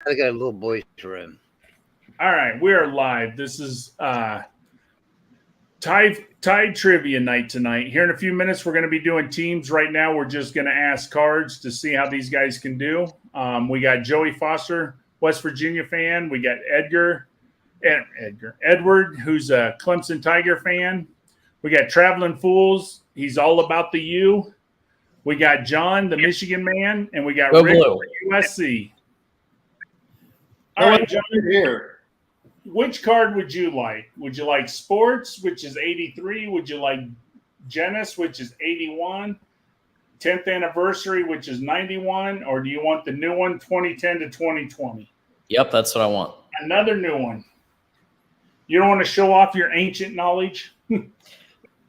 I got a little boy's room. All right, we are live. This is Tide Trivia night tonight. Here in a few minutes, we're going to be doing teams. Right now, we're just going to ask cards to see how these guys can do. We got Joey Foster, West Virginia fan. We got Edward, who's a Clemson Tiger fan. We got Traveling Fools. He's all about the U. We got John, the Michigan man, and we got Go Rick, Blue. USC. All right, John, here. Which card would you like? Would you like Sports, which is 83? Would you like Genesis, which is 81? 10th Anniversary, which is 91? Or do you want the new one, 2010 to 2020? Yep, that's what I want. Another new one. You don't want to show off your ancient knowledge?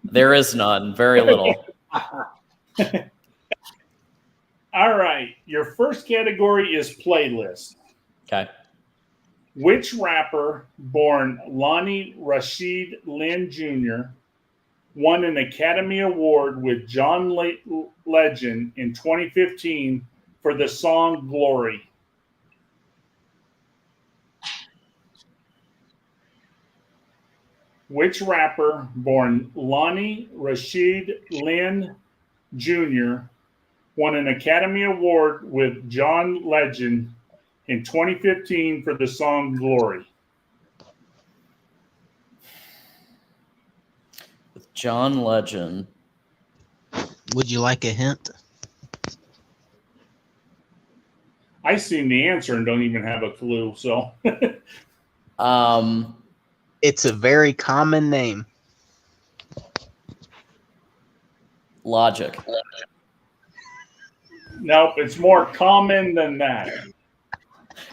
There is none. Very little. All right. Your first category is playlist. Okay. Which rapper born Lonnie Rashid Lynn Jr. won an Academy Award with John Legend in 2015 for the song Glory? Which rapper born Lonnie Rashid Lynn Jr. won an Academy Award with John Legend in 2015 for the song Glory? With John Legend. Would you like a hint? I seen the answer and don't even have a clue. So, It's a very common name. Logic. nope, it's more common than that.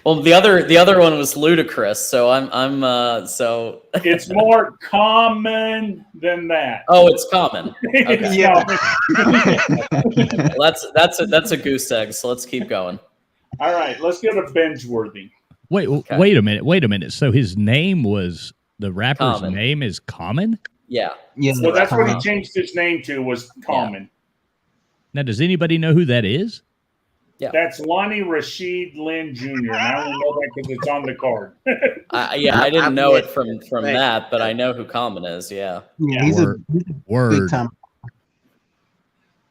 Well, the other one was Ludacris, so I'm so. It's more common than that. Oh, it's common. Okay. Yeah. Well, that's a goose egg. So let's keep going. All right, let's go to Benchworthy. Wait, Okay. wait a minute. So his name was the rapper's Common. name is Common? Yeah. Yeah, Well, that's what he common. changed his name to, was Common. Now, does anybody know who that is? Yeah. That's Lonnie Rashid Lynn Jr. And I only know that because it's on the card. I didn't I'm know it with from you. that, but I know who Common is. Yeah. Yeah, he's a Word. big time.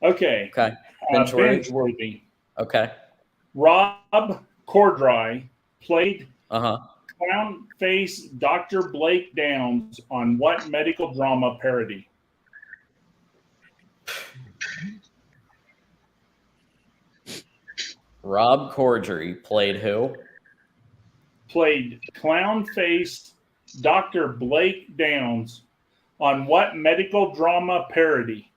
Okay. Okay. Benchworthy. Benchworthy. Okay. Rob Corddry played Uh-huh. clown face Dr. Blake Downs on what medical drama parody? Rob Corddry played who? Played clown-faced Dr. Blake Downs on what medical drama parody?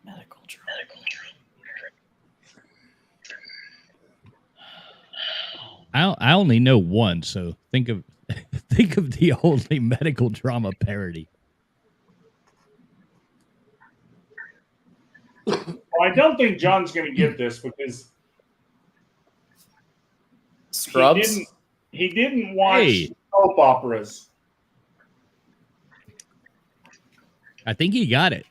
Medical drama. I only know one, so think of the only medical drama parody. Well, I don't think John's going to get this because Scrubs. he didn't watch Hey. soap operas. I think he got it.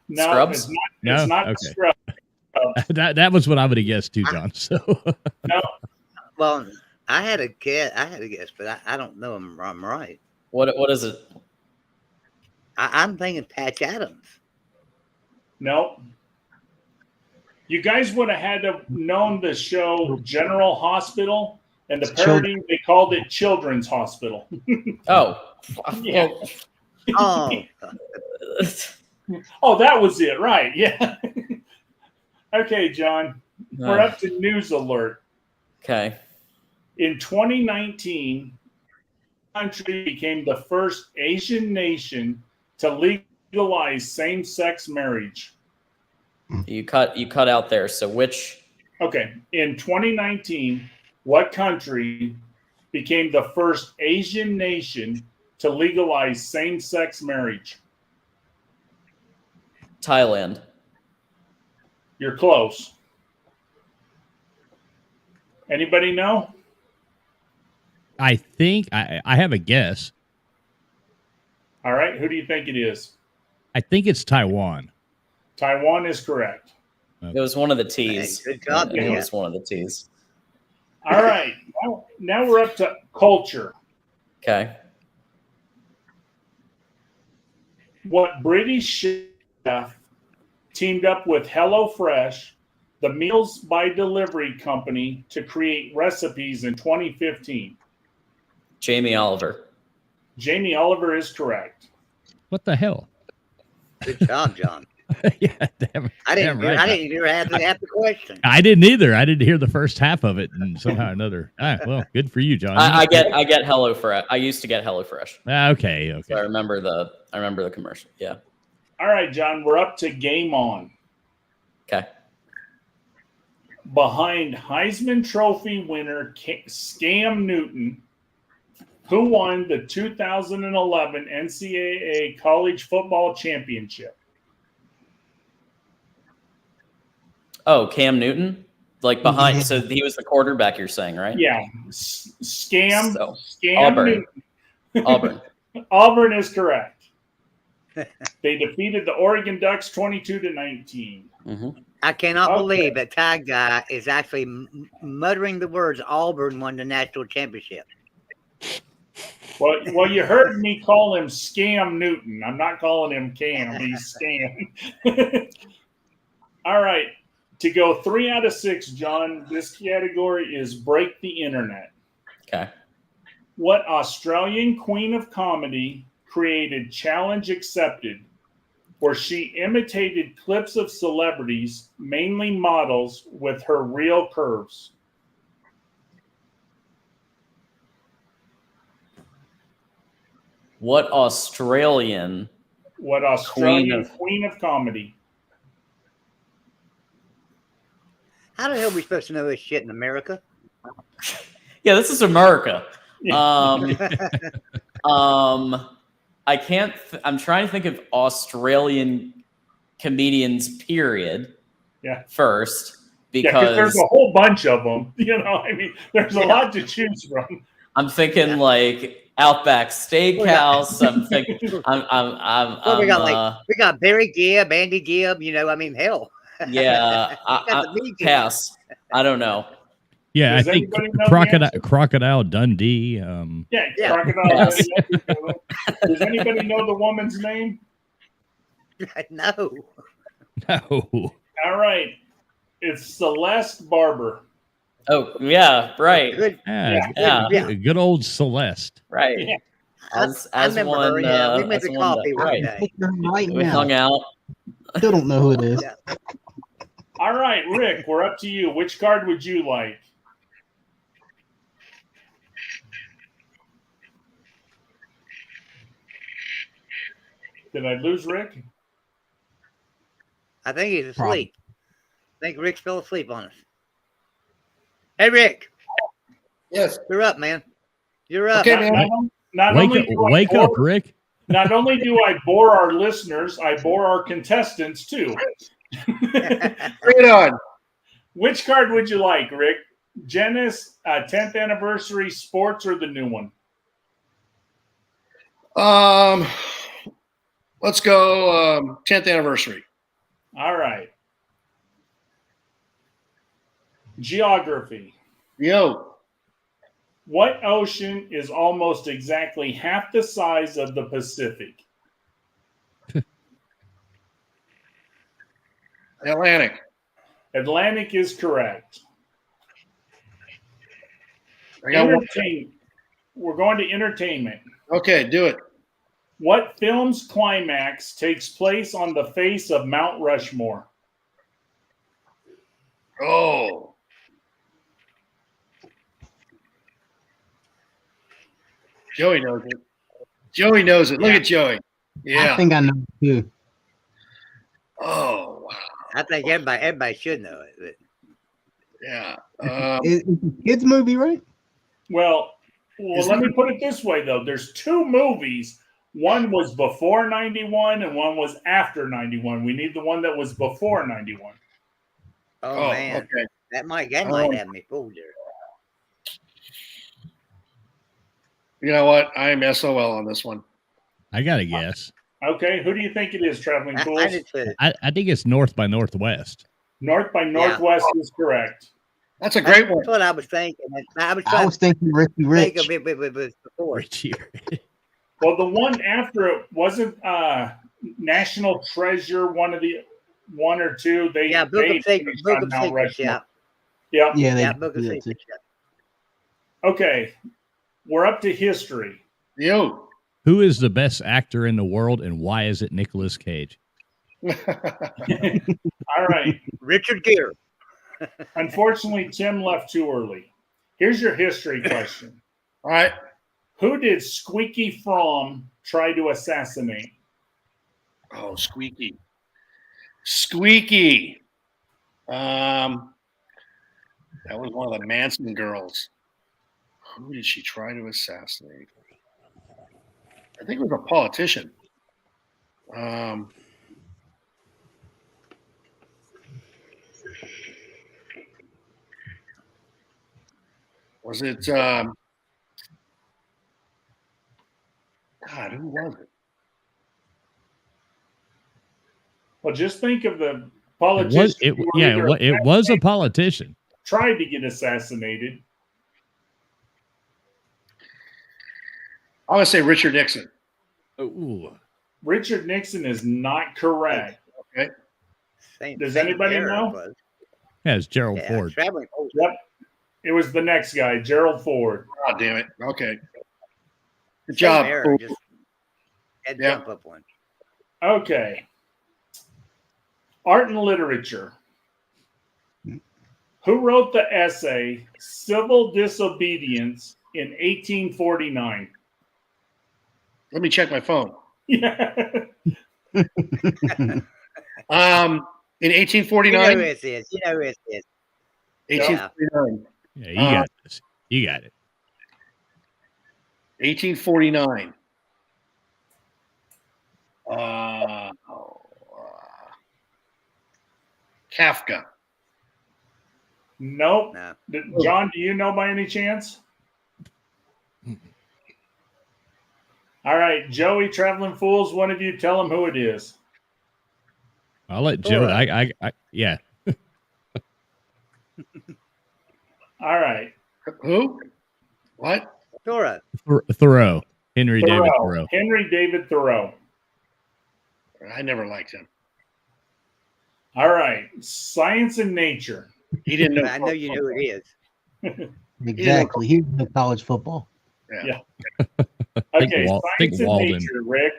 No, Scrubs? it's not. No? It's not Okay. Scrubs. That was what I would have guessed too, John. So No, Well, I had a guess, but I don't know if I'm right. What is it? I'm thinking Patch Adams. no. You guys would have had to known the show General Hospital, and the parody they called it Children's Hospital. Oh. Yeah. Oh, Oh, that was it, right? Yeah. Okay, John. We're up to news alert. Okay. In 2019, the country became the first Asian nation to legalize same-sex marriage. You cut out there. So which? Okay. In 2019, what country became the first Asian nation to legalize same-sex marriage? Thailand. You're close. Anybody know? I think I have a guess. All right. Who do you think it is? I think it's Taiwan. Taiwan is correct. It was one of the T's. Hey, good job, It yeah. was one of the T's. All right. Now we're up to culture. Okay. What British chef teamed up with HelloFresh, the Meals by Delivery company, to create recipes in 2015? Jamie Oliver. Jamie Oliver is correct. What the hell? Good job, John. Yeah, damn, I damn didn't. right. I didn't hear half the question. I didn't either. I didn't hear the first half of it, and somehow or another. All right, well, good for you, John. I get HelloFresh. I used to get HelloFresh. Okay. So I remember the commercial. Yeah. All right, John, we're up to Game On. Okay. Behind Heisman Trophy winner Scam Newton, who won the 2011 NCAA College Football Championship? Oh, Cam Newton? Like behind, so he was the quarterback, you're saying, right? Yeah. Scam Auburn. Newton. Auburn. Auburn is correct. They defeated the Oregon Ducks 22-19. Mm-hmm. I cannot Okay. believe that Tag Guy is actually muttering the words Auburn won the national championship. Well, you heard me call him Scam Newton. I'm not calling him Cam. He's Scam. All right. To go 3 out of 6, John, this category is Break the Internet. Okay. What Australian queen of comedy created Challenge Accepted, where she imitated clips of celebrities, mainly models, with her real curves? What Australian? What Australian queen of comedy? How the hell are we supposed to know this shit in America? Yeah, this is America. Yeah. I can't. I'm trying to think of Australian comedians. Period. Yeah. First, Yeah, because there's a whole bunch of them. You know, I mean, there's a lot to choose from. I'm thinking like Outback Steakhouse. I'm thinking. Well, we got Barry Gibb, Andy Gibb. You know, I mean, hell. Yeah. Got the meat. Pass. I don't know. Yeah, Does I think anybody know the answer? Crocodile Dundee. Yeah, Yeah. Crocodile. Yes. Does anybody know the woman's name? No. No. All right. It's Celeste Barber. Oh yeah, right, Good. Yeah, Yeah. Good old Celeste. right. Yeah. As I remember one, her. Yeah, we went as to one coffee one right. day. Right We now. hung out. Still don't know who it is. Yeah. All right, Rick, we're up to you. Which card would you like? Did I lose Rick? I think he's Probably. asleep. I think Rick fell asleep on us. Hey, Rick, Yes. you're up, man. You're up. Okay, man. Wake up, Rick. Not only do I bore our listeners, I bore our contestants too. Bring it on. Which card would you like, Rick? Genesis, 10th anniversary, sports, or the new one? Let's go 10th anniversary. All right. Geography. Yo. What ocean is almost exactly half the size of the Pacific? Atlantic. Atlantic is correct. I got one. We're going to entertainment. Okay, do it. What film's climax takes place on the face of Mount Rushmore? Oh. Joey knows it. Joey knows it. Look at Joey. I Yeah. think I know too. Oh, wow. I think everybody should know it. But Yeah. It's a kids movie, right? Well, let me put it this way, though. There's two movies. One was before 91 and one was after 91. We need the one that was before 91. oh man, okay. that might have me fooled there. You know what? I'm SOL on this one. I got to guess. Okay, who do you think it is, Traveling Fools? I did too. I think it's North by Northwest. North by Northwest is correct. That's a great one. That's what I was thinking. I was I trying was thinking Richie to Rich. think of it before. Richie. Well, the one after it wasn't National Treasure. One or two. They Yeah, Book they of Secrets. finished Book on of Mount Secrets. Rushmore. Yeah, Yep. Yeah, they yeah, Book of do that too. Secrets. Yeah. Okay, we're up to history. Yo. Who is the best actor in the world, and why is it Nicolas Cage? All right. Richard Gere. Unfortunately, Tim left too early. Here's your history question. All right. Who did Squeaky Fromm try to assassinate? Oh, Squeaky. Squeaky. That was one of the Manson girls. Who did she try to assassinate? I think it was a politician. Was it God, who was it? Well, just think of the It politicians was, who were either it was a politician. tried to get assassinated. I would say Richard Nixon. Ooh. Richard Nixon is not correct. Okay. Does anybody era know? it was. Yeah, it's Gerald Yeah, Ford. traveling. Oh, Yep. It was the next guy, Gerald Ford. Oh, damn it. Okay. Good same job. era, Fool. just had to Yeah. jump up one. Okay. Art and literature. Who wrote the essay Civil Disobedience in 1849? Let me check my phone. Yeah. In You know 1849? who it is. You know who it is. 1849. Yeah, you got this. You got it. 1849. Kafka. Nope. No. John, do you know by any chance? All right, Joey, Traveling Fools, one of you tell them who it is. I'll let Joe. Yeah. All right. Who? What? Dora. Thoreau. Henry David Thoreau. Henry David Thoreau. I never liked him. All right. Science and nature. He didn't know. I know you know who it is. Exactly. He's in college football. Yeah. Think Okay, think science and Walden. nature, Rick.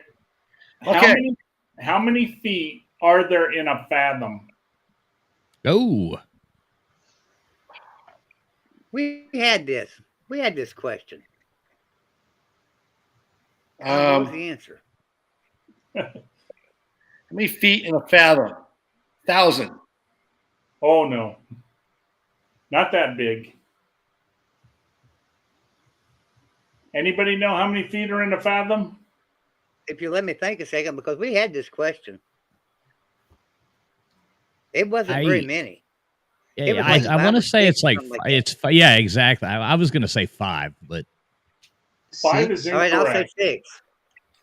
Okay. How many feet are there in a fathom? Oh, We had this. We had this question. What was How the answer? many feet in a fathom? 1,000. Oh, no. Not that big. Anybody know how many feet are in a fathom? If you let me think a second, because we had this question. It wasn't very many. It was yeah. like I want five to or say six, it's like something like that. yeah, exactly. I was going to say 5, but 5 is Six? All right, I'll say incorrect.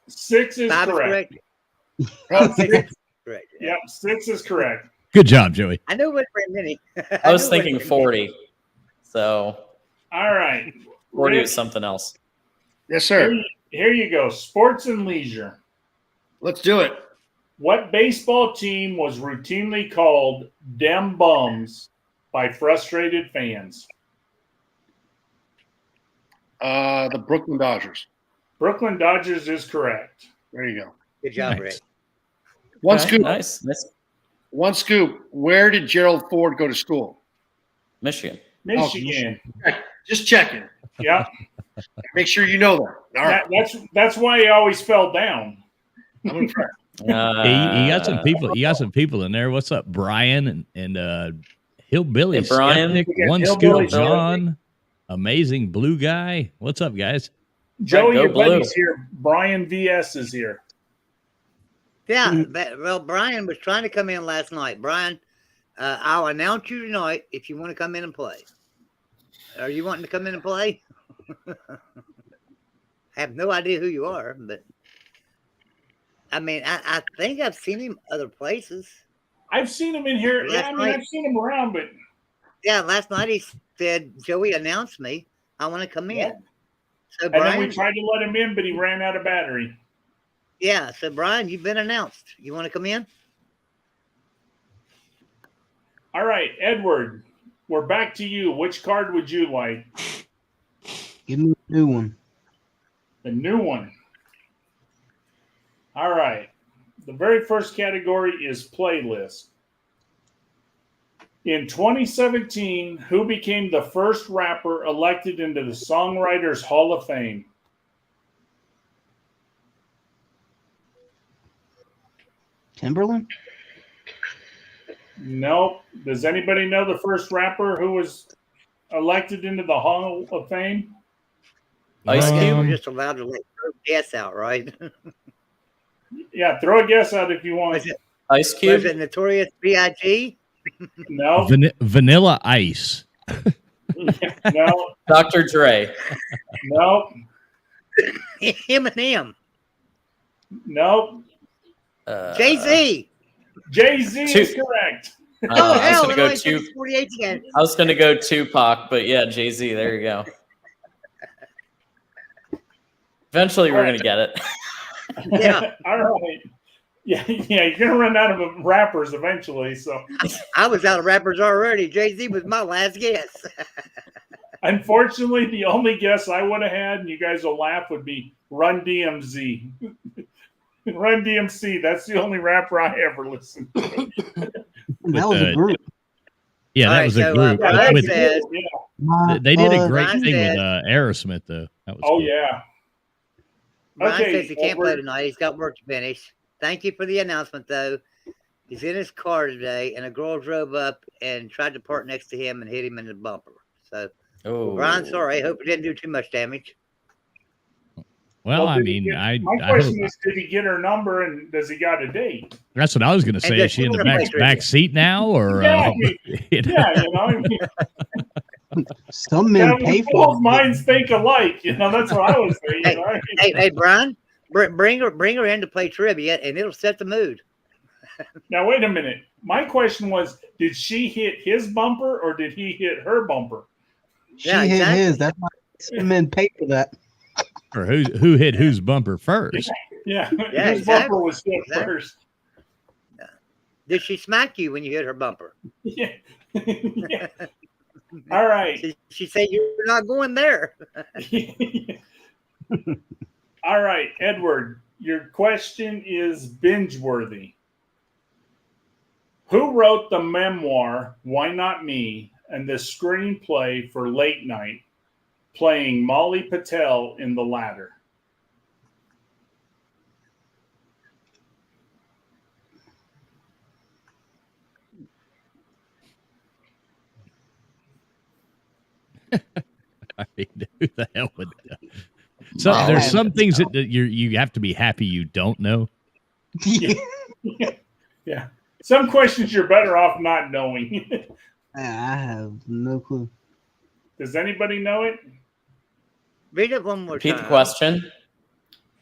6. 6 is 5 correct. is correct. 6 is correct. Yeah. Yep, 6 is correct. good job, Joey. I knew it wasn't very many. I was knew it thinking wasn't very 40. So All right. 40 Rick, was something else. Yes, sir. here you go. Sports and leisure. Let's do it. What baseball team was routinely called Dem Bums by frustrated fans? The Brooklyn Dodgers. Brooklyn Dodgers is correct. There you go. Good job, Nice. Rick. One Okay, scoop. nice. One scoop. Where did Gerald Ford go to school? Michigan. Michigan. Just checking. Yep. Make sure you know that. All right. That's why he always fell down. I'm impressed. You got some people. You got some people in there. What's up, Brian and Hillbilly Hey, Brian. Skeptic, We got One Hillbilly Scoop John, Amazing Blue Guy. What's up, guys? Joey, Go your Blue. buddy's here. Brian VS is here. Yeah, well, Brian was trying to come in last night. Brian, I'll announce you tonight if you want to come in and play. Are you wanting to come in and play? I have no idea who you are, but I mean, I think I've seen him other places. I've seen him in here. Yeah, I mean, I've seen him around, but Yeah, last night he said, Joey announced me. I want to come in. Yep. So and then Brian, we tried to let him in, but he ran out of battery. yeah. So Brian, you've been announced. You want to come in? All right, Edward, we're back to you. Which card would you like? Give me a new one. The new one. All right. The very first category is playlist. In 2017, who became the first rapper elected into the Songwriters Hall of Fame? Timberland? Nope. Does anybody know the first rapper who was elected into the Hall of Fame? Ice I guess Cube. we're just allowed to let guess out, right? Yeah, throw a guess out if you want. Was it, Ice was Cube. it Notorious B.I.G.? No, Vanilla Ice. no, Dr. Dre. no, Eminem? no. Jay-Z? Jay-Z is Two- correct. I Oh, was hell, gonna it go only two. takes 48 again. I was gonna go Tupac, but yeah, Jay-Z. There you go. Eventually, we're gonna get it. Yeah. All right. Yeah, you're gonna run out of rappers eventually. So, I was out of rappers already. Jay-Z was my last guess. unfortunately, the only guess I would have had, and you guys will laugh, would be Run DMC. Run DMC. That's the only rapper I ever listened to. That was a group. Yeah, All that right, was a so, group. Brian With- says- Yeah. they did a My great Brian thing with said- Aerosmith, though. That was Oh cool. yeah. Brian Okay, says he can't play Edward. tonight. He's got work to finish. Thank you for the announcement, though. He's in his car today, and a girl drove up and tried to park next to him and hit him in the bumper. So, Oh, Brian, sorry. Hope it didn't do too much damage. Well, I did he mean, get- my I hope, question is, did he get her number and does he got a date? that's what I was going to say. does Is she she in the wanna play back seat now, or Yeah, I mean, you know? Yeah, you know, I mean, Some men pay for people's minds think alike. You know, that's what I was saying. You know? Hey, Brian, bring her in to play trivia, and it'll set the mood. Now, wait a minute. My question was, did she hit his bumper or did he hit her bumper? She Yeah, hit exactly. his. That's why some men pay for that. Or who hit whose bumper first? Yeah, Yeah, his exactly. bumper was hit Exactly. first. Did she smack you when you hit her bumper? Yeah. Yeah. All right. She said you're not going there. All right, Edward, your question is binge worthy. Who wrote the memoir, Why Not Me, and the screenplay for Late Night, playing Molly Patel in the latter? I mean, who the hell would know? So Molly there's some Patel. things that you have to be happy you don't know. Yeah. Some questions you're better off not knowing. I have no clue. Does anybody know it? Read it one more Repeat time. the question.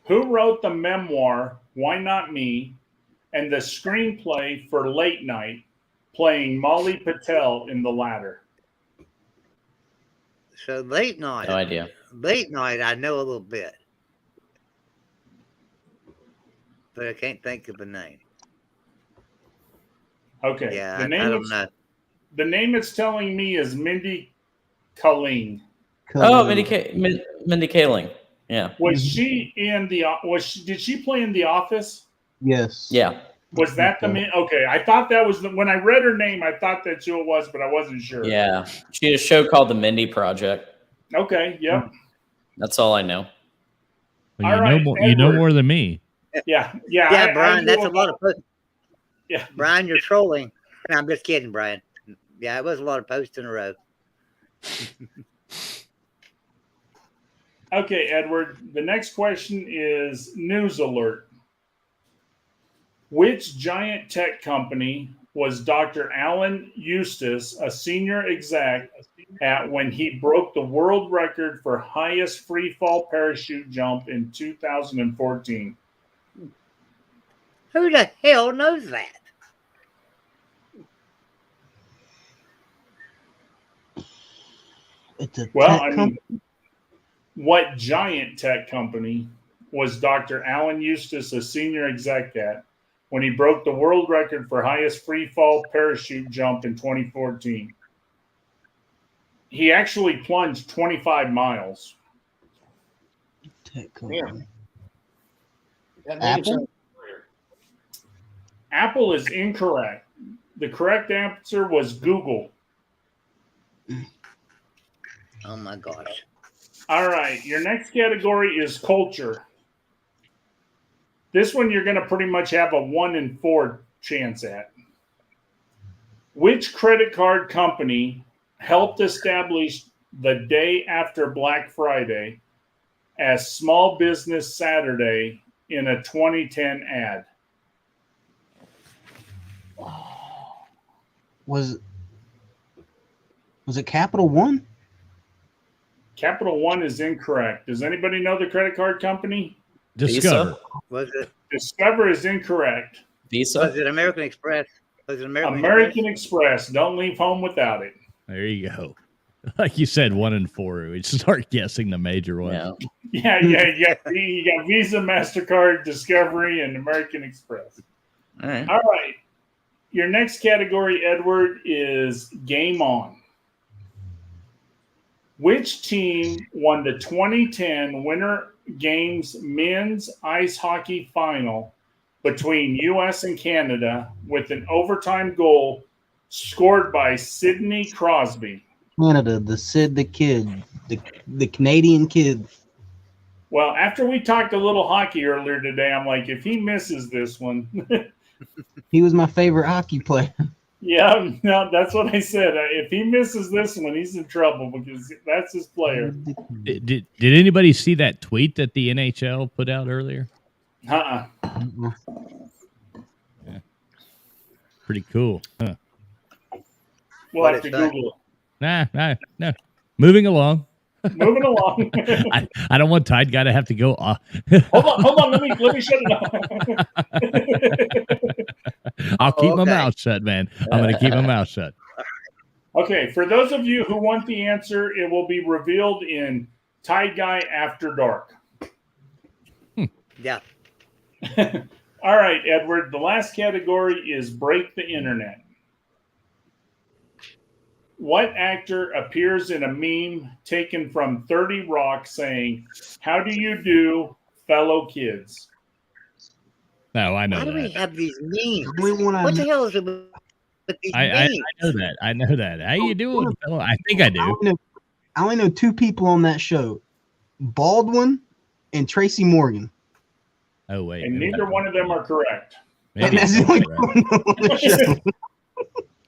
Who wrote the memoir, Why Not Me, and the screenplay for Late Night, playing Molly Patel in the latter? So late night. No idea. Late night, I know a little bit, but I can't think of the name. Okay. Yeah, the I name don't it's, know. the name it's telling me is Mindy Kaling. Oh, Mindy Kaling. Yeah. Was she in the did she play in The Office? Yes. Yeah. Was that the main? Okay, I thought that was when I read her name, I thought that's who it was, but I wasn't sure. Yeah. She had a show called The Mindy Project. Okay. Yep. That's all I know. Well, All you right, know more. You know Edward. more than me. Yeah. Yeah. Yeah, Brian, that's a lot of posts. Yeah. Brian, you're trolling. No, I'm just kidding, Brian. Yeah, it was a lot of posts in a row. Okay, Edward. The next question is news alert. Which giant tech company was Dr. Alan Eustace a senior exec at when he broke the world record for highest free fall parachute jump in 2014? Who the hell knows that? It's a Well, tech I mean, company. what giant tech company was Dr. Alan Eustace a senior exec at when he broke the world record for highest free fall parachute jump in 2014? He actually plunged 25 miles. Tech company. That name Apple? sounds familiar. Apple is incorrect. The correct answer was Google. Oh my gosh. All right, your next category is culture. This one you're going to pretty much have a 1 in 4 chance at. Which credit card company helped establish the day after Black Friday as Small Business Saturday in a 2010 ad? Was it Capital One? Capital One is incorrect. Does anybody know the credit card company? Discover. Was it Discover is incorrect. Visa. was it American Express? Was it American, American Express? Express. Don't leave home without it. There you go. Like you said, 1 in 4. We start guessing the major ones. Yeah. Yeah, you got Visa, MasterCard, Discovery, and American Express. All right. All right. Your next category, Edward, is Game On. Which team won the 2010 Winter Games men's ice hockey final between U.S. and Canada with an overtime goal scored by Sidney Crosby? Canada, the kid, the Canadian kid. Well, after we talked a little hockey earlier today, I'm like, if he misses this one, He was my favorite hockey player. yeah, no, that's what I said. If he misses this one, he's in trouble because that's his player. Did anybody see that tweet that the NHL put out earlier? Uh-uh. Pretty cool. Huh. We'll What have to is that? Google No. Moving along. it. Moving along. I don't want Tide Guy to have to go. Hold on. Let me shut it off. I'll keep my Okay. mouth shut, man. I'm going to keep my mouth shut. Okay, for those of you who want the answer, it will be revealed in Tie Guy After Dark. Yeah. All right, Edward. The last category is Break the Internet. What actor appears in a meme taken from 30 Rock saying, "How do you do, fellow kids"? No, I know Why do we that. have these memes? We wanna- What the hell is it with these I memes? know that. I know that. How you doing, fellow? I think I do. I only know 2 people on that show, Baldwin and Tracy Morgan. Oh wait, And maybe neither one of them are correct. maybe And that's the I'm only right. one on the show.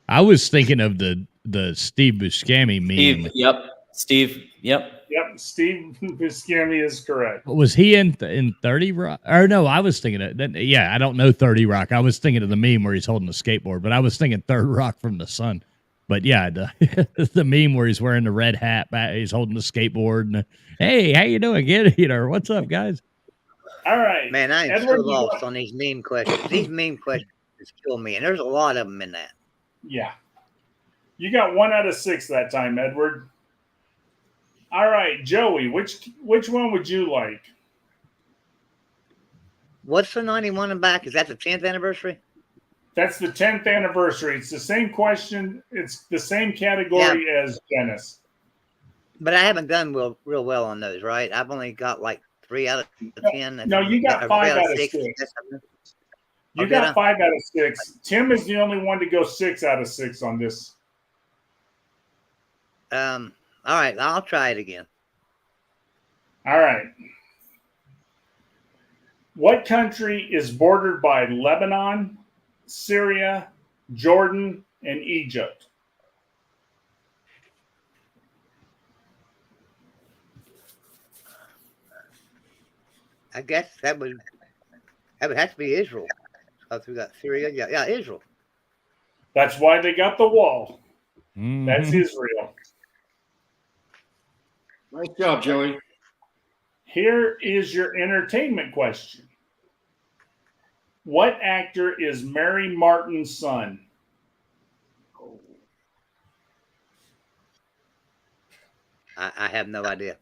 I was thinking of the Steve Buscemi meme. Steve. Yep. Steve. Yep. Yep, Steve Buscemi is correct. Was he in 30 Rock? Or no, I was thinking of that. Yeah, I don't know 30 Rock. I was thinking of the meme where he's holding a skateboard, but I was thinking Third Rock from the Sun. But yeah, the meme where he's wearing the red hat, he's holding the skateboard, and hey, how you doing, kid? What's up, guys? All right. Man, I am Edward, so you lost got- on these meme questions. These meme questions kill me, and there's a lot of them in that. Yeah. You got 1 out of 6 that time, Edward. All right, Joey, which one would you like? What's the 91 and back? Is that the 10th anniversary? That's the 10th anniversary. It's the same question. It's the same category as Dennis. But I haven't done real well on those, right? I've only got like 3 out of 10. No, you got Or 5 3 out of 6. You Okay, got then. 5 out of 6. Tim is the only one to go 6 out of 6 on this. All right, I'll try it again. All right. What country is bordered by Lebanon, Syria, Jordan, and Egypt? I guess that would have to be Israel. Because we got Syria. Yeah, Israel. That's why they got the wall. Mhm. That's Israel. Nice job, Joey. Here is your entertainment question. What actor is Mary Martin's son? I have no idea.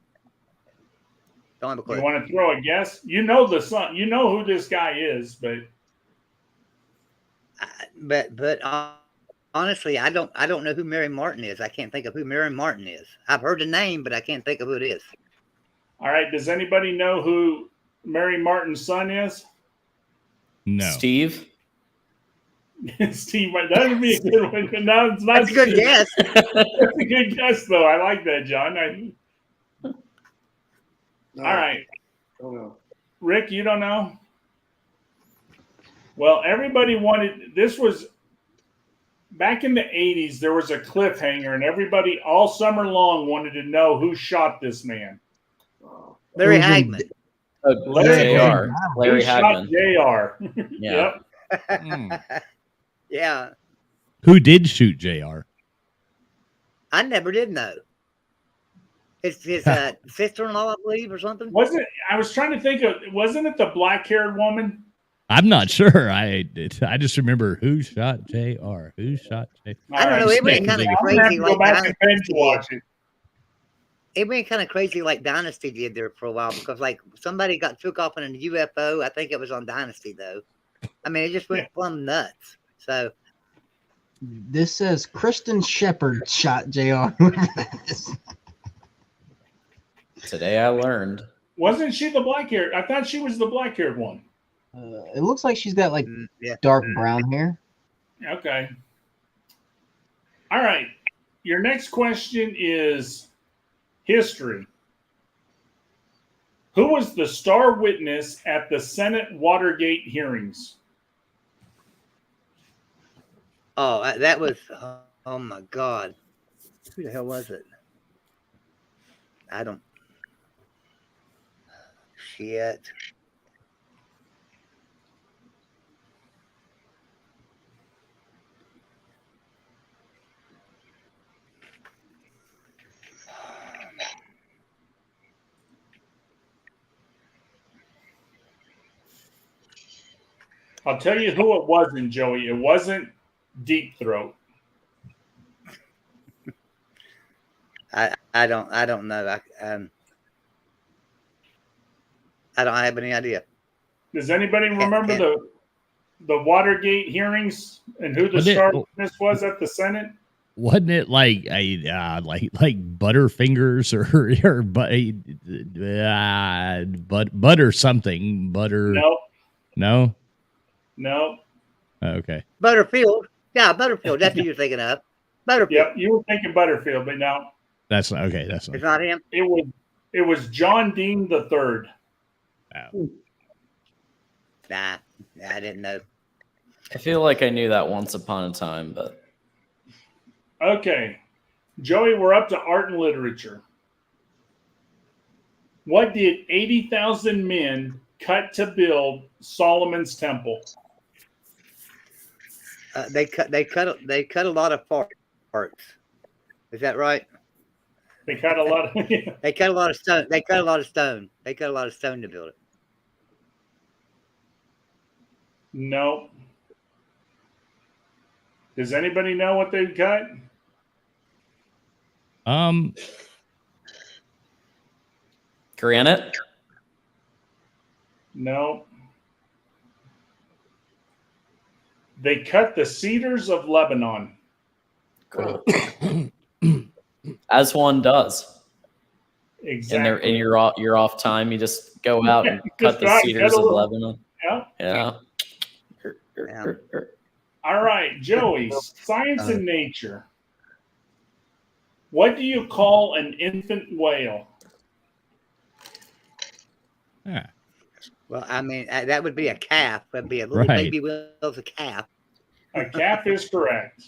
Don't have a clue. You want to throw a guess? You know the son. You know who this guy is, but But honestly, I don't know who Mary Martin is. I can't think of who Mary Martin is. I've heard the name, but I can't think of who it is. all right. Does anybody know who Mary Martin's son is? No. Steve. Steve. That would be a good one. But no, it's not. That's a good Steve. guess. That's a good guess, though. I like that, John. No, All right, I don't know. Rick, you don't know? Well, everybody wanted. This was back in the 80s. There was a cliffhanger, and everybody all summer long wanted to know who shot this man. Larry Who's in- Hagman. Larry Jr. Larry who shot Hagman. JR? Yeah. Yep. Yeah, Who did shoot JR? I never did know. His sister-in-law, I believe, or something. Wasn't I was trying to think of? Wasn't it the black-haired woman? I'm not sure. I just remember who shot JR. Who shot JR? I don't know. It went kind of I'm gonna have crazy, to go like back and binge Dynasty watch did. it. It went kind of crazy, like Dynasty did there for a while, because like somebody got took off in a UFO. I think it was on Dynasty though. I mean, it just went plumb nuts. So This says Kristen Shepard shot JR. Today I learned. Wasn't she the black-haired? I thought she was the black-haired one. It looks like she's got like yeah, dark brown hair. Okay. All right. Your next question is history. Who was the star witness at the Senate Watergate hearings? oh, that was oh my God, who the hell was it? I don't. Shit. I'll tell you who it wasn't, Joey. It wasn't Deep Throat. I don't know. I don't have any idea. Does anybody remember can't. the Watergate hearings and who the Was it- star witness was at the Senate? Wasn't it like a like Butterfingers or butter something butter? No, No. Okay. Butterfield. Yeah, Butterfield. That's who you're thinking of. Butterfield. Yep, you were thinking Butterfield, but no, That's okay. That's It's not him. it was John Dean III. Nah, I didn't know. I feel like I knew that once upon a time, but Okay, Joey, we're up to art and literature. What did 80,000 men cut to build Solomon's temple? They cut a lot of parts. Is that right? They cut a lot of. They cut a lot of stone. They cut a lot of stone. They cut a lot of stone to build it. No. Does anybody know what they cut? granite. No. They cut the cedars of Lebanon. Cool. As one does. Exactly. In your off time, you just go out and Just cut the cut cedars a of little- Lebanon. Yeah. Yeah. Yeah. All right, Joey, science and nature. What do you call an infant whale? Yeah. Well, I mean, that would be a calf. That'd be a little Right. baby whale's a calf. A calf is correct.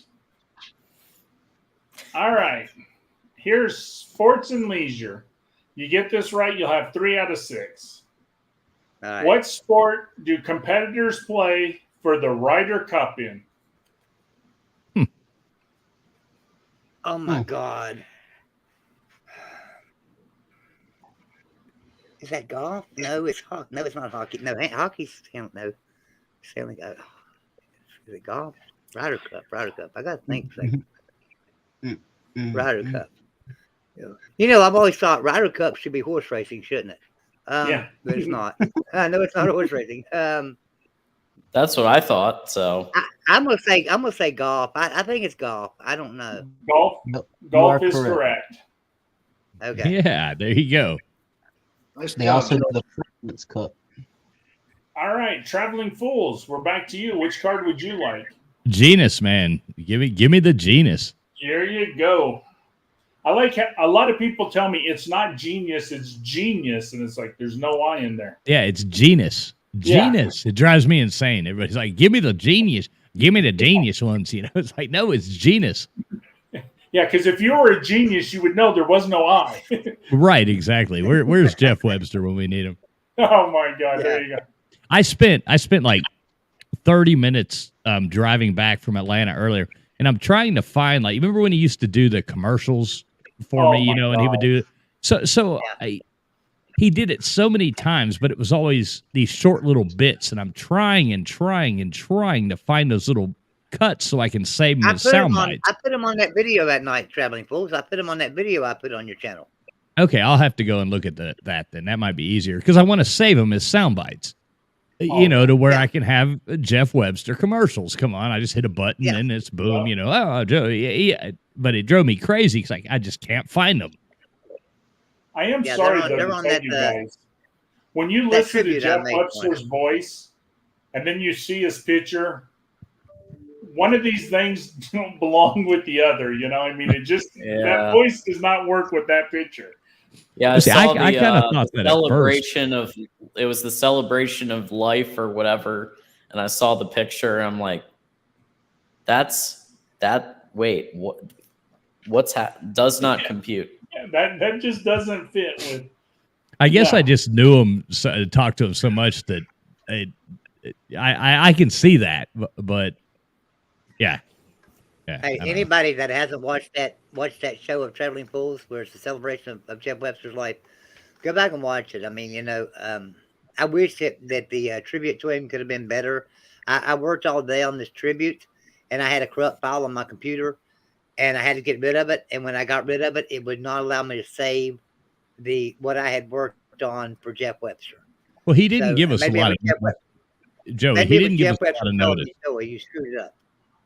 All right. Here's sports and leisure. You get this right, you'll have 3 out of 6. All right. What sport do competitors play for the Ryder Cup in? Oh my God. Is that golf? No, it's hockey. No, it's not hockey. No, hockey's no. Sailing. Is it golf? Ryder Cup. I gotta think. Ryder Cup. You know, I've always thought Ryder Cup should be horse racing, shouldn't it? Yeah. But it's not. I know it's not horse racing. That's what I thought. So I'm gonna say golf. I think it's golf. I don't know. Golf. No, you Golf are is correct. Okay. Yeah, there you go. Nice They job, also Joe. do the President's Cup. All right, Traveling Fools. We're back to you. Which card would you like? Genus, man. Give me the genus. Here you go. I like a lot of people tell me it's not genius, it's genius, and it's like there's no I in there. Yeah, it's genus. Yeah. Genus. It drives me insane. Everybody's like, give me the genius. Give me the genius ones. You know, it's like, no, it's genus. Yeah, because if you were a genius, you would know there was no I. Right, exactly. Where's Jeff Webster when we need him? Oh my God, there you go. I spent like 30 minutes driving back from Atlanta earlier, and I'm trying to find, like, you remember when he used to do the commercials for Oh me, you my know, and he would God. do it. So he did it so many times, but it was always these short little bits, and I'm trying to find those little cuts so I can save them I as put sound him on. bites. I put him on that video that night, Traveling Fools. I put him on that video I put on your channel. Okay, I'll have to go and look at that then. That might be easier because I want to save them as sound bites. You know, to where yeah. I can have Jeff Webster commercials. Come on, I just hit a button Yeah. and it's boom. Yeah. You know, oh, Joe, yeah. But it drove me crazy because I just can't find them. I am Yeah, sorry they're though on to tell that, you guys. When you that listen to tribute I Jeff made Webster's voice and then you see his picture, one of these things don't belong with the other. You know, I mean, it just that Yeah. voice does not work with that picture. yeah, I See, saw I the, kinda uh, thought the that at first. celebration of it was the celebration of life or whatever, and I saw the picture. And I'm like, that's that. Wait, what's does not compute. Yeah, that just doesn't fit with. I guess Yeah. I just knew him, talked to him so much that I can see that. But yeah. Hey, I don't know. anybody that hasn't watched that show of Traveling Fools, where it's the celebration of Jeff Webster's life, go back and watch it. I mean, you know, I wish that the tribute to him could have been better. I worked all day on this tribute, and I had a corrupt file on my computer, and I had to get rid of it. And when I got rid of it, it would not allow me to save what I had worked on for Jeff Webster. Well, he didn't So, give us a maybe it lot was of Jeff Webster. Joey. Maybe He it was didn't give Jeff us a lot Webster of telling notice. me, Joey, you screwed it up.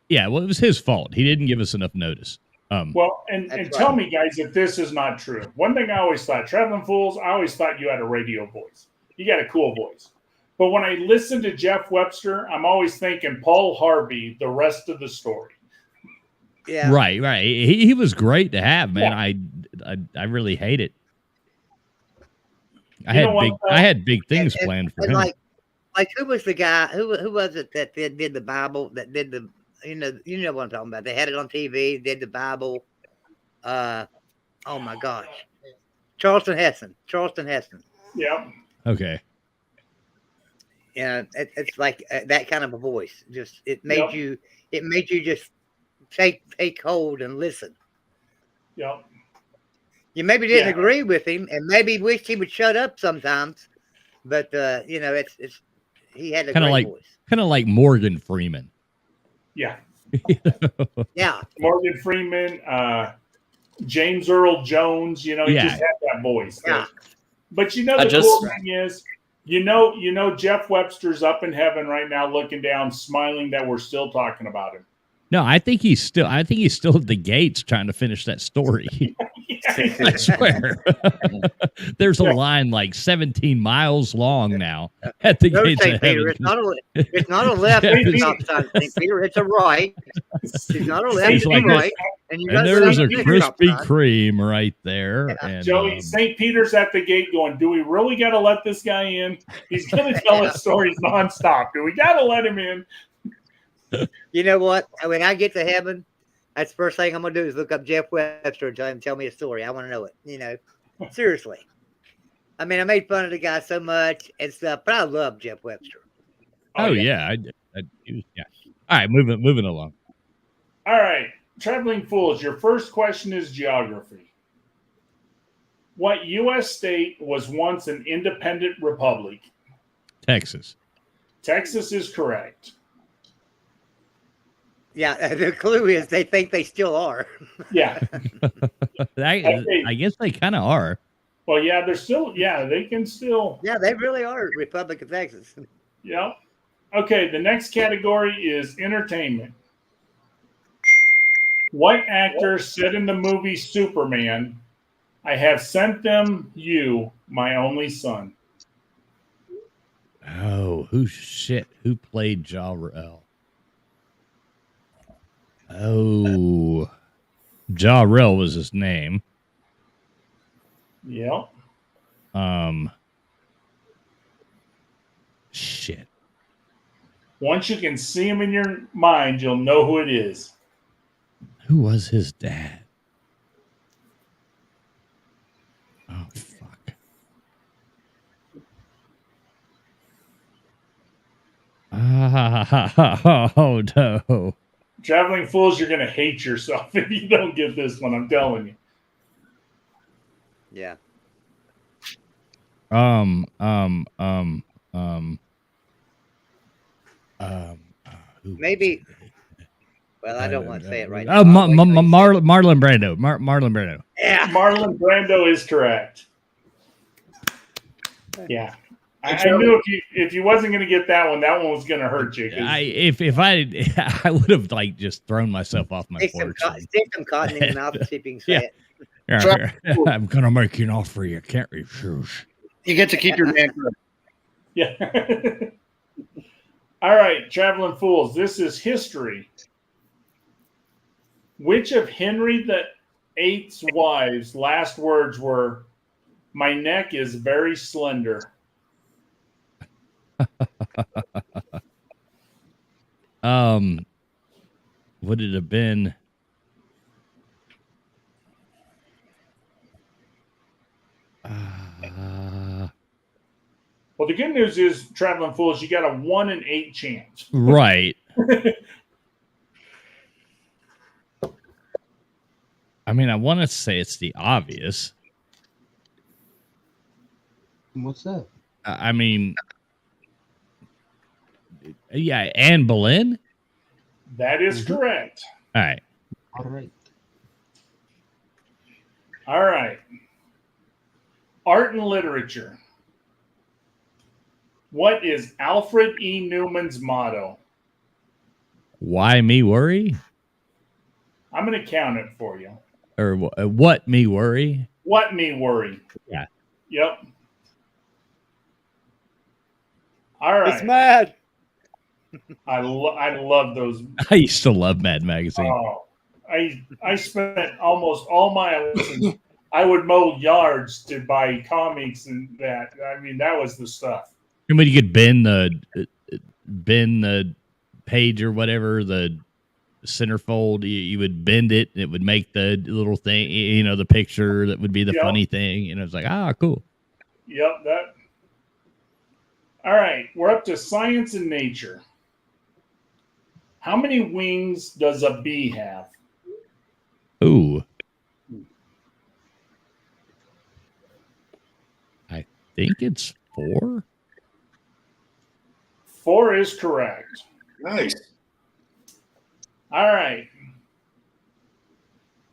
Yeah, well, it was his fault. He didn't give us enough notice. Well, and That's tell right. me, guys, if this is not true. One thing I always thought, Traveling Fools, I always thought you had a radio voice. You got a cool voice. But when I listen to Jeff Webster, I'm always thinking Paul Harvey, the rest of the story. Yeah. Right. He was great to have, man. I really hate it. I You know what, though? had big things And- planned for And him. like who was the guy? Who was it that did the Bible? That did the you know what I'm talking about? They had it on TV. Did the Bible? Oh my gosh, Charleston Heston. Yeah. Okay. Yeah, it's like that kind of a voice. Just it made Yep. you. It made you just take hold and listen. Yeah. You maybe didn't Yeah. agree with him, and maybe wished he would shut up sometimes. But you know, it's he had a Kinda great like- voice. Kind of like Morgan Freeman. Yeah. Yeah, Morgan Freeman, James Earl Jones, you know, he Yeah. just had that voice. Yeah. But you know, I the just- cool thing is, you know, Jeff Webster's up in heaven right now, looking down, smiling that we're still talking about him. No, I think he's still at the gates trying to finish that story. I swear. There's a Yeah. line like 17 miles long now at the no, gates St. of Peter. heaven. It's not a left Yeah. stop sign, St. Peter. It's a right. It's not a left. It's It's like a right. And you And got to there's go a down the next stop Krispy sign. Kreme right there. Yeah. And, Joey, St. Peter's at the gate going, do we really got to let this guy in? He's going to tell us stories nonstop. Do we got to let him in? You know what? When I get to heaven, that's the first thing I'm gonna do is look up Jeff Webster and tell me a story. I want to know it. You know, seriously. I mean, I made fun of the guy so much and stuff, but I love Jeff Webster. oh yeah. Yeah. All right, moving along. All right. Traveling Fools, your first question is geography. What U.S. state was once an independent republic? Texas. Texas is correct. Yeah, the clue is they think they still are. Yeah. I guess they kind of are. Well, yeah, they're still. Yeah, they can still. Yeah, they really are Republic of Texas. Yeah. Okay, the next category is entertainment. What actor said in the movie Superman, "I have sent them you, my only son"? Oh, who played Jor-El? Oh, Jor-El was his name. Yep. Shit. Once you can see him in your mind, you'll know who it is. Who was his dad? Oh, fuck. Oh, no. Traveling Fools, you're going to hate yourself if you don't get this one. I'm telling you. Yeah. Who Maybe. was it? Well, I don't want to say it right Oh, now. I'll wait till you say it. Marlon Brando. Marlon Brando. Yeah. Marlon Brando is correct. Yeah. I knew if you wasn't going to get that one was going to hurt you. I would have like just thrown myself off my Stick porch. some cotton in your mouth and see if you can say Yeah. it. I'm gonna make you an offer you can't refuse. You get to keep your man credit. Yeah. All right, Traveling Fools. This is history. Which of Henry VIII's wives' last words were, "My neck is very slender"? Would it have been? Well, the good news is, Traveling Fools, you got a 1 in 8 chance. Right. I mean, I want to say it's the obvious. What's that? I mean, yeah, Anne Boleyn. That is correct. All right. All right. All right. Art and literature. What is Alfred E. Newman's motto? Why me worry? I'm going to count it for you. Or what me worry? What me worry? Yeah. Yep. All right. It's mad. I love those. I used to love Mad Magazine. Oh, I spent almost all my lessons. I would mow yards to buy comics and that. I mean, that was the stuff. And when you could bend the page or whatever, the centerfold, you would bend it and it would make the little thing, you know, the picture that would be the Yep. funny thing. And it was like, cool. Yep, that. All right, we're up to science and nature. How many wings does a bee have? Ooh. I think it's 4. 4 is correct. Nice. All right.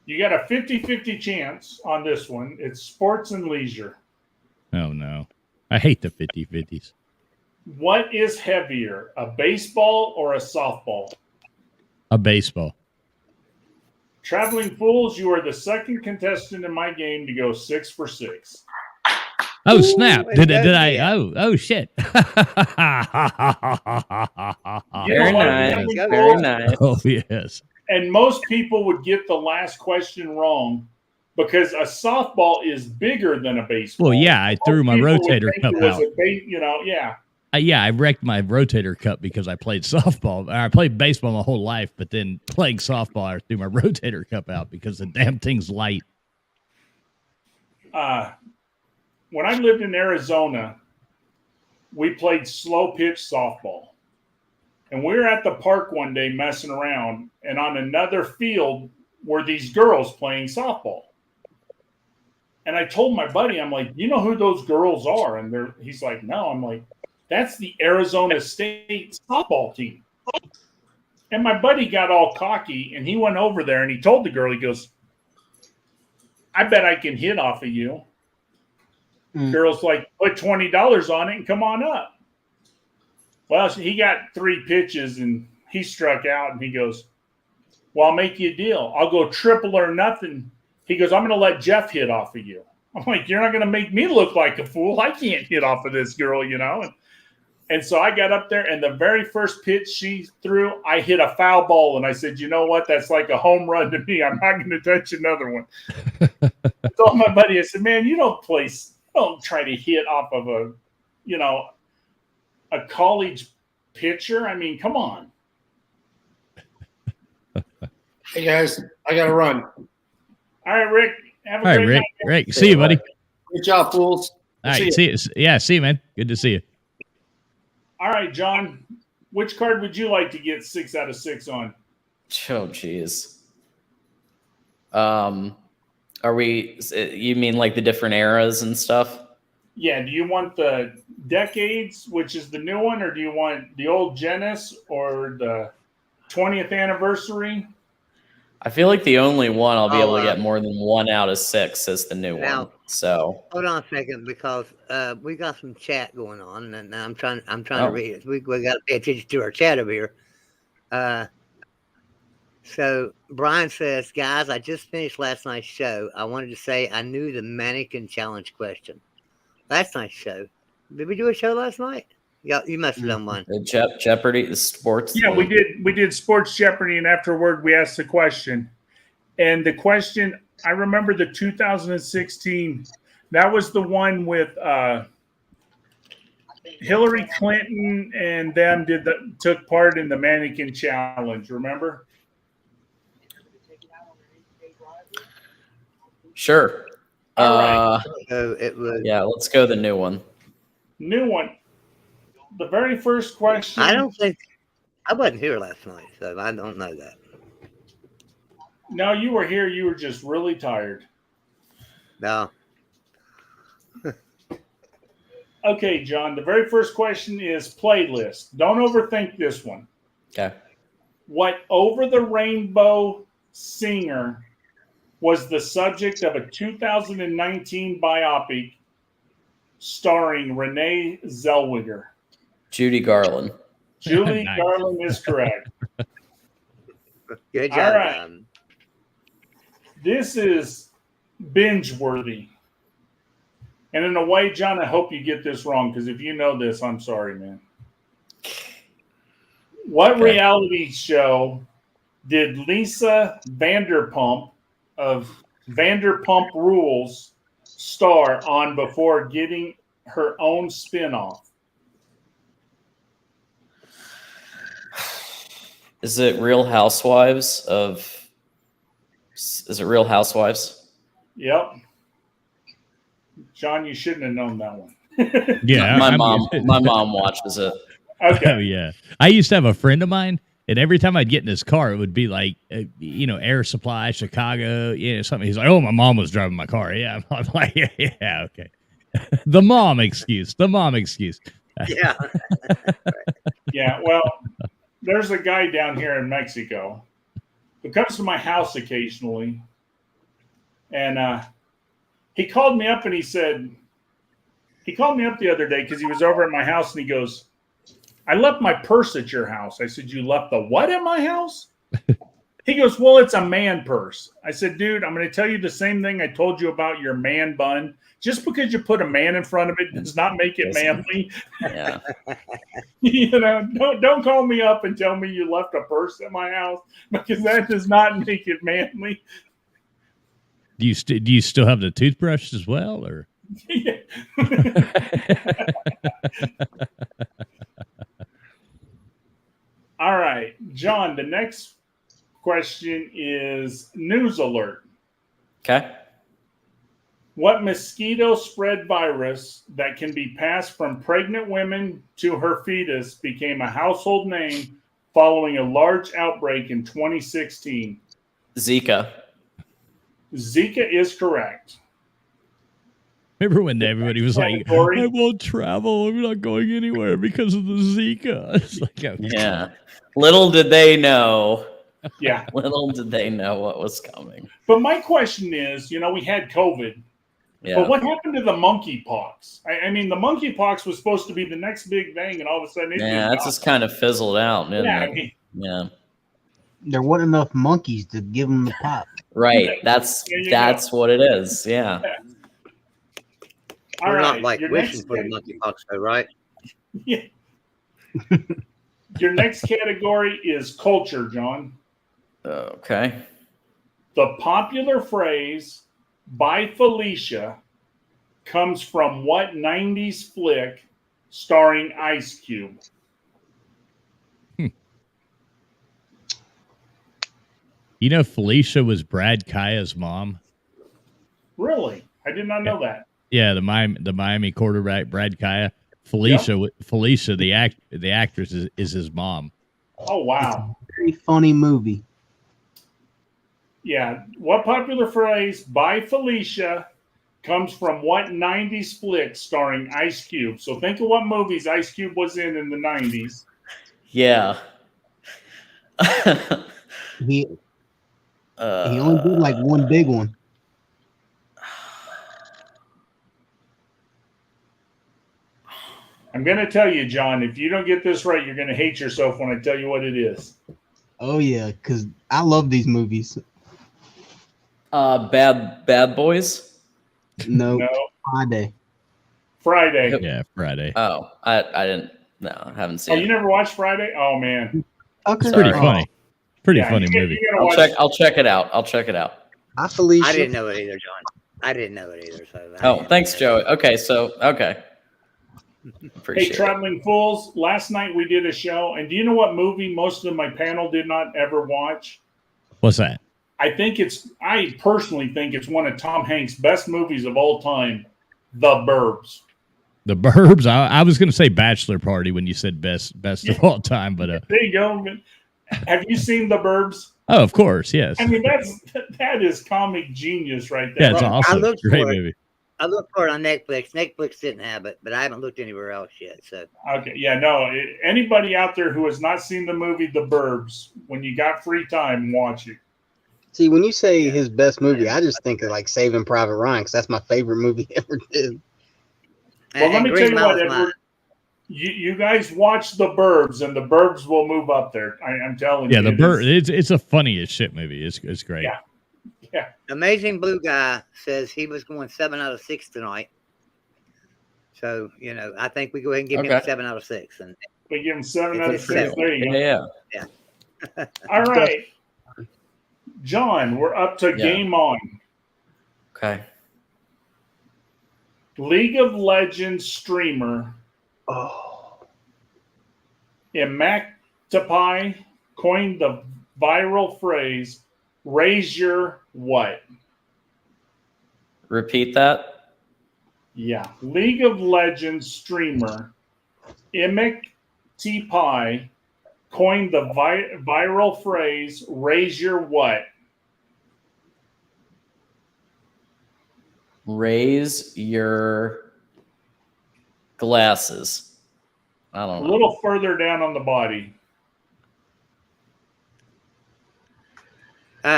You got a 50-50 chance on this one. It's sports and leisure. Oh, no. I hate the 50-50s. What is heavier, a baseball or a softball? A baseball. Traveling Fools, you are the second contestant in my game to go 6 for 6. Oh, snap. it Did does, I? yeah. Oh, shit. You Very know what, nice. Traveling Very Fools? nice. Oh, yes. And most people would get the last question wrong because a softball is bigger than a baseball. Well, yeah, I threw my Most people would rotator think cup it was out. Yeah. Yeah, I wrecked my rotator cup because I played softball. I played baseball my whole life, but then playing softball, I threw my rotator cup out because the damn thing's light. When I lived in Arizona, we played slow pitch softball. And we were at the park one day messing around, and on another field were these girls playing softball. And I told my buddy, I'm like, you know who those girls are? And he's like, no. I'm like, that's the Arizona State softball team. And my buddy got all cocky, and he went over there and he told the girl, he goes, I bet I can hit off of you. Girl's like, put $20 on it and come on up. Well, he got 3 pitches and he struck out, and he goes, well, I'll make you a deal. I'll go triple or nothing. He goes, I'm going to let Jeff hit off of you. I'm like, you're not going to make me look like a fool. I can't hit off of this girl, you know? And so I got up there, and the very first pitch she threw, I hit a foul ball, and I said, you know what? That's like a home run to me. I'm not going to touch another one. I told my buddy, I said, man, you don't try to hit off of a college pitcher. I mean, come on. Hey guys, I got to run. All right, Rick. Have a All right, great Rick. night. Rick, see you, buddy. Good job, fools. All right, see you. Yeah, see you, man. Good to see you. All right, John. Which card would you like to get 6 out of 6 on? Oh, geez. Are we? You mean like the different eras and stuff? Yeah. Do you want the decades, which is the new one, or do you want the old Genesis or the 20th anniversary? I feel like the only one I'll be able to get more than 1 out of 6 is the new one. So hold on a second, because we got some chat going on, and I'm trying to read it. We got to pay attention to our chat over here. So Brian says, guys, I just finished last night's show. I wanted to say I knew the mannequin challenge question. Last night's show. Did we do a show last night? Yeah, you must have done one. The Jeopardy, the sports. Yeah, we did. We did Sports Jeopardy, and afterward we asked the question. And the question, I remember the 2016. That was the one with Hillary Clinton and them took part in the mannequin challenge. Remember? Sure. All right. So it was. Yeah, let's go the new one. New one. The very first question. I wasn't here last night, so I don't know that. No, you were here. You were just really tired. No. Okay, John. The very first question is playlist. Don't overthink this one. Okay. What Over the Rainbow singer was the subject of a 2019 biopic starring Renee Zellweger? Judy Garland. Julie Nice. Garland is correct. Good job. All right. This is binge-worthy. And in a way, John, I hope you get this wrong, because if you know this, I'm sorry, man. What reality show did Lisa Vanderpump of Vanderpump Rules star on before getting her own spinoff? Is it Real Housewives of? Is it Real Housewives? Yep. John, you shouldn't have known that one. Yeah, my mom watches it. Okay. Oh yeah, I used to have a friend of mine, and every time I'd get in his car, it would be like, Air Supply, Chicago, something. He's like, "Oh, my mom was driving my car." Yeah, I'm like, "Yeah, okay." The mom excuse. Yeah. Yeah, well, there's a guy down here in Mexico who comes to my house occasionally, and he called me up and he called me up the other day because he was over at my house, and he goes, I left my purse at your house. I said, you left the what at my house? He goes, well, it's a man purse. I said, dude, I'm going to tell you the same thing I told you about your man bun. Just because you put a man in front of it does not make it manly. Yeah. Don't call me up and tell me you left a purse at my house, because that does not make it manly. Do you still have the toothbrush as well, or? All right, John, the next question is news alert. Okay. What mosquito spread virus that can be passed from pregnant women to her fetus became a household name following a large outbreak in 2016? Zika. Zika is correct. Remember when everybody was like, Category? I won't travel. I'm not going anywhere because of the Zika. It's like, oh, Yeah. Little did they know. Yeah. Little did they know what was coming. But my question is, we had COVID, Yeah. but what happened to the monkeypox? I mean, the monkeypox was supposed to be the next big thing, and all of a sudden, Yeah, that's just kind of fizzled out, didn't yeah. I it? mean, Yeah. There weren't enough monkeys to give them the pop. Right. That's There you what it is. Yeah. all We're right. not like your wishing next for the monkeypox, though, right? Yeah. Your next category is culture, John. Okay. The popular phrase "by Felicia" comes from what 90s flick starring Ice Cube? You know, Felicia was Brad Kaya's mom. Really? I did not know that. Yeah, the Miami quarterback, Brad Kaya. Felicia, the actress is his mom. Oh, wow. Very funny movie. Yeah. What popular phrase "by Felicia" comes from what 90s flick starring Ice Cube? So think of what movies Ice Cube was in the 90s. Yeah. He only did like one big one. I'm going to tell you, John, if you don't get this right, you're going to hate yourself when I tell you what it is. Oh yeah, because I love these movies. Bad Boys. No, No. Friday. Friday. Yeah, Friday. Oh, I didn't. No, I haven't Oh, seen you it. never watched Friday? Oh, man. Tucker? Pretty Sorry. funny. Pretty Yeah, funny you movie. gotta watch- I'll check it out. I'll check it out. I Felicia. I didn't know it either, John. I didn't know it either. So Oh, thanks, Joey. Okay, okay. Hey, Appreciate it. Traveling Fools, last night we did a show, and do you know what movie most of my panel did not ever watch? What's that? I personally think it's one of Tom Hanks' best movies of all time, The Burbs. The Burbs. I was going to say Bachelor Party when you said best of all time, but There you go. Have you seen The Burbs? oh, of course, yes. I mean, that is comic genius right there. Yeah, it's I awesome. looked Great for it. movie. I looked for it on Netflix. Netflix didn't have it, but I haven't looked anywhere else yet. So Okay, yeah, no. Anybody out there who has not seen the movie The Burbs, when you got free time, watch it. See, when you say his best movie, I just think of like Saving Private Ryan because that's my favorite movie he ever did. Well, let me Green tell you Mile what, is Edward. mine. You guys watch The Burbs, and The Burbs will move up there. I'm telling Yeah, you. the Bird. It's a funny as shit movie. It's great. Yeah. Yeah. Amazing Blue Guy says he was going 7 out of 6 tonight. So I think we go ahead and give him Okay. 7 out of 6. And We give him 7 It's out a of 6. seven. There you go. Yeah. All right. John, we're up to Yeah. Game On. Okay. League of Legends streamer Oh, Imactapai coined the viral phrase, raise your what? Repeat that. Yeah. League of Legends streamer Imactapai coined the viral phrase, raise your what? Raise your glasses. I A don't know. little further down on the body.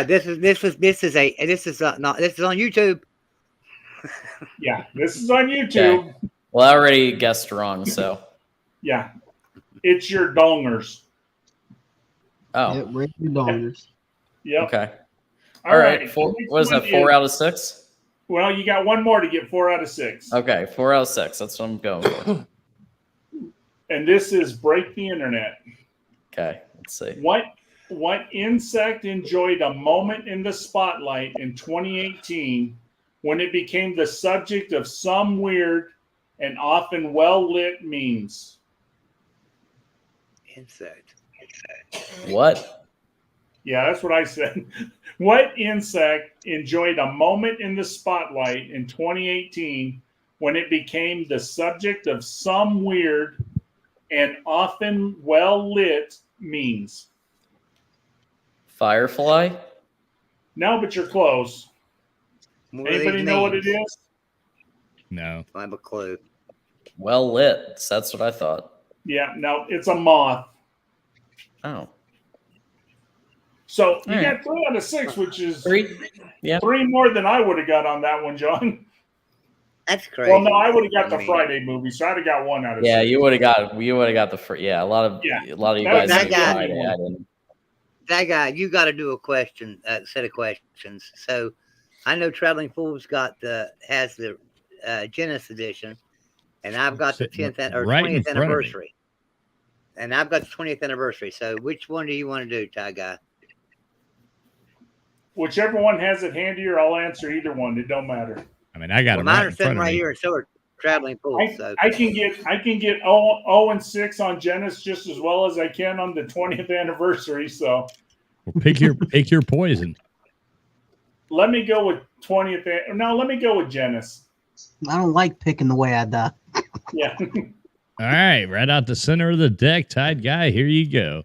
this is on YouTube. Yeah, this is on YouTube. Well, I already guessed wrong, so. Yeah. It's your dongers. Oh, yeah, raise your daughters. Yep. okay. All All right. right. Four, Next what is one that, 4 out of 6? Well, you got one more to get 4 out of 6. Okay, 4 out of 6. That's what I'm going for. And this is break the internet. Okay, let's see. What insect enjoyed a moment in the spotlight in 2018 when it became the subject of some weird and often well-lit memes? Insect. What? Yeah, that's what I said. What insect enjoyed a moment in the spotlight in 2018 when it became the subject of some weird and often well-lit memes? Firefly? No, but you're close. What are Anybody these know what it names? is? No. I have a clue. Well lit. That's what I thought. Yeah, no, it's a moth. Oh, So you All right. got 3 out of 6, which is 3. Yeah. 3 more than I would have got on that one, John. That's crazy. Well, no, I would have got I the mean, Friday movie, so I'd have got 1 out of Yeah, 6. you would have got the free. Yeah, a lot of you That- guys that did guy- Friday. I didn't. that guy, you got to do a set of questions. So, I know Traveling Fools has the Genesis edition, and I've got the Sitting 10th or right in 20th front of me. anniversary, and I've got the 20th anniversary. So, which one do you want to do, Ty Guy? Whichever one has it handier, I'll answer either one. It don't matter. I mean, I got Well, him mine right are in sitting front of right me. here, and so are Traveling Fools. So, I can get 0 and 6 on Genesis just as well as I can on the 20th anniversary. So Well, pick your poison. let me go with 20th. No, let me go with Genesis. I don't like picking the way I die. Yeah. All right, right out the center of the deck, Tied Guy. Here you go.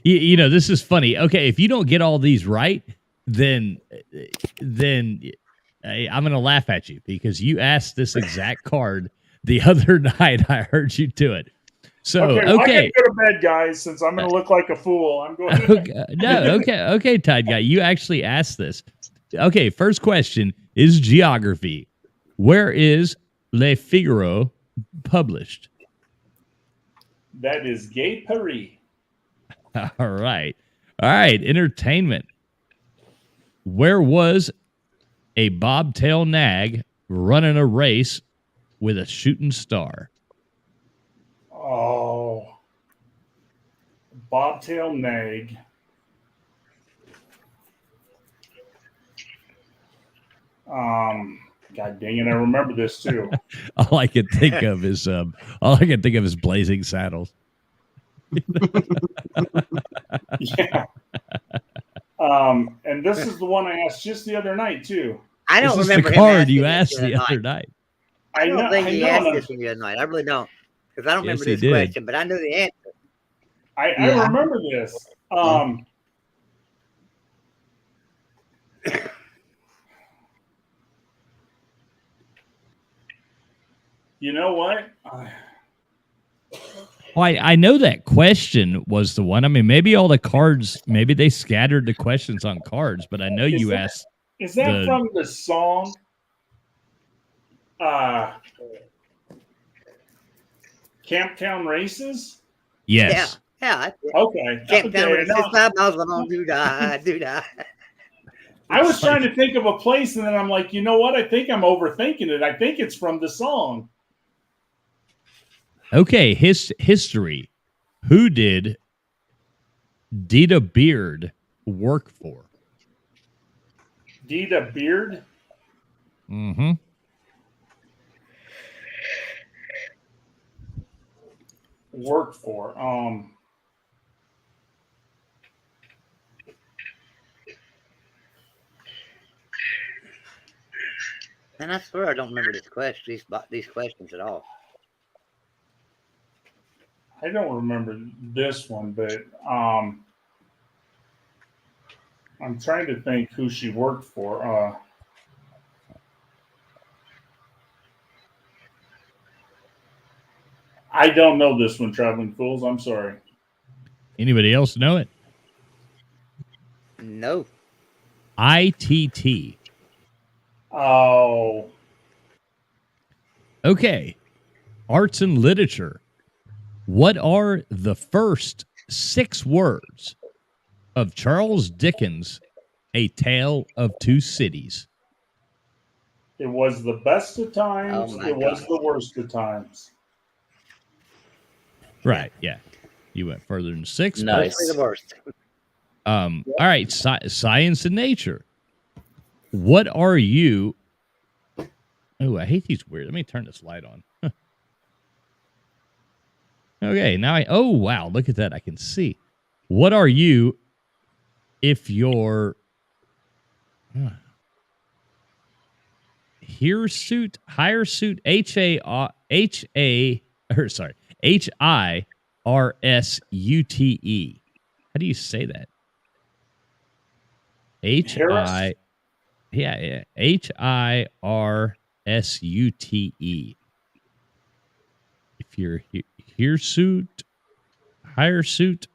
You know, this is funny. Okay, if you don't get all these right, then I'm going to laugh at you because you asked this exact card the other night. I heard you do it. So, Okay. Well, I okay. gotta go to bed, guys, since I'm going to look like a fool. I'm going. To Okay, Tied Guy. You actually asked this. Okay, first question is geography. Where is Le Figaro published? That is Gay Paris. All right. Entertainment. Where was a bobtail nag running a race with a shooting star? Oh, bobtail nag. God dang it! I remember this too. All I can think of is Blazing Saddles. Yeah. And this is the one I asked just the other night too. I don't This is remember the him card asking you this asked the the other other night. night. I don't think he asked know. this the other night. I really don't, because I don't Yes, remember he this did. question, but I know the answer. I Yeah. remember this. You know what? Well, I know that question was the one. I mean, maybe all the cards, maybe they scattered the questions on cards, but I know Is you that- asked. Is that The- from the song? Camptown Races? Yes. Yeah. Okay. Can't tell Okay, me no, 5 miles along, do die. I was trying to think of a place, and then I'm like, you know what? I think I'm overthinking it. I think it's from the song. Okay. History. Who did Dita Beard work for? Dita Beard? Mm-hmm. Worked for. And I swear I don't remember these questions at all. I don't remember this one, but I'm trying to think who she worked for. I don't know this one, Traveling Fools. I'm sorry. Anybody else know it? No. ITT. Oh, Okay. Arts and literature. What are the first 6 words of Charles Dickens' A Tale of Two Cities? it was the best of times. Oh, my It was God. the worst of times. Right. Yeah. You went further than 6. but- Nice. Mostly the worst. All right. Science and nature. What are you? Oh, I hate these weird. Let me turn this light on. Okay. Now oh, wow. Look at that. I can see. What are you if you're hirsute, HIRSUTE? How do you say that? H-I, yeah, Hirsute. If you're hirsute, hirsute.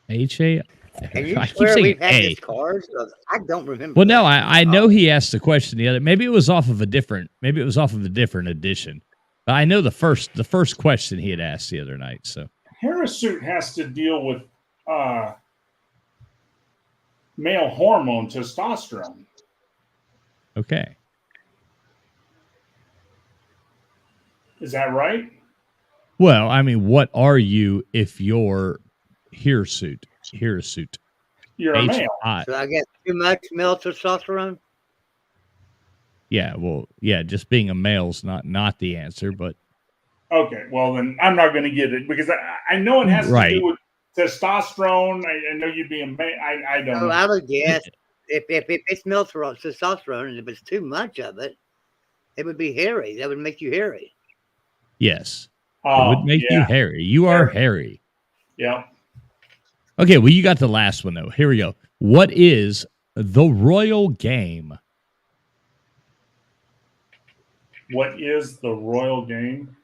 H-A. Can you I keep swear saying we've had A. this card? 'Cause I don't remember. Well, no, that. I know he asked the question the other. Maybe it was off of a different. Maybe it was off of a different edition. But I know the first question he had asked the other night. So Hirsute has to deal with male hormone testosterone. okay, Is that right? well, I mean, what are you if you're hirsute? Hirsute. You're a male. H-I. So I guess too much male testosterone. Yeah, well, yeah, just being a male's not the answer, but Okay, well then I'm not going to get it because I know it has to Right. do with testosterone. I know you'd be a male. I don't So know. I would guess if it's male testosterone and if it's too much of it, it would be hairy. That would make you hairy. yes, it Oh, would make you yeah, hairy. You are hairy. yeah. Okay, well, you got the last one though. Here we go. What is the royal game? What is the royal game?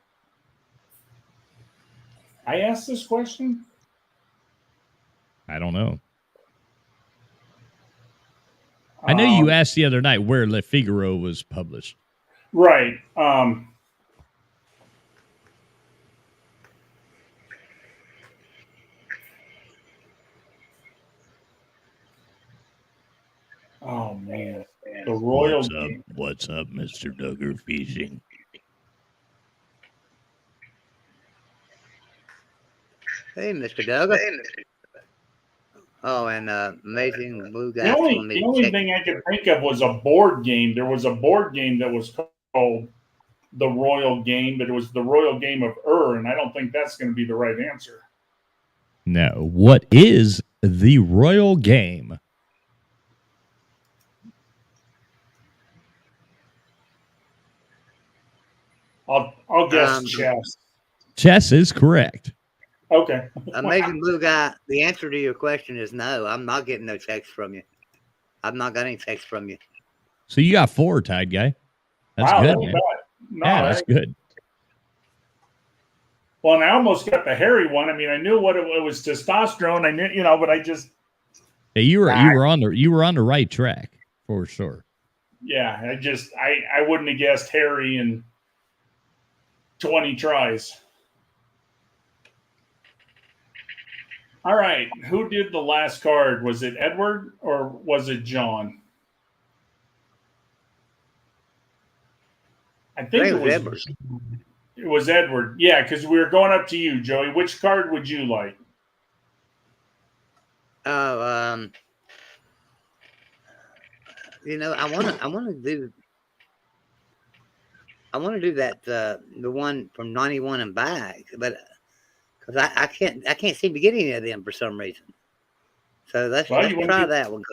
I asked this question. I don't know. I know you asked the other night where Le Figaro was published. Right. Oh man, the royal game. What's up, Mr. Duggar Fishing? Hey, Mr. Doug. Oh, and amazing blue guy. The only thing I could think of was a board game. There was a board game that was called the Royal Game, but it was the Royal Game of and I don't think that's going to be the right answer. No. What is the royal game? I'll guess chess. Chess is correct. Okay. Amazing blue guy. The answer to your question is no. I'm not getting no text from you. I've not got any text from you. So you got 4, Tide Guy. That's Wow, good, that's man. bad. No, Yeah, that's good. Well, and I almost got the hairy one. I mean, I knew what it was testosterone. I knew, but I just Yeah, you were on the right track for sure. I wouldn't have guessed hairy in 20 tries. All right, who did the last card? Was it Edward or was it John? I think it was Edward. It was Edward. Yeah, because we were going up to you, Joey. Which card would you like? Oh, I want to do that the one from 91 and back, but because I can't seem to get any of them for some reason. So let's try that one.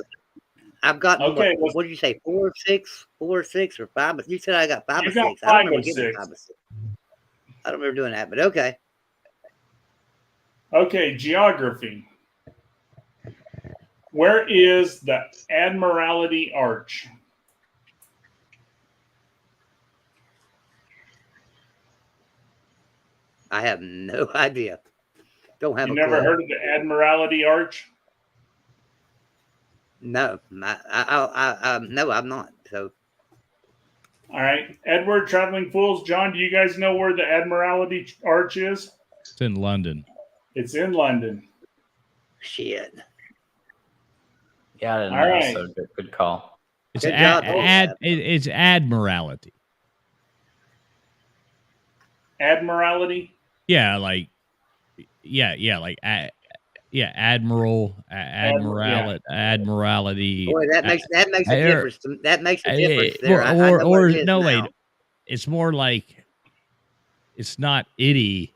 I've got what did you say? 4 of 6, 4 of 6, or 5? But you said I got 5 of 6. I don't remember getting 5 of 6. I don't remember doing that, but okay. Okay, geography. Where is the Admiralty Arch? I have no idea. Don't have. You never heard of the Admiralty Arch? No, no, I'm not. So, all right, Edward, Traveling Fools, John, do you guys know where the Admiralty Arch is? It's in London. It's in London. Shit. Yeah, I didn't All know. right. So good call. It's Good job. it's Admiralty. Admiralty? Yeah, like Admiralty. Boy, that makes a difference. That makes a difference there. It's more like it's not itty.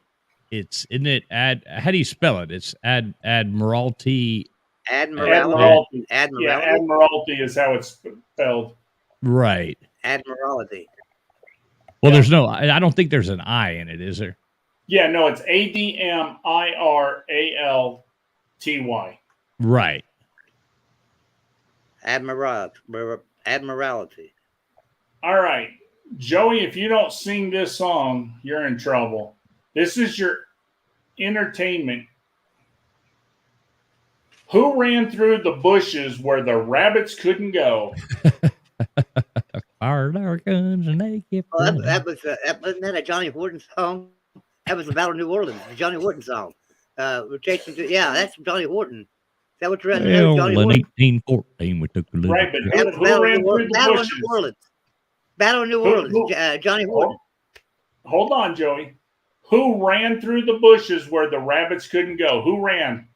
It's isn't it how do you spell it? It's Admiralty. Admiralty. Yeah, Admiralty is how it's spelled. Right. Admiralty. Well, there's no. I don't think there's an I in it, is there? Yeah, no, it's ADMIRALTY. Right. Admiralty. All right, Joey, if you don't sing this song, you're in trouble. This is your entertainment. Who ran through the bushes where the rabbits couldn't go? Fired our guns and they kept Oh, running. wasn't that a Johnny Horton song? That was the Battle of New Orleans, the Johnny Horton song. We're chasing yeah, that's Johnny Horton. Is that what you're at? Well, Johnny in Horton? 1814, we took a little. Right, but That was who ran through the Battle of bushes? New Orleans. Battle of New Who- Orleans. who- Johnny Horton. Hold on, Joey. Who ran through the bushes where the rabbits couldn't go? Who ran?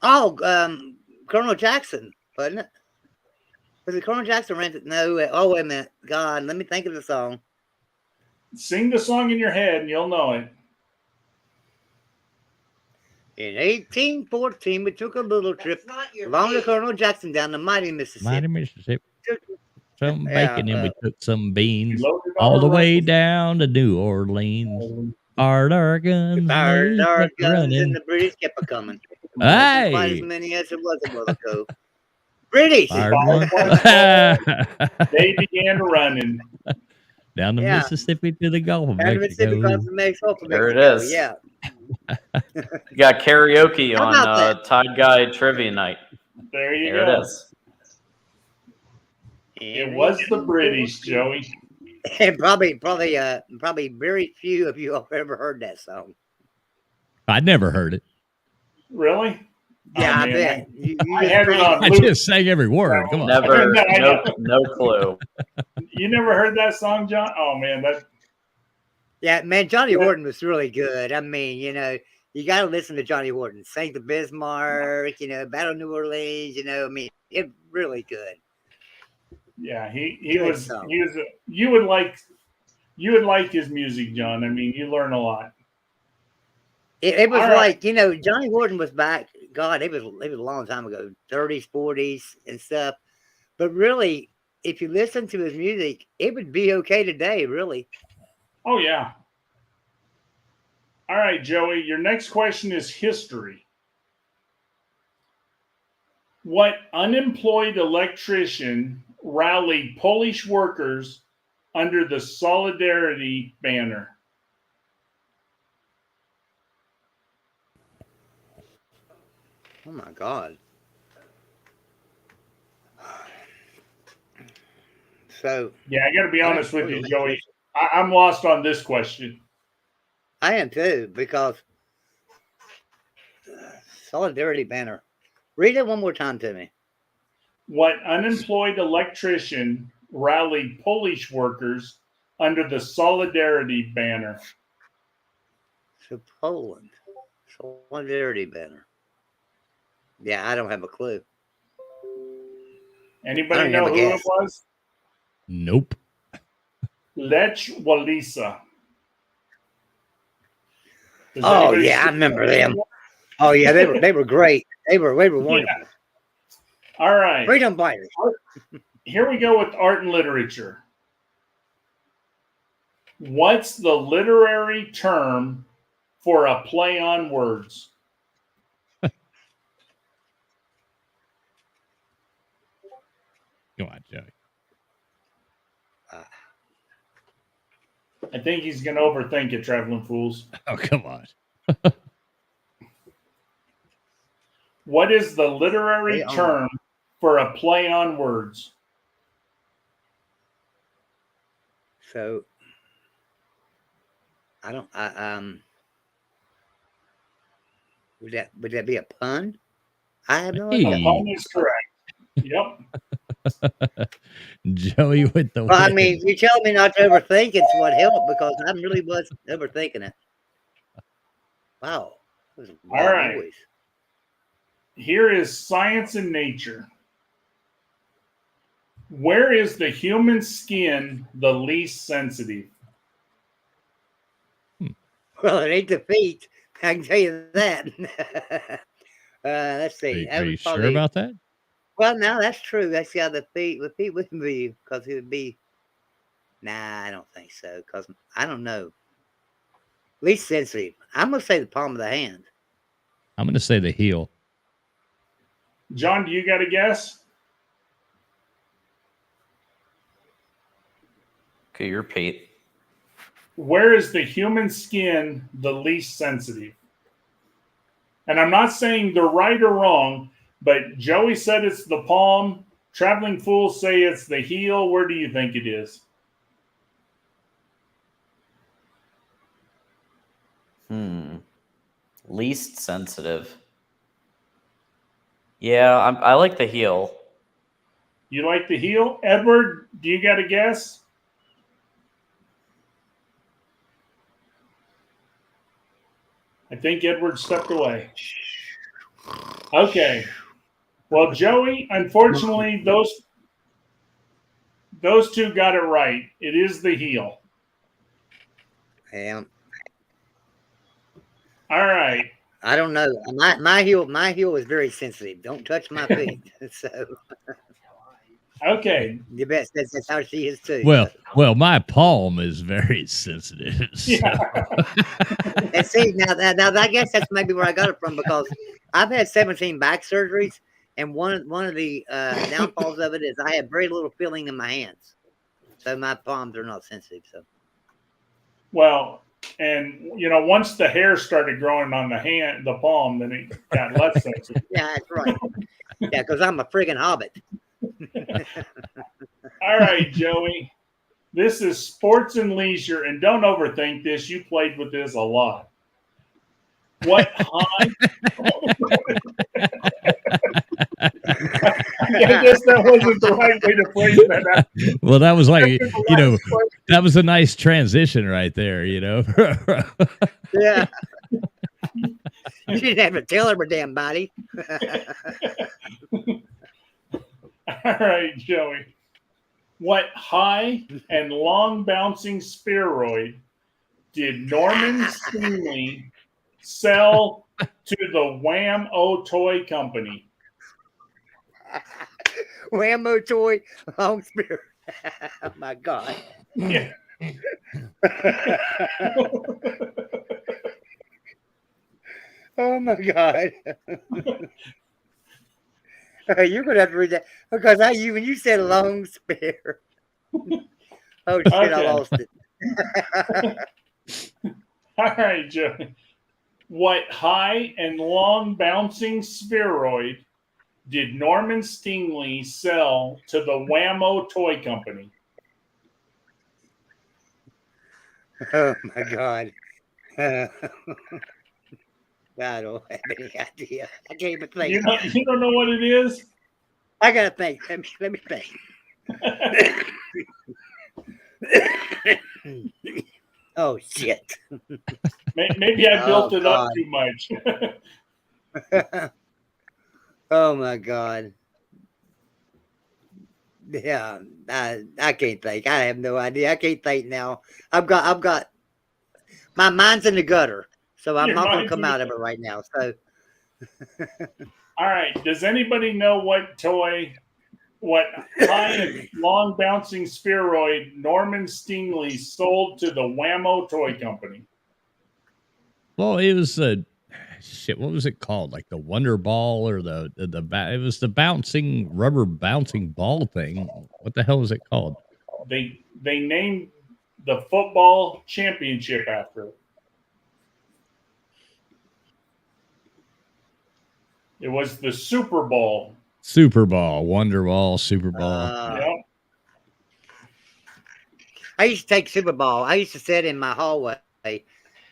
Oh, Colonel Jackson, wasn't it? Was it Colonel Jackson ran? No. Oh, wait a minute. God, let me think of the song. Sing the song in your head and you'll know it. In 1814, we took a little trip along the Colonel Jackson down the mighty Mississippi. Mighty Mississippi. Some Yeah, bacon and we took some You beans loaded all the way rifles. down to New Orleans. Fired our guns. We fired and they our kept guns running. and the British kept a coming. Hey! Fight as many as it was a while ago. British! Fired Fired one. They began running. Down the Yeah. Mississippi to the Gulf of Out of Mississippi Mexico. comes from Mexico. There it Mexico, is. Yeah. You got karaoke How on about that? Tide Guy Trivia Night. There you There go. it is. It was the British, Joey. And probably very few of you have ever heard that song. I never heard it. Really? Yeah, Oh, I man. bet. You I had it on I loop. just sang every word. Come on. Never, I know. no clue. You never heard that song, John? Oh man, that Yeah, man, Johnny Horton was really good. I mean, you got to listen to Johnny Horton. Saint the Bismarck, Battle of New Orleans, I mean, it's really good. yeah, he Good was song. you would like his music, John. I mean, you learn a lot. It was All right. like, Johnny Horton was back. God, it was a long time ago, 30s, 40s, and stuff. But really, if you listen to his music, it would be okay today, really. Oh yeah. All right, Joey, your next question is history. What unemployed electrician rallied Polish workers under the Solidarity banner? Oh my God. So Yeah, I got to be honest with you, Joey. I'm lost on this question. I am too, because Solidarity banner. Read it one more time to me. What unemployed electrician rallied Polish workers under the Solidarity banner? So Poland. Solidarity banner. Yeah, I don't have a clue. Anybody I don't know have a who it guess. was? Nope. Lech Walesa. Does Oh anybody yeah, I see- remember them. Oh yeah, they were great. They were wonderful. Yeah. All right. Freedom fighters. Here we go with art and literature. What's the literary term for a play on words? Come on, Joey. I think he's going to overthink it, Traveling Fools. Oh, come on. What is the literary Play on. term for a play on words? So I don't. Would that be a pun? I have no A idea. Hey. pun is correct. Yep. Joey with the Well, I win. mean, you tell me not to overthink it's what helped, because I really was overthinking it. Wow. That was a All loud right. noise. Here is science and nature. Where is the human skin the least sensitive? Well, it ain't the feet. I can tell you that. Let's Are see. you, That are you was sure probably- about that? Well, no, that's true. That's the feet. The feet wouldn't be, because it would be. Nah, I don't think so. Because I don't know. Least sensitive. I'm gonna say the palm of the hand. I'm going to say the heel. John, do you got a guess? Okay, you're Pete. Where is the human skin the least sensitive? And I'm not saying they're right or wrong, but Joey said it's the palm. Traveling Fools say it's the heel. Where do you think it is? Least sensitive. Yeah, I like the heel. You like the heel? Edward, do you got a guess? I think Edward stepped away. Okay. Well, Joey, unfortunately, those two got it right. It is the heel. Yeah. All right. I don't know. My heel is very sensitive. Don't touch my feet. So Okay. you bet that's how she is too. Well, my palm is very sensitive. So. Yeah. And see now, I guess that's maybe where I got it from, because I've had 17 back surgeries, and one of the downfalls of it is I have very little feeling in my hands, so my palms are not sensitive. So Well, and once the hair started growing on the palm, then it got less sensitive. yeah, that's right. Yeah, because I'm a friggin' hobbit. All right, Joey. This is sports and leisure, and don't overthink this. You played with this a lot. What high? I guess that wasn't the right way to phrase that. Well, that was like, that was a nice transition right there, Yeah. You didn't have to tell her damn body. All right, Joey. What high and long bouncing spheroid did Norman Stingley sell to the Wham-O Toy Company? Whammo toy, long spear. Oh my God. Yeah. Oh my God. You're gonna have to read that, because when you said long spear. Oh shit, Okay. I lost it. All right, Joey. What high and long bouncing spheroid did Norman Stingley sell to the Wham-O Toy Company? Oh my God. I don't have any idea. I can't even think. You don't know what it is? I gotta think. Let me think. Oh shit. Maybe I built it up God. too much. Oh my God. Yeah, I can't think. I have no idea. I can't think now. I've got my mind's in the gutter, so I'm Your not gonna mind's come in the out of it right now. So All right. Does anybody know what high and long bouncing spheroid Norman Stingley sold to the Wham-O Toy Company? Well, it was what was it called? Like the Wonder Ball, or it was the rubber bouncing ball thing. What the hell was it called? They named the football championship after it. It was the Super Bowl. Super Ball, Wonder Ball, Super Ball. Yep. I used to take Super Bowl. I used to sit in my hallway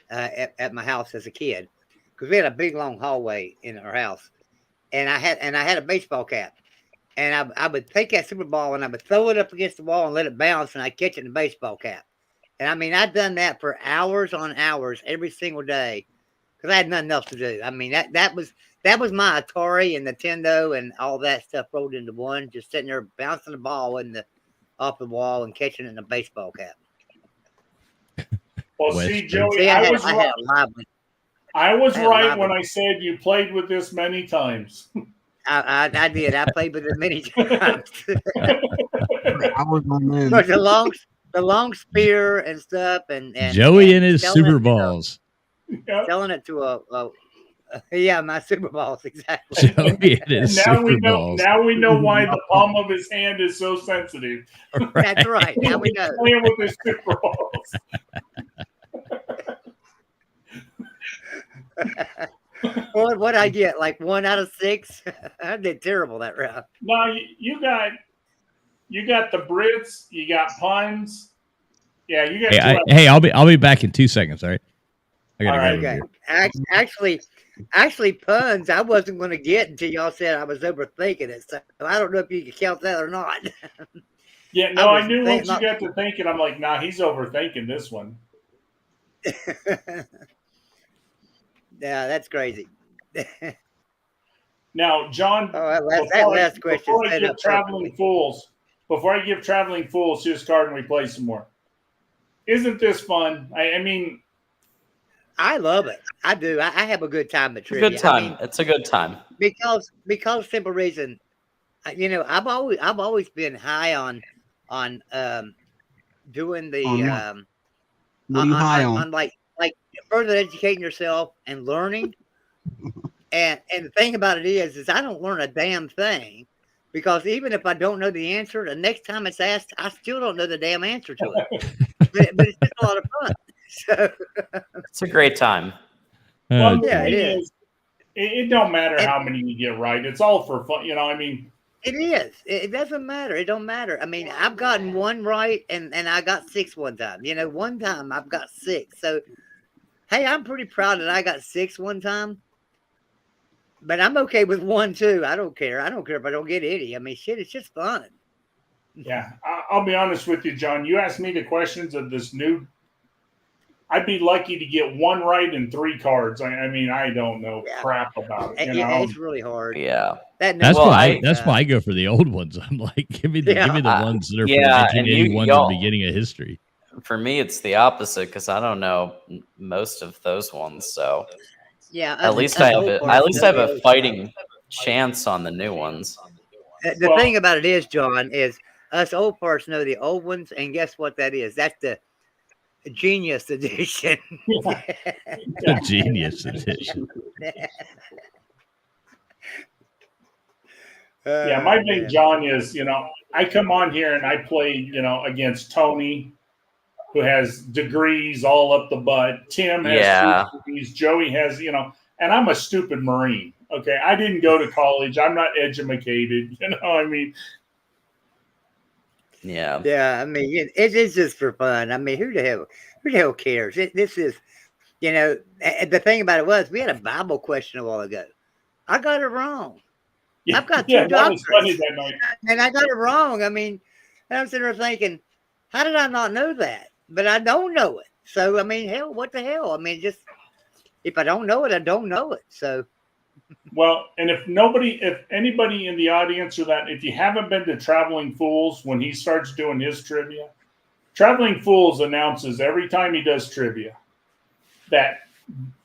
at my house as a kid, because we had a big long hallway in our house, and I had a baseball cap, and I would take that Super Bowl and I would throw it up against the wall and let it bounce, and I'd catch it in the baseball cap. And I mean, I'd done that for hours on hours every single day, because I had nothing else to do. I mean, that was my Atari and Nintendo and all that stuff rolled into one, just sitting there bouncing the ball off the wall and catching it in a baseball cap. Well, West see, Joey, See, I was had right. a lively. I was I had a right lively- when I said you played with this many times. I did. I played with it many times. I was on them. But the the long spear and stuff, and Joey and his selling it Super to- Balls. Yep. selling it to a yeah, my Super Balls exactly. Joey and his Now we Super know. Balls. Now we know why the palm of his hand is so sensitive. That's right. Now we know. Playing with his Super Balls. What I get? Like 1 out of 6? I did terrible that round. No, you got the Brits. You got puns. Yeah, you got. Hey, I'll be back in 2 seconds. All right. I gotta All right, go. Okay. Actually, puns I wasn't going to get until y'all said I was overthinking it. So I don't know if you can count that or not. Yeah, no, I knew think- once you got to thinking, I'm like, nah, he's overthinking this one. Yeah, that's crazy. Now, John, Oh, that last question before I set give up traveling fools his card and we play some more. Isn't this fun? I mean, I love it. I do. I have a good time at It's a trivia. good time. I mean, It's a good time. because simple reason. I've always been high on doing the On what? What are you high on? like further educating yourself and learning. And the thing about it is I don't learn a damn thing, because even if I don't know the answer, the next time it's asked, I still don't know the damn answer to it. but it's just a lot of fun. So It's a great time. well, the yeah, it thing is. It don't matter And- how many you get right. It's all for fun. I mean, It is. It doesn't matter. It don't matter. I mean, I've gotten 1 right, and I got 6 one time. One time I've got 6. So, hey, I'm pretty proud that I got 6 one time. But I'm okay with 1 too. I don't care. I don't care if I don't get any. I mean, shit, it's just fun. yeah, I'll be honest with you, John. You asked me the questions of this new. I'd be lucky to get 1 right and 3 cards. I mean, I don't know Yeah. crap about it. Yeah, it's really hard. Yeah. That That's Well, why. I- That's why I go for the old ones. I'm like, give me the ones that are Yeah, from and 1981 y'all- to the beginning of history. For me, it's the opposite because I don't know most of those ones. So Yeah. at least I have a fighting chance on the new ones. The Well- thing about it is, John, is us old parts know the old ones, and guess what that is? That's the Genius Edition. The Genius Edition. Yeah, my thing, man. John, is I come on here and I play against Tony, who has degrees all up the butt. Tim has Yeah. 2 degrees. Joey has and I'm a stupid Marine. Okay, I didn't go to college. I'm not educated. I mean, Yeah. Yeah, I mean, it is just for fun. I mean, who the hell cares? This is, the thing about it was we had a Bible question a while ago. I got it wrong, yeah, I've got 2 yeah, that was doctors. funny that night. and I got it wrong. I mean, and I'm sitting there thinking, how did I not know that? But I don't know it. So I mean, hell, what the hell? I mean, just if I don't know it, I don't know it. So Well, and if anybody in the audience or that, if you haven't been to Traveling Fools when he starts doing his trivia, Traveling Fools announces every time he does trivia that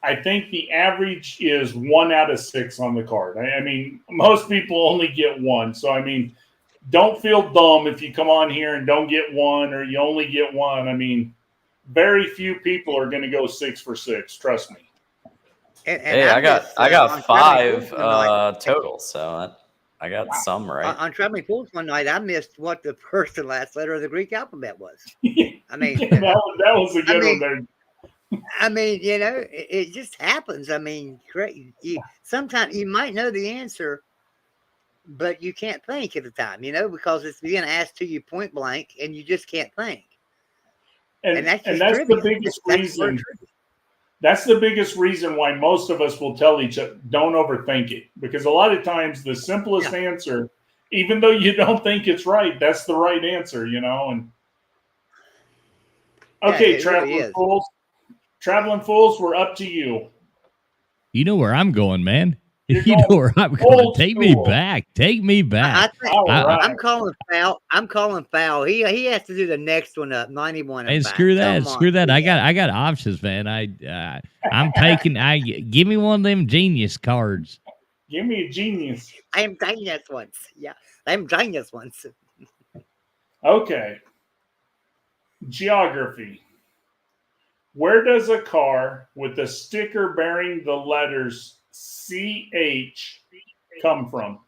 I think the average is 1 out of 6 on the card. I mean, most people only get 1. So, I mean, don't feel dumb if you come on here and don't get 1 or you only get 1. I mean, very few people are going to go 6 for 6. Trust me. and Hey, I got on Traveling 5 Fools one night- total, so I got some right. on Traveling Fools one night, I missed what the first and last letter of the Greek alphabet was. I mean, that was a good I mean, one there. I mean, it just happens. I mean, sometimes you might know the answer, but you can't think at the time, because it's being asked to you point blank, and you just can't think. And that's just that's trivia. the biggest That's reason. trivia. That's the biggest reason why most of us will tell each other, don't overthink it. Because a lot of times the simplest answer, even though you don't think it's right, that's the right answer, And okay, it Traveling really is. Fools. Traveling Fools, we're up to you. You know where I'm going, man. You're You know going where I'm going. old Take me school. back. Take me I back. think All right. I'm calling foul. I'm calling foul. He has to do the next one up, 91. Hey, and back. screw that. Come on. Screw that. I got options, man. I'm taking. Give me one of them genius cards. Give me a genius. I am genius ones. Yeah, I am genius ones. Okay. Geography. Where does a car with a sticker bearing the letters CH come from?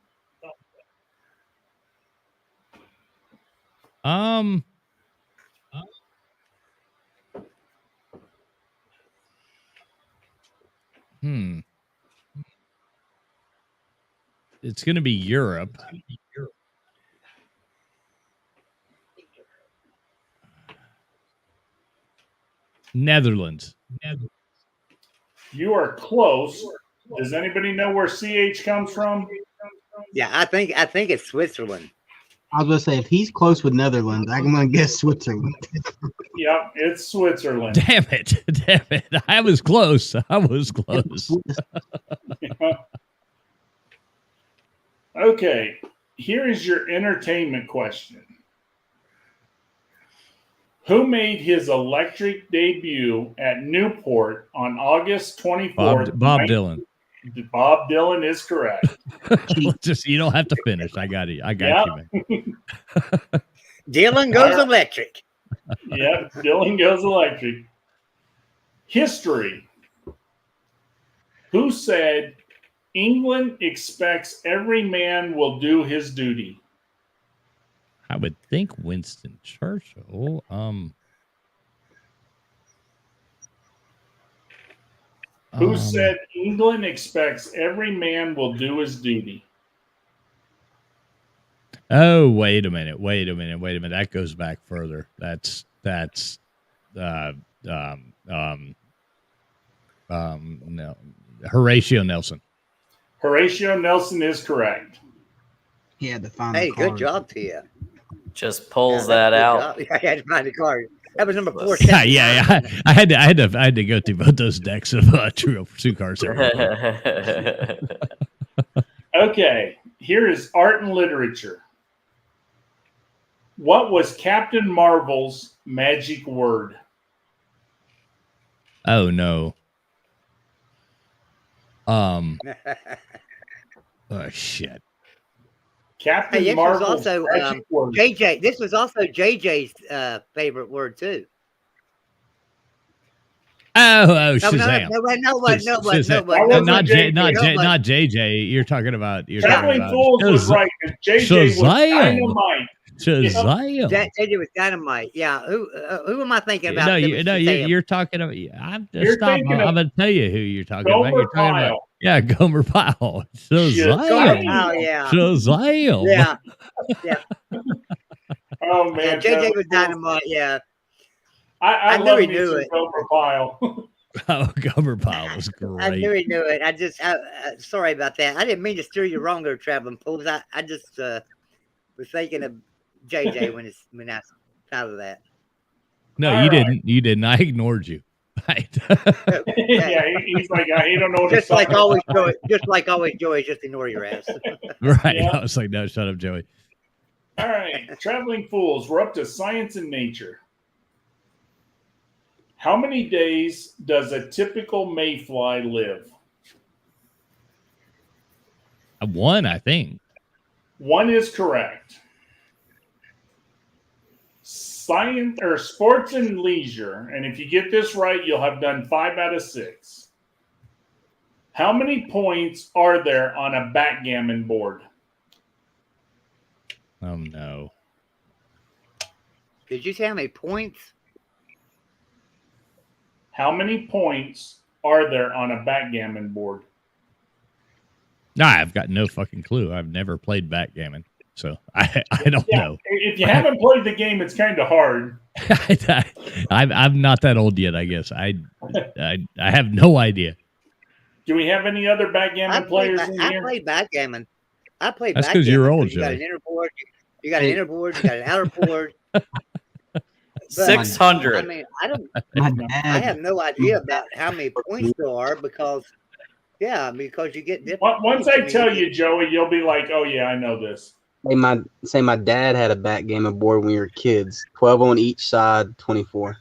It's going to be Europe. Netherlands. You are close. Does anybody know where CH comes from? Yeah, I think it's Switzerland. I was gonna say if he's close with Netherlands, I'm gonna guess Switzerland. Yep, it's Switzerland. Damn it. Damn it. I was close. Okay, here is your entertainment question. Who made his electric debut at Newport on August 24th? Bob Dylan. Bob Dylan is correct. Just you don't have to finish. I got it. I got you, man. Dylan goes electric. Yep, Dylan goes electric. History. Who said England expects every man will do his duty? I would think Winston Churchill. Who said England expects every man will do his duty? Oh, wait a minute. That goes back further. That's no. Horatio Nelson. Horatio Nelson is correct. He had to find. Hey, good job to you. Just pulls that out. I had to find the card. That was number 4. Yeah. I had to go through both those decks of Trivial Pursuit cards. Okay, here is art and literature. What was Captain Marvel's magic word? Oh no. Oh shit. Captain Hey, this was Marvel's also magic word. JJ. This was also JJ's favorite word too. Oh, No, Shazam. Not Not JJ. You're talking about. Traveling Fools was right. JJ was Dynamite. Shazam. JJ was Dynamite. Yeah. Who am I thinking about? No, Shazam? you're talking about. I'm going to tell you who you're talking Gomer about. You're talking Pyle. about. Yeah, Gomer Pyle. Shazam. Oh yeah. Shazam. Yeah. Oh man, JJ was Dynamite. Yeah. I knew love he me knew some it. Gomer Pyle. Oh, Gomer Pyle was great. I knew he knew it. Sorry about that. I didn't mean to steer you wrong there, Traveling Fools. I just was thinking of JJ when I thought of that. No, All you right. didn't. You didn't. I ignored you. Right. Yeah, he's like, he don't know what Just to like talk always, Joey. Just like always, Joey. Just ignore your ass. Right. Yeah. I was like, no, shut up, Joey. All right, Traveling Fools, we're up to science and nature. How many days does a typical mayfly live? One, I think. One is correct. Science or sports and leisure, and if you get this right, you'll have done 5 out of 6. How many points are there on a backgammon board? Oh no. Did you say how many points? How many points are there on a backgammon board? No, I've got no fucking clue. I've never played backgammon, so I don't know. If you haven't played the game, it's kind of hard. I'm not that old yet. I guess I have no idea. Do we have any other backgammon players in I here? played backgammon. I played That's backgammon. 'cause you're old, You got an Joey. inner board. You got an inner board. You got an outer board. But, 600. I mean, My I dad. have no idea about how many points there are because you get different. Once I tell you, Joey, you'll be like, "Oh yeah, I know this." Say my dad had a backgammon board when we were kids. 12 on each side, 24.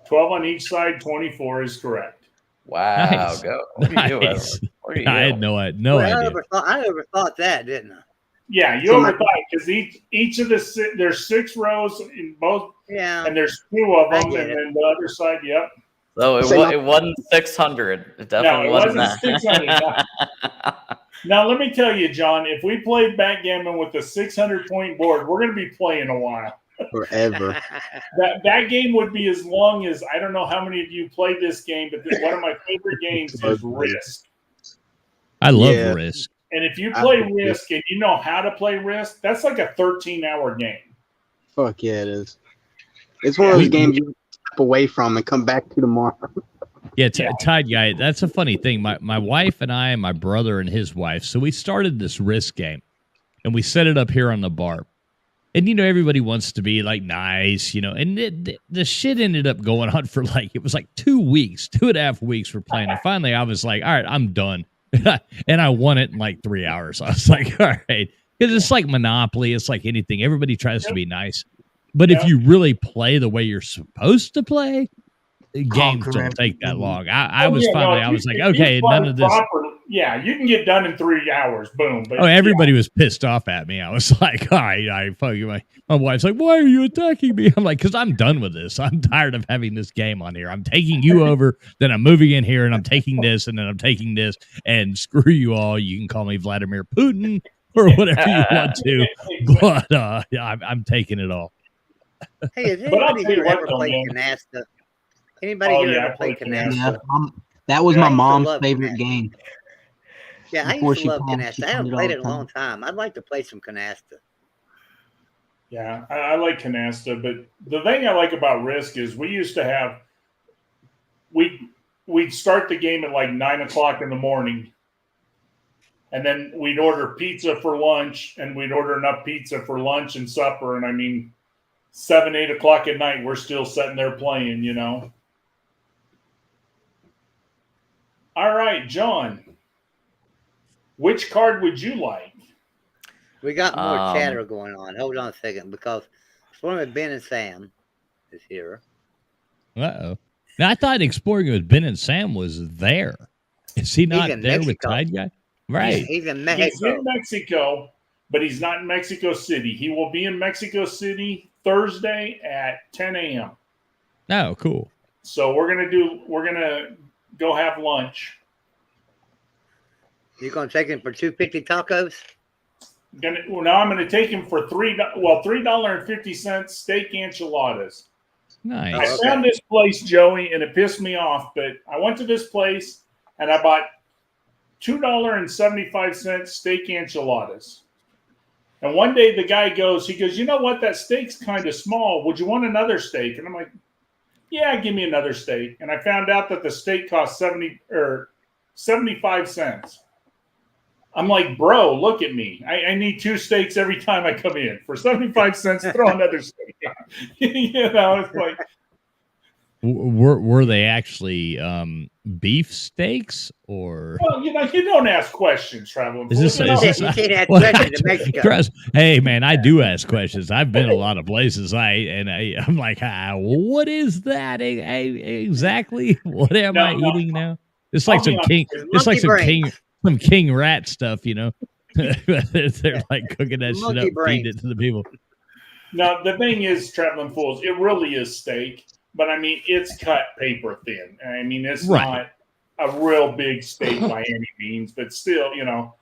12 on each side, 24 is correct. Wow. Nice. Go. What are you doing? Nice. What are you I had doing? no Well, idea. I overthought that, didn't I? Yeah, you So my- overthought it because each of there's 6 rows in both, Yeah. and there's 2 of I them, get and it. then the other side. Yep. So Say my- it wasn't 600. It definitely it wasn't wasn't 600, that. Now let me tell you, John. If we played backgammon with a 600-point board, we're going to be playing a while. Forever. That game would be as long as I don't know how many of you played this game, but one of my favorite games is Risk. I love Yeah. Risk. And if you I play think Risk and you know how to play Risk, that's like a 13-hour game. Fuck yeah, it is. It's one of those games you step away from and come back to tomorrow. Yeah, Yeah. Tide Guy, that's a funny thing. My wife and I and my brother and his wife, so we started this Risk game, and we set it up here on the bar. And, you know, everybody wants to be, like, nice, you know, and the shit ended up going on for, like, it was like 2 weeks, 2.5 weeks for playing. And finally, I was like, all right, I'm done. And I won it in, like, 3 hours. I was like, all right. Because it's like Monopoly. It's like anything. Everybody tries to be nice. But if Yep. you really play the way you're supposed to play, games Conquer don't take that everything. long. I was finally, I was like, okay, none of this. Yeah, you can get done in 3 hours. Boom. But Oh, everybody was pissed off at me. I was like, all right, I fuck you. My wife's like, why are you attacking me? I'm like, because I'm done with this. I'm tired of having this game on here. I'm taking you over, then I'm moving in here, and I'm taking this, and then I'm taking this, and screw you all. You can call me Vladimir Putin or whatever you want to, but I'm taking it all. Hey, has But I'll anybody tell you here what, ever though, played man. Canasta? Anybody Oh, here yeah, ever I played played Canasta? Canasta. Yeah, that was Yeah, I my used to mom's love favorite Canasta. game. Yeah, I Before used she to love passed, she Canasta. I haven't played it all played the it in a long time. time. I'd like to play some Canasta. Yeah, I like Canasta, but the thing I like about Risk is we used to have we'd start the game at like 9 o'clock in the morning, and then we'd order pizza for lunch, and we'd order enough pizza for lunch and supper, and I mean 7, 8 o'clock at night, we're still sitting there playing, you know. All right, John, which card would you like? We got more Um, chatter going on. Hold on a second, because Stormy Ben and Sam is here. Uh-oh. Now, I thought Exploring with Ben and Sam was there. Is he not in there with Mexico. Tide Guy? Right. He's in He's Mexico. in Mexico, but he's not in Mexico City. He will be in Mexico City Thursday at 10 a.m. Oh, cool. So we're gonna go have lunch. You gonna take him for $2.50 tacos? Now I'm gonna take him for $3.50 steak enchiladas. Nice. I okay. found this place, Joey, and it pissed me off. But I went to this place and I bought $2.75 steak enchiladas. And one day the guy goes, you know what? That steak's kind of small. Would you want another steak? And I'm like, yeah, give me another steak. And I found out that the steak cost 75 cents. I'm like, bro, look at me. I need 2 steaks every time I come in. For 75 cents, throw another steak on. You know, it's like, Were they actually beef steaks or? well, you know, you don't ask questions, traveling. Is this- fool. is You this- know, You can't ask Well, questions in Mexico. Hey man, I do ask questions. I've been a lot of places. I'm like, what is that exactly? What am I No. eating now? It's like I'll some be king. honest, It's like monkey some king rat stuff, you know. They're like cooking that shit Monkey up, feeding brains. it to the people. no, the thing is, traveling fools, it really is steak, but I mean, it's cut paper thin. I mean, it's Right. not a real big steak by any means, but still, you know,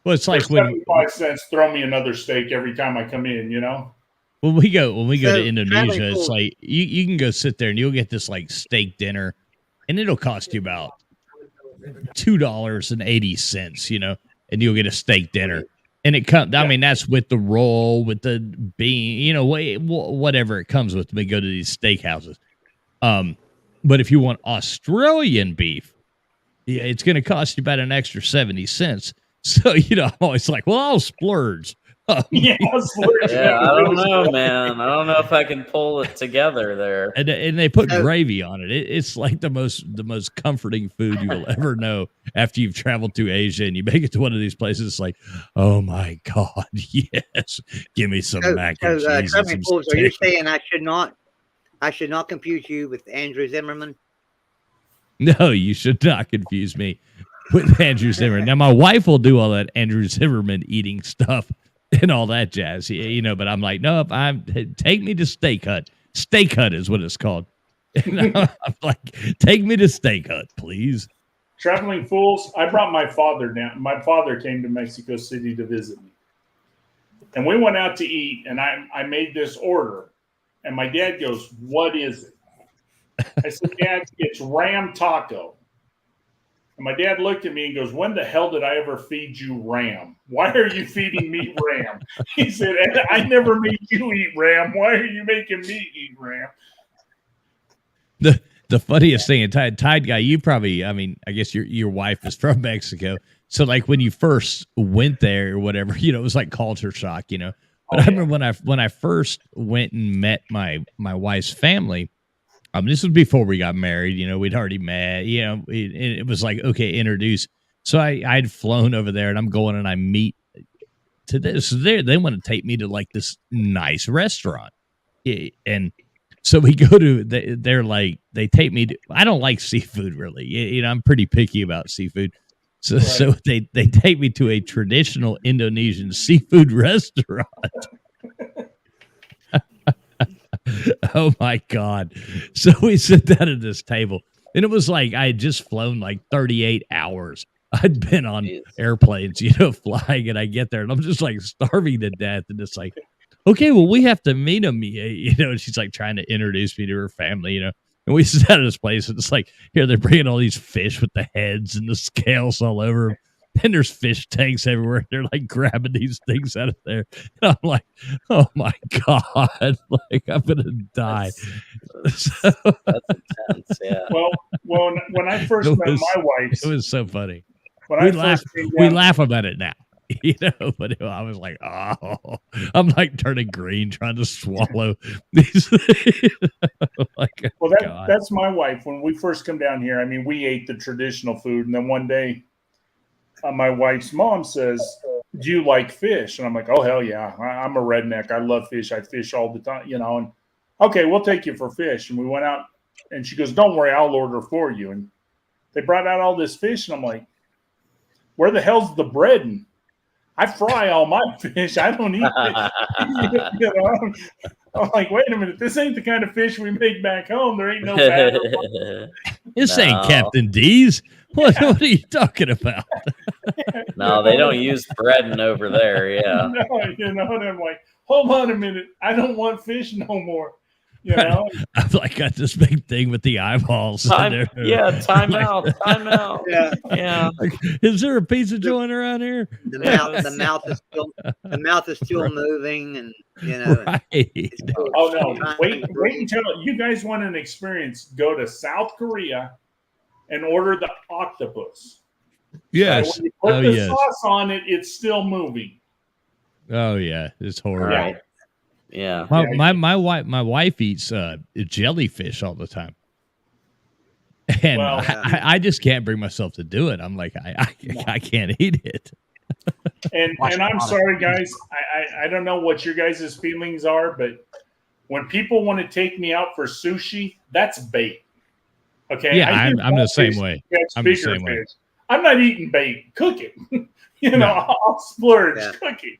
Well, it's for like when 75 cents, throw me another steak every time I come in, you know? we go So, to Indonesia, traveling it's fool- like you can go sit there and you'll get this like steak dinner, and it'll cost you about $2.80, you know, and you'll get a steak dinner. And it comes, I mean, that's with the roll, with the bean, you know, whatever it comes with. We go to these steakhouses. But if you want Australian beef, yeah, it's going to cost you about an extra 70 cents. So, you know, I'm always like, well, I'll splurge. Yeah, Yeah, I don't know, man. I don't know if I can pull it together there. And they put So- gravy on it. It's like the most comforting food you will ever know after you've traveled to Asia and you make it to one of these places. It's like, oh my God, yes, give me some mac and cheese and Traveling some fools, are you steak. saying I should not confuse you with Andrew Zimmerman? No, you should not confuse me with Andrew Zimmerman. Now my wife will do all that Andrew Zimmerman eating stuff and all that jazz, you know. But I'm like, no, take me to Steak Hut. Steak Hut is what it's called. And I'm like, take me to Steak Hut, please. Traveling fools. I brought my father down. My father came to Mexico City to visit me, and we went out to eat. And I made this order, and my dad goes, "What is it?" I said, "Dad, it's ram taco." And my dad looked at me and goes, "When the hell did I ever feed you ram? Why are you feeding me ram?" He said, "I never made you eat ram. Why are you making me eat ram?" The funniest thing, Tide Guy, you probably, I mean, I guess your wife is from Mexico. So like when you first went there or whatever, you know, it was like culture shock, you know. But I remember when I first went and met my wife's family, this was before we got married, you know, we'd already met, you know, it was like, okay, introduce. So I'd flown over there and I'm going and I meet to this. So they want to take me to like this nice restaurant. And so we go to, they're like, they take me to, I don't like seafood really. You know, I'm pretty picky about seafood. So, Right. so they take me to a traditional Indonesian seafood restaurant. Oh my God. So we sit down at this table and it was like, I had just flown like 38 hours. I'd been on Jeez. airplanes, you know, flying, and I get there and I'm just like starving to death. And it's like, okay, well, we have to meet him, you know, and she's like trying to introduce me to her family, you know, and we sit down at this place and it's like, here, they're bringing all these fish with the heads and the scales all over them. And there's fish tanks everywhere. They're like grabbing these things out of there. And I'm like, oh my God, like I'm going to die. So, That's intense. Yeah. Well, when I first It met was- my wife, it was so funny. when We I laugh, first came we down, laugh about it now, you know, but I was like, oh, I'm like turning green trying to swallow these. Like, well, God. that's my wife. When we first come down here, I mean, we ate the traditional food, and then one day, my wife's mom says, "Do you like fish?" And I'm like, "Oh hell yeah! I'm a redneck. I love fish. I fish all the time, you know." And okay, we'll take you for fish. And we went out, and she goes, "Don't worry, I'll order for you." And they brought out all this fish, and I'm like, "Where the hell's the bread?" And I fry all my fish. I don't eat fish. You know? I'm like, wait a minute, this ain't the kind of fish we make back home. There ain't no batter. This ain't No. Captain D's. What are you talking about? No, they don't use breading over there. Yeah. No, you know, and I'm like, hold on a minute, I don't want fish no more. You know, I've like got this big thing with the eyeballs. Time Like, out. Time out. Yeah, Yeah. like, is there a pizza joint around here? the mouth is still moving, and you know. Right. oh no, wait until you guys want an experience. Go to South Korea and order the octopus. Yes. When you put Oh, the yes. sauce on it, it's still moving. Oh yeah. It's horrible. Right. Yeah. My wife eats jellyfish all the time. And Well, I just can't bring myself to do it. I'm like, I can't eat it. And I'm sorry, guys. I don't know what your guys' feelings are, but when people want to take me out for sushi, that's bait. Okay. Yeah, I do I'm the want same fish way. that's I'm the bigger same way. fish. I'm not eating bait. Cook it. You know, No. I'll splurge. Yeah. Cook it.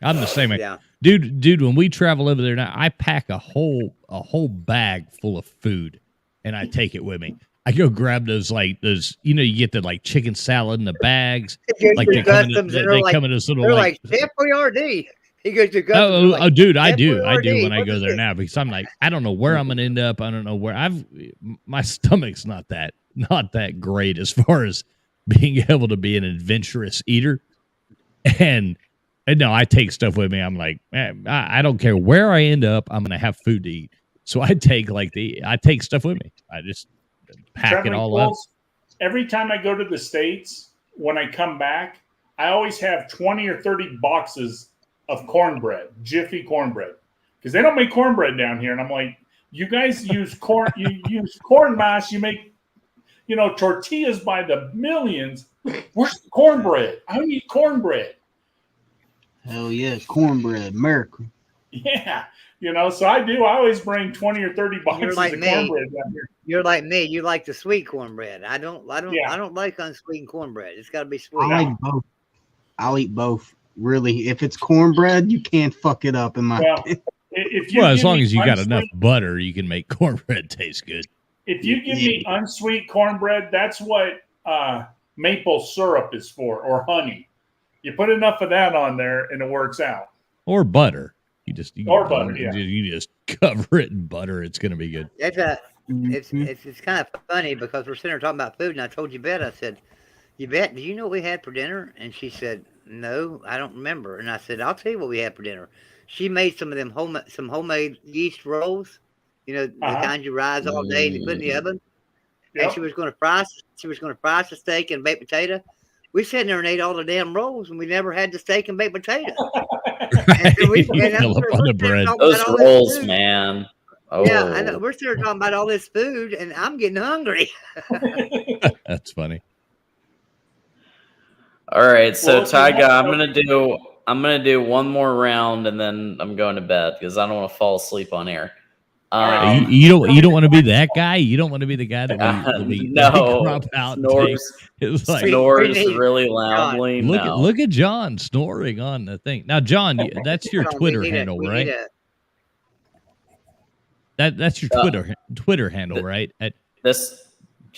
I'm the same way. Yeah. Dude, when we travel over there now, I pack a whole bag full of food and I take it with me. I go grab those, you know, you get the like chicken salad in the bags. Like they come in, they come in this little They're like, like Chef Boyardee. He goes to customs. oh, dude, I Chef do Boyardee, when I what go is there this? now because I'm like, I don't know where I'm gonna end up. I don't know where my stomach's not that great as far as being able to be an adventurous eater. And no, I take stuff with me. I'm like, I don't care where I end up. I'm gonna have food to eat. So I take I take stuff with me. I just pack it Traveling all up. fools, every time I go to the States, when I come back, I always have 20 or 30 boxes of cornbread, Jiffy cornbread, because they don't make cornbread down here. And I'm like, you guys use corn, you use corn mash, you make, you know, tortillas by the millions. Where's the cornbread? I need cornbread. Hell yes, cornbread, America. Yeah, So I do. I always bring 20 or 30 boxes like of me. cornbread down here. You're like me. You like the sweet cornbread. I don't Yeah. like unsweetened cornbread. It's got to be sweet. I like both. I'll eat both. Really, if it's cornbread, you can't fuck it up in my. Well, if you Well, as give long me as you got unsweet- enough butter, you can make cornbread taste good. If you give me unsweet cornbread, that's what maple syrup is for, or honey. You put enough of that on there, and it works out. Or butter. You just cover it in butter. It's gonna be good. It's kind of funny because we're sitting here talking about food, and I told Yvette, I said, Yvette, do you know what we had for dinner? And she said, no, I don't remember. And I said, I'll tell you what we had for dinner. She made some of them homemade yeast rolls, the kind you rise all day and you put in the oven. Yep. And she was going to fry the steak and baked potato. We sat there and ate all the damn rolls, and we never had the steak and baked potato. And Fill up on the bread. Those rolls, man. Oh. Yeah, I know. We're still talking about all this food, and I'm getting hungry. That's funny. All right, so Well, Tyga, I'm gonna do one more round, and then I'm going to bed because I don't want to fall asleep on air. right. You don't want to be that guy. You don't want to be the guy that we no, crop out. And snores, it's like snores really loudly. look at John snoring on the thing. Now, John, that's your Twitter handle, right? That's your Twitter handle, right?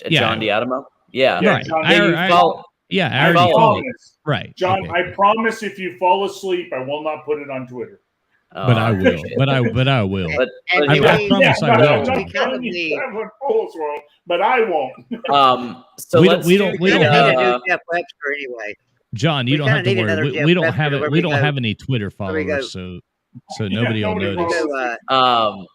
John D'Adamo. Yeah, Yeah, right. John, I I already follow followed. promise. Right, John, okay. I promise if you fall asleep, I will not put it on Twitter. But I will. But I will. But And I promise I will. I'm not telling you that fools will, but I won't. So We let's don't We have need a- to do Jeff Webster anyway. John, you We don't have kinda to need another worry. Jeff We don't Webster have where it. we We don't go. have any Twitter Where we followers, go. so nobody will nobody notice. follows.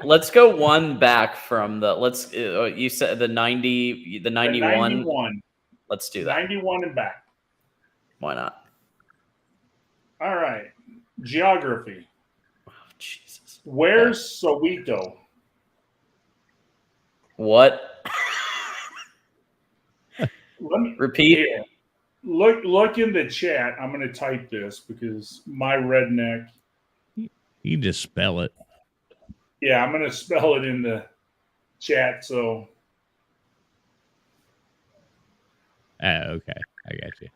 let's go one back from the you said the 90 the 91. 91. Let's do that. 91 and back. Why not? All right. Geography. Oh, Jesus. Where's Soweto? What? Let me Repeat. yeah. Look in the chat. I'm going to type this because my redneck. You can just spell it. Yeah, I'm going to spell it in the chat. So Okay, I got you.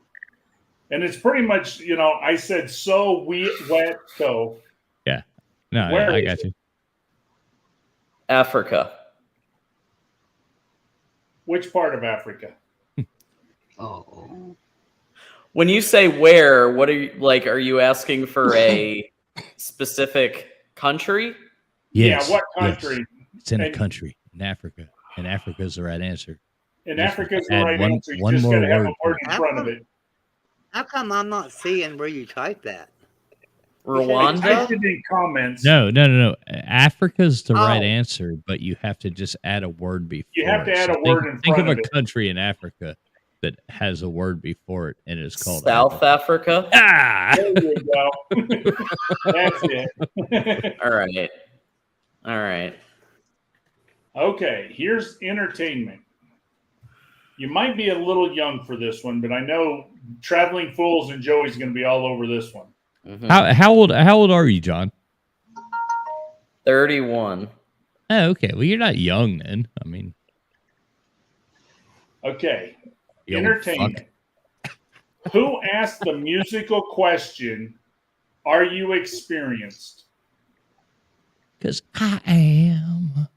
and it's pretty much, I said Soweto. No, Where I is got it? you. Africa. Which part of Africa? Oh, When you say where, what are you like? Are you asking for a specific country? Yes, Yeah, what yes. country? It's in a And- country in Africa, and Africa is the right answer. And Just Africa's the add right one- answer. You one just more got to have a word. word in front of it. How come I'm not seeing where you type that? I Rwanda? typed it in comments. No. Africa's the right Oh. answer, but you have to just add a word before. You have to it. add So a word in think front of of a it. country in Africa that has a word before it, and it's called South Africa? Ah! There you go. That's it. All right. All right. Okay, here's entertainment. You might be a little young for this one, but I know Traveling Fools and Joey's going to be all over this one. Mhm. How old are you, John? 31. Oh, okay. Well, you're not young then. I mean, Okay, you old entertainment. fuck. Who asked the musical question, "Are you experienced?" 'Cause I am.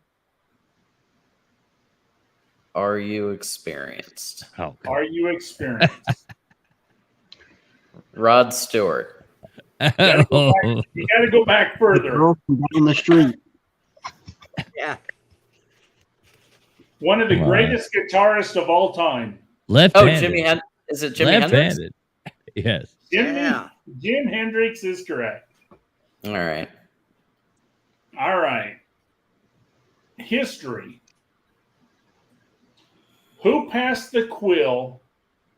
Are you experienced? Oh, Are you experienced? Rod Stewart. You got to go back the further. girl from down the street. Yeah. One of the Wow. greatest guitarists of all time. Left-handed. Oh, Jimi Hendrix. Is it Jimi Hendrix? Left-handed. Yes. Yeah. Jim Hendrix is correct. All right. All right. History. Who passed the quill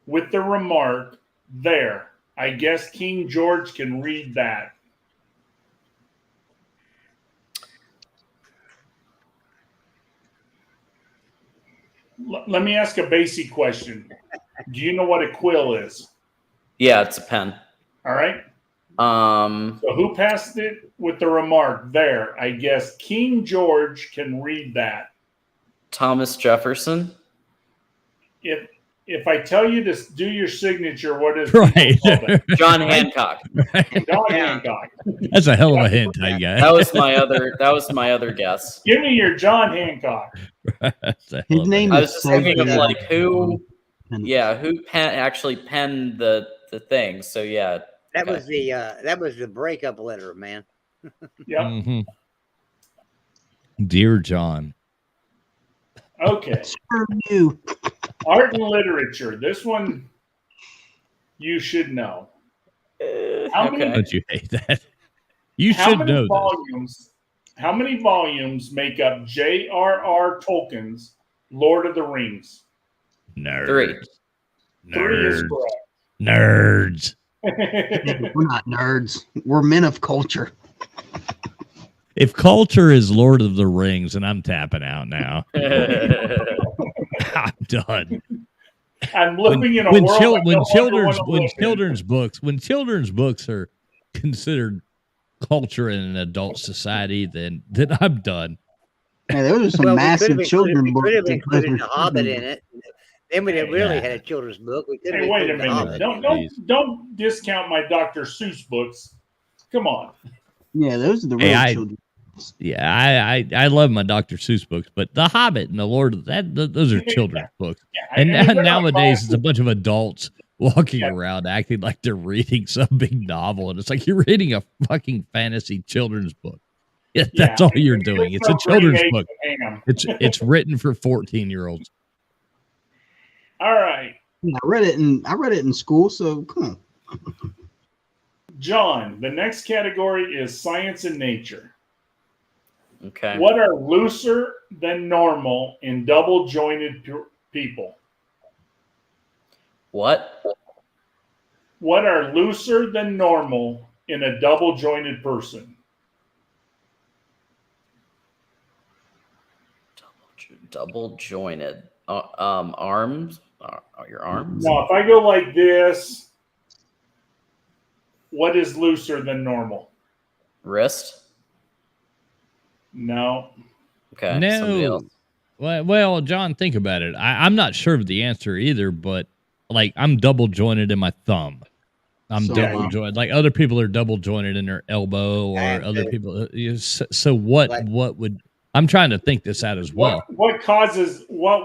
with the remark, "There, I guess King George can read that"? Let me ask a basic question. Do you know what a quill is? Yeah, it's a pen. All right. So who passed it with the remark there? I guess King George can read that. Thomas Jefferson. If I tell you to do your signature, what is Right. John Hancock. John Hancock. That's a hell of a hint, tight guy. That was my other guess. Give me your John Hancock. That's a hell His of a name hint. I is was just so thinking of good. like who actually penned the thing. So yeah. That Okay. was the breakup letter, man. Yep. Mhm. Dear John. Okay. Screw you. Art and literature. This one you should know. How many- Okay. Don't you hate that? You How should many know this. volumes? How many volumes make up J.R.R. Tolkien's Lord of the Rings? Nerds. 3. 3 is Nerds. correct. Nerds. We're not nerds. We're men of culture. If culture is Lord of the Rings, and I'm tapping out now, I'm done. I'm living in a world I don't ever children's wanna live in. when children's books are considered culture in an adult society, then I'm done. Hey, those are some Well, massive children we books. could have that goes included with The Hobbit children. in it. Then we'd have really Yeah. had a children's book. We could have Hey, wait a included The minute! Hobbit. Don't discount my Dr. Seuss books. Come on. Yeah, those are the Hey, real children. Yeah, I love my Dr. Seuss books, but The Hobbit and the Lord of those are children's books. Yeah, And I mean, they're not nowadays, it's a classic. bunch of adults walking Yeah. around acting like they're reading some big novel, and it's like you're reading a fucking fantasy children's book. Yeah, that's all you're doing. It's a some pretty children's eggs book. and ham. It's written for 14-year-olds. All right, Yeah, I read it in school, so come on. John. The next category is science and nature. Okay. What are looser than normal in double jointed people? What? What are looser than normal in a double jointed person? Double jointed. Arms. Your arms. Now, if I go like this, what is looser than normal? Wrist. No. Okay. Somebody No. else. Well, John, think about it. I'm not sure of the answer either, but like I'm double jointed in my thumb. I'm So- double jointed. Like other people are double jointed in their elbow, or I am other too. people. So what? Like- What would? I'm trying to think this out as well. What causes what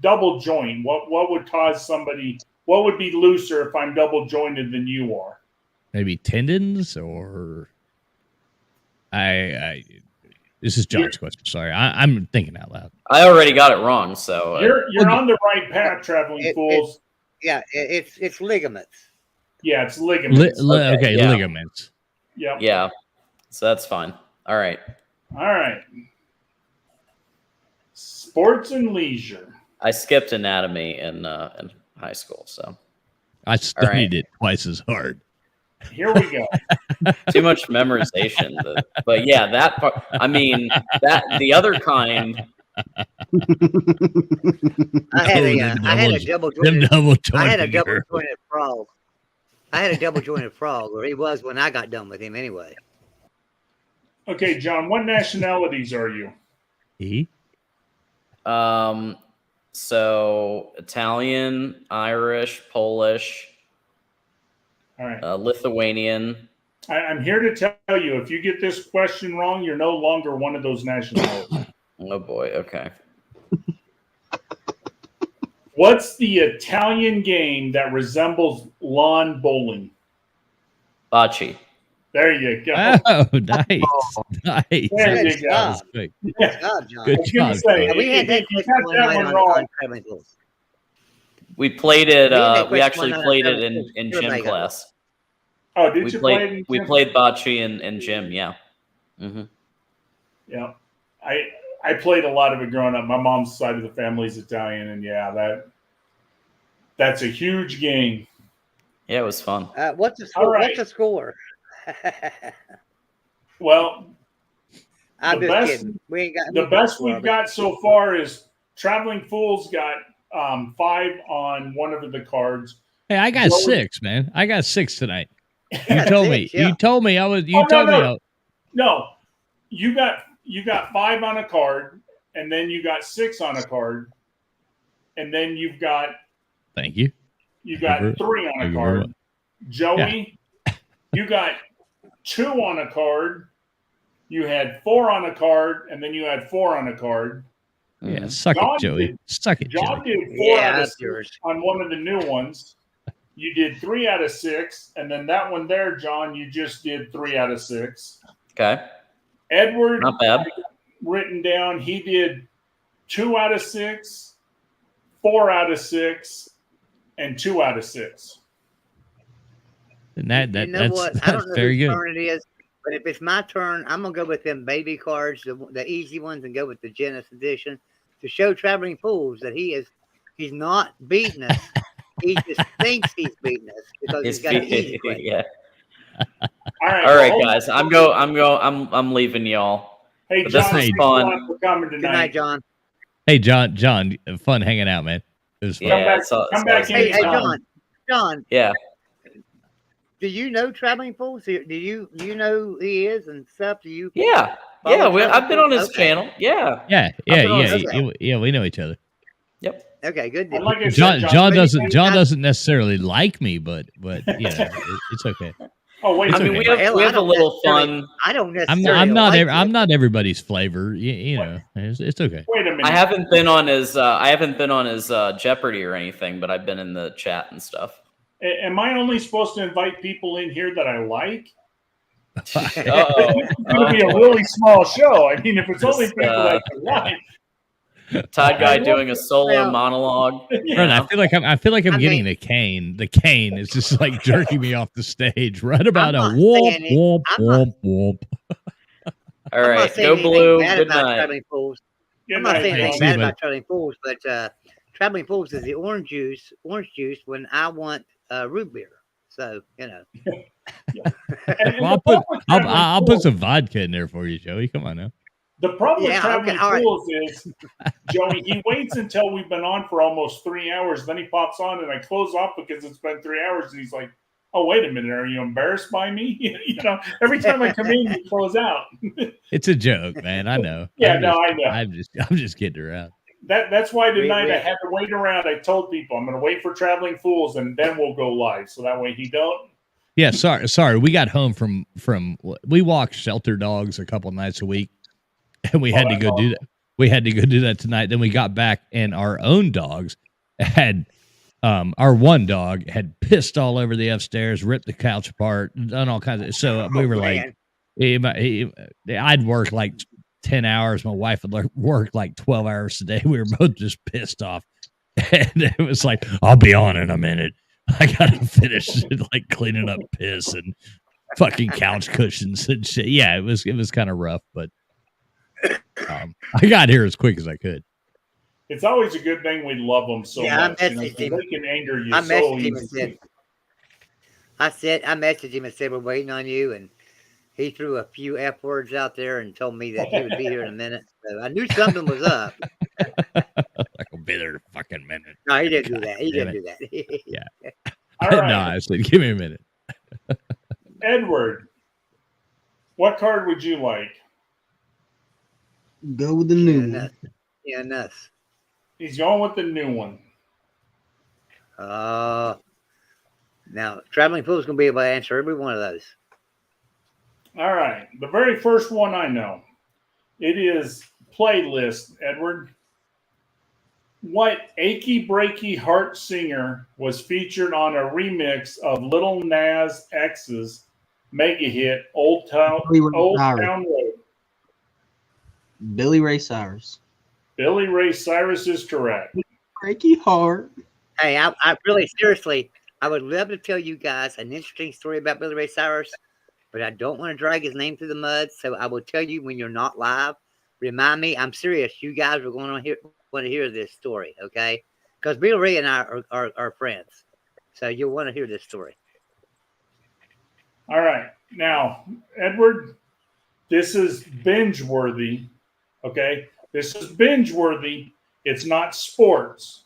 double joint? What would cause somebody? What would be looser if I'm double jointed than you are? Maybe tendons, or I. This is John's question. Sorry, I'm thinking out loud. I already got it wrong. So You're on the right path, traveling fools. Yeah, it's ligaments. Yeah, it's ligaments. Okay, yeah. Ligaments. Yep. yeah. So that's fine. All right. All right. Sports and leisure. I skipped anatomy in high school, so I studied it twice as hard. Here we go. too much memorization. But yeah, that part. I mean, that the other kind. I had a double jointed. I had a double jointed frog. I had a double jointed frog, or he was when I got done with him anyway. Okay, John, what nationalities are you? So Italian, Irish, Polish, All right. Lithuanian. I'm here to tell you, if you get this question wrong, you're no longer one of those nationalities. Oh boy. Okay. What's the Italian game that resembles lawn bowling? Bocce. There you go. Oh, nice, nice. There you Good go. job. Good Yeah. God, John. Good I was gonna job. say, Yeah, we had that if you question got one that night one on wrong. Traveling Fools. We played it. We had that We question actually on played it Traveling in Fools. gym Everybody got it. class. Oh, did We you play it? played. in We gym? played bocce in gym. Yeah. Hmm. Yeah, I played a lot of it growing up. My mom's side of the family's Italian, and yeah, that's a huge game. Yeah, it was fun. What's the All score? right. What's the score? Well, I'm The just best- kidding. We ain't got the any best score, we've but- got so far is Traveling Fools got 5 on one of the cards. Hey, I got Well, 6, man. I got 6 tonight. You told me. Six, yeah. You told me I was. You Oh, no, told me. no. No, you got 5 on a card, and then you got 6 on a card, and then you got Thank you. 3 Thank on you a very card. much. Joey, you got 2 on a card. You had 4 on a card, and then you had 4 on a card. Yeah, suck John it, Joey. did- Suck it, John Joey. did 4 Yeah, out of that's 6 yours. on one of the new ones. You did 3 out of 6, and then that one there, John, you just did 3 out of 6. Okay. Edward, Not bad. written down, he did 2 out of 6, 4 out of 6, and 2 out of 6. And that You know that's what? I that's don't know very whose good. turn it is, but if it's my turn, I'm gonna go with them baby cards, the easy ones, and go with the Genesis edition to show Traveling Fools that he's not beating us. He just thinks he's beating us because he's got an easy question. Yeah. All right, All right, well, guys. I'm leaving y'all. Hey, But this John, was thanks a fun. lot for coming Good tonight. night, John. Hey, John, fun hanging out, man. It was fun. Yeah. back- so- come so- back Hey, anytime. John, Yeah. do you know Traveling Fools? Do you know who he is and stuff? Do you? Yeah. follow Yeah. Traveling I've been on Fools? his Okay. channel. Yeah. Yeah, put on this yeah. We know each other. Yep. Okay, good And deal. like I John said, John maybe doesn't John I- doesn't necessarily like me, but you know, it's okay. Oh, wait. It's I mean, okay. we have Hell, I a don't little necessarily- fun. I don't I'm necessarily. like I'm it. not everybody's flavor. You know, it's okay. Wait a minute. I haven't been on his Jeopardy or anything, but I've been in the chat and stuff. Am I only supposed to invite people in here that I like? Uh-oh. It's going to be a really small show. I mean, if it's only people that I like. Todd guy doing a solo Well- monologue. Brother, I feel like I'm I getting mean- the cane. The cane is just like jerking me off the stage. Right about a not whoop, saying it- whoop, I'm not- whoop, whoop. All I'm not right. saying Go anything blue. bad Good about night. Traveling Fools. Good I'm not night, saying John. anything See you, bad bud. about Traveling Fools, but Traveling Fools is the orange juice when I want root beer. So you know. And Well, the problem with Traveling I'll put Fools- some vodka in there for you, Joey. Come on now. The problem Yeah, with Traveling okay, all right. Fools is, Joey, he waits until we've been on for almost 3 hours. Then he pops on and I close off because it's been 3 hours. And he's like, oh, wait a minute. Are you embarrassed by me? You know, every time I come in, you close out. It's a joke, man. I know. Yeah, I'm no, just, I know. I'm just kidding around. That's why tonight we- I had to wait around. I told people I'm going to wait for Traveling Fools and then we'll go live. So that way he don't. Yeah, sorry. We got home from we walk shelter dogs a couple nights a week, and we had to that's go do that. We had to go do that tonight. Then we got back, and our own dogs had our one dog had pissed all over the upstairs, ripped the couch apart, done all kinds of. So we were like, I'd work like 10 hours. My wife would work like 12 hours a day. We were both just pissed off, and it was like, I'll be on in a minute. I gotta finish like cleaning up piss and fucking couch cushions and shit. Yeah, it was kind of rough, but I got here as quick as I could. It's always a good thing we love them so Yeah, much. I You know, messaged 'cause him. they can anger you I so messaged him and easily. said, I messaged him and said we're waiting on you, and he threw a few F words out there and told me that he would be here in a minute. So I knew something was up. Like I'll be there in a fucking minute. No, he didn't do that. He damn didn't do that. All No, right, I said, give me a minute. Edward, what card would you like? Go with the Yeah, new one. nuts. Yeah, nuts. He's going with the new one. Now, Traveling Fool's going to be able to answer every one of those. All right, the very first one I know. It is playlist, Edward. What achy breaky heart singer was featured on a remix of Lil Nas X's mega hit Old Town Road? Billy Ray Cyrus. Billy Ray Cyrus is correct. Breaky heart. Hey, I really, seriously, I would love to tell you guys an interesting story about Billy Ray Cyrus, but I don't want to drag his name through the mud, so I will tell you when you're not live. Remind me, I'm serious. You guys are going to want to hear this story, okay? Because Billy Ray and I are friends, so you'll want to hear this story. All right. Now, Edward, this is binge worthy. Okay. This is binge worthy. It's not sports.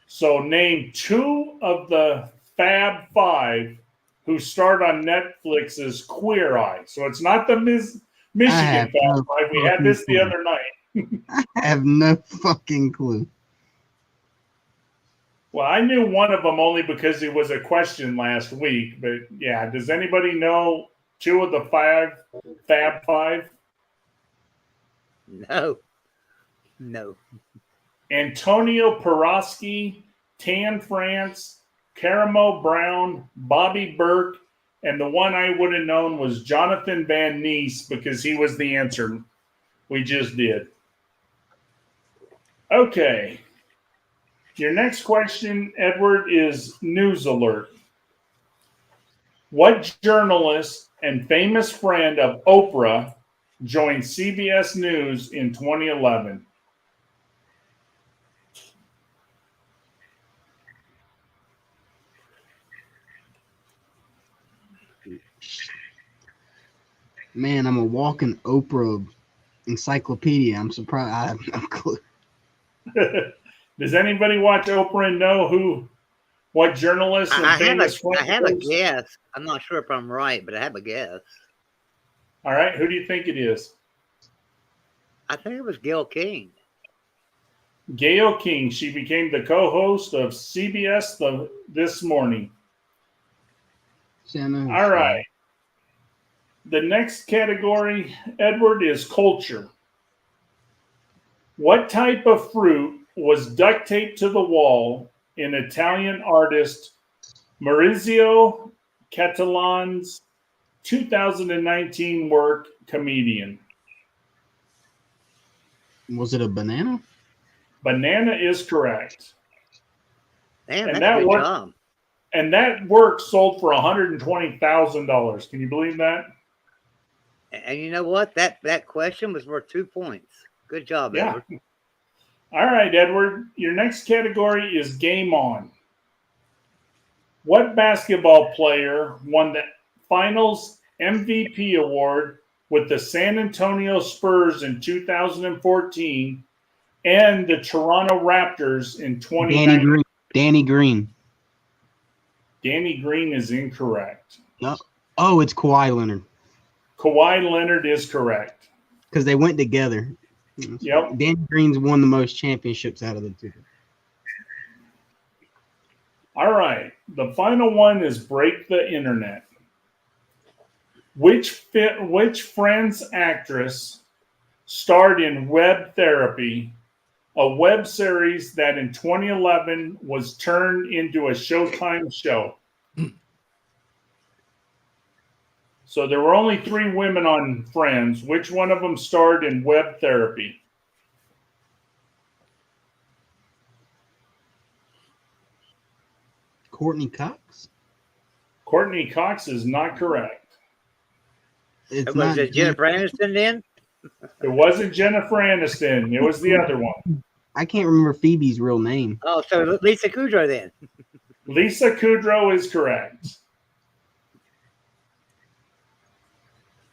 So name two of the Fab Five who starred on Netflix's Queer Eye. So it's not the Michigan have Fast no Five. We had this the fucking other night. I have no fucking clue. Well, I knew one of them only because it was a question last week. But yeah, does anybody know two of the Fab Five? No. No. Antonio Peroski, Tan France, Caramo Brown, Bobby Burke, and the one I would have known was Jonathan Van Ness because he was the answer we just did. Okay. Your next question, Edward, is news alert. What journalist and famous friend of Oprah joined CBS News in 2011? Man, I'm a walking Oprah encyclopedia. I'm surprised I have no clue. Does anybody watch Oprah and know what journalist and I famous have a friend? guess. I'm not sure if I'm right, but I have a guess. All right, who do you think it is? I think it was Gail King. Gayle King. She became the co-host of CBS This Morning. See, I know. All right. The next category, Edward, is culture. What type of fruit was duct taped to the wall in Italian artist Maurizio Cattelan's 2019 work, Comedian? Was it a banana? Banana is correct. Damn, And that's that a good worked. job. And that work sold for $120,000. Can you believe that? And you know what? That question was worth 2 points. Good job, Yeah. Edward. All right, Edward. Your next category is Game On. What basketball player won the Finals MVP award with the San Antonio Spurs in 2014 and the Toronto Raptors in 2019? Danny Green. Danny Green is incorrect. Oh, it's Kawhi Leonard. Kawhi Leonard is correct. Because they went together. Yep. Danny Green's won the most championships out of the two. All right. The final one is Break the Internet. Which Friends actress starred in Web Therapy, a web series that in 2011 was turned into a Showtime show? So there were only 3 women on Friends. Which one of them starred in Web Therapy? Courtney Cox? Courtney Cox is not correct. It's Was it Jennifer Aniston then? It wasn't Jennifer Aniston. It was the other one. I can't remember Phoebe's real name. Oh, so Lisa Kudrow then. Lisa Kudrow is correct.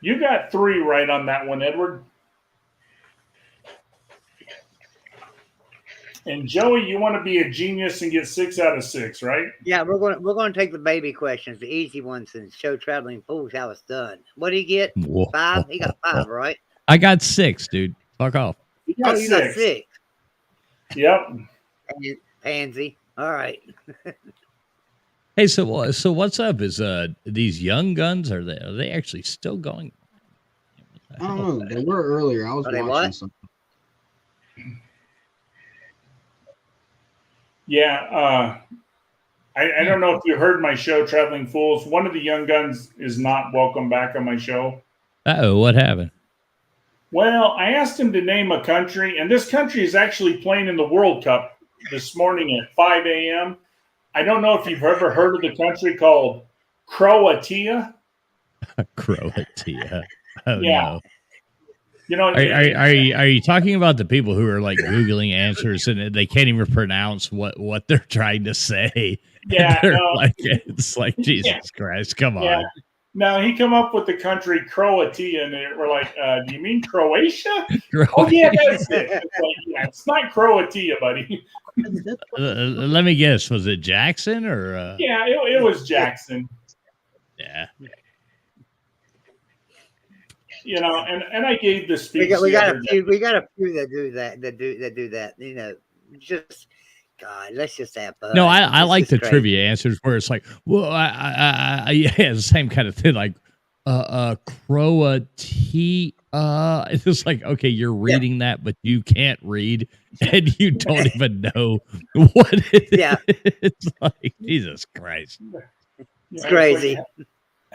You got 3 right on that one, Edward. And Joey, you want to be a genius and get 6 out of 6, right? Yeah, we're going to take the baby questions, the easy ones, and show traveling fools how it's done. What did he get? Whoa. 5? He got 5, right? I got 6, dude. Fuck off. You got You got 6. Yep. Pansy. All right. Hey, so what's up? Is these young guns are they actually still going? I don't know. They were earlier. I was Are they watching what? something. Yeah. I don't know if you heard my show, Traveling Fools. One of the young guns is not welcome back on my show. Uh-oh, what happened? Well, I asked him to name a country, and this country is actually playing in the World Cup this morning at 5 a.m. I don't know if you've ever heard of the country called Croatia. Croatia. Oh, Yeah. no. You know, Are you talking about the people who are like Googling answers and they can't even pronounce what they're trying to say? Yeah, They're no. like, it's like, Jesus Yeah. Christ, come on. Yeah. No, he come up with the country Croatia, and we're like, do you mean Croatia? Oh, yeah, that's it. It's like, yeah, it's not Croatia, buddy. Let me guess. Was it Jackson or? Yeah, it was Jackson. Yeah. You know, and I gave the speech. We the got other a day. few. We got a few that do that. That do that. You know, just God. Let's just have fun. No, I It's like just the crazy. trivia answers where it's like, well, yeah, the same kind of thing. Like, Croatia. It's just like, okay, you're reading that, but you can't read, and you don't even know what it Yeah. is. It's like, Jesus Christ. It's crazy.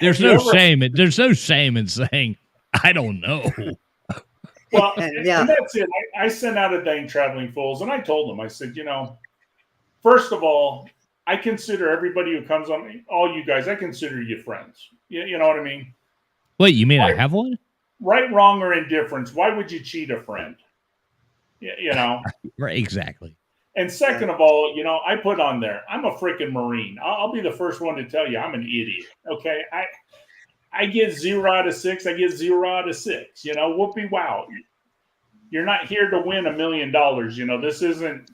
There's you no ever- shame. There's no shame in saying, I don't know. Well, Yeah. and that's it. I sent out a dang Traveling Fools, and I told them, I said, you know, first of all, I consider everybody who comes on, all you guys, I consider you friends. You know what I mean? Wait, you mean I have one? Right, wrong, or indifference. Why would you cheat a friend? You know? Right, exactly. And second of all, you know, I put on there, I'm a freaking Marine. I'll be the first one to tell you I'm an idiot. Okay. I get 0 out of 6. I get 0 out of 6. You know, whoopee wow. You're not here to win $1 million. You know, this isn't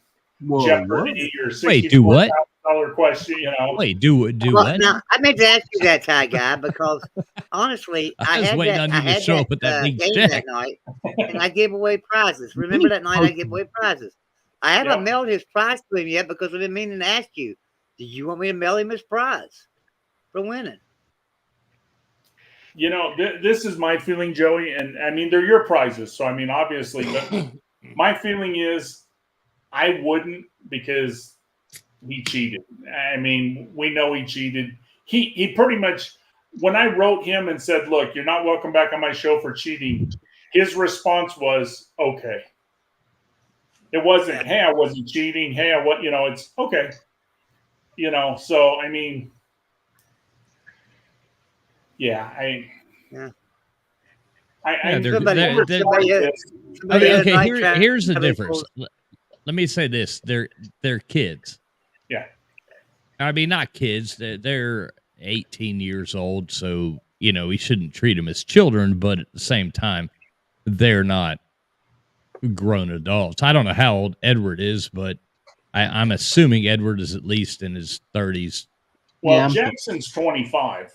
Whoa, Jeopardy or Wait, do what? $64,000 question. You know, Wait, do Well, what? now I meant to ask you that, Ty Guy, because honestly, I was waiting on you to show up with that big game check. that night, and I gave away prizes. Remember that night I gave away prizes? I haven't Yep. mailed his prize to him yet because I've been meaning to ask you. Do you want me to mail him his prize for winning? you know, this is my feeling, Joey. And I mean, they're your prizes. So, I mean, obviously, but my feeling is I wouldn't, because he cheated. I mean, we know he cheated. He pretty much, when I wrote him and said, look, you're not welcome back on my show for cheating, his response was, okay. It wasn't, hey, I wasn't cheating. Hey, you know, it's okay. You know, so, I mean, yeah, Yeah, Somebody they're- that night here's the Traveling difference. Fools- Let me say this: they're kids. Yeah. I mean, not kids. They're 18 years old, so you know we shouldn't treat them as children. But at the same time, they're not grown adults. I don't know how old Edward is, but I'm assuming Edward is at least in his 30s. well, Yeah, I'm- Jackson's 25.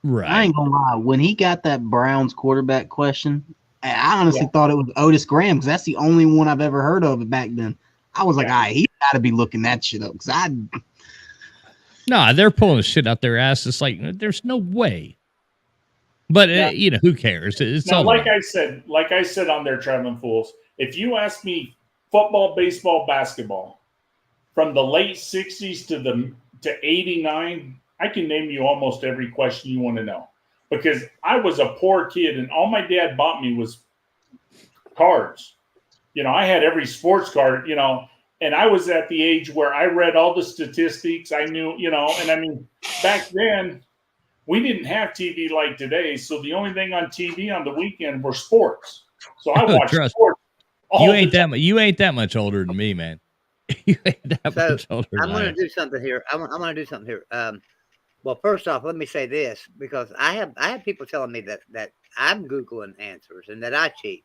Right. I ain't gonna lie. When he got that Browns quarterback question, I honestly thought it was Otis Graham, because that's the only one I've ever heard of back then. I was like, Yeah. all right, he's got to be looking that shit up, because No, they're pulling shit out their ass. It's like there's no way. But Yeah. you know, who cares? It's Now, all like I said on their Traveling Fools, if you ask me football, baseball, basketball from the late 60s to 89, I can name you almost every question you want to know, because I was a poor kid and all my dad bought me was cards. You know, I had every sports card, you know, and I was at the age where I read all the statistics. I knew, you know, and I mean, back then we didn't have TV like today. So the only thing on TV on the weekend were sports. So I watched Trust- sports. you ain't that much older than me, man. You ain't that So, much older I'm than going I to am. do something here. I'm going to do something here. Well, first off, let me say this, because I have people telling me that I'm Googling answers and that I cheat.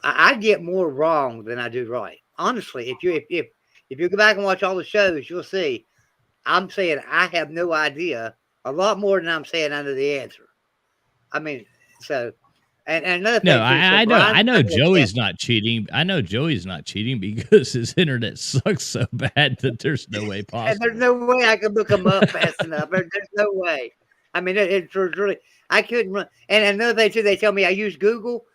I get more wrong than I do right. Honestly, if you go back and watch all the shows, you'll see I'm saying I have no idea a lot more than I'm saying I know the answer. I mean, so and another thing. No, too, so I Brian- know Joey's not cheating. I know Joey's not cheating because his internet sucks so bad that there's no way And possible. there's no way I could look them up fast enough. There's no way. I mean, it's really, I couldn't run. And another thing too, they tell me I use Google.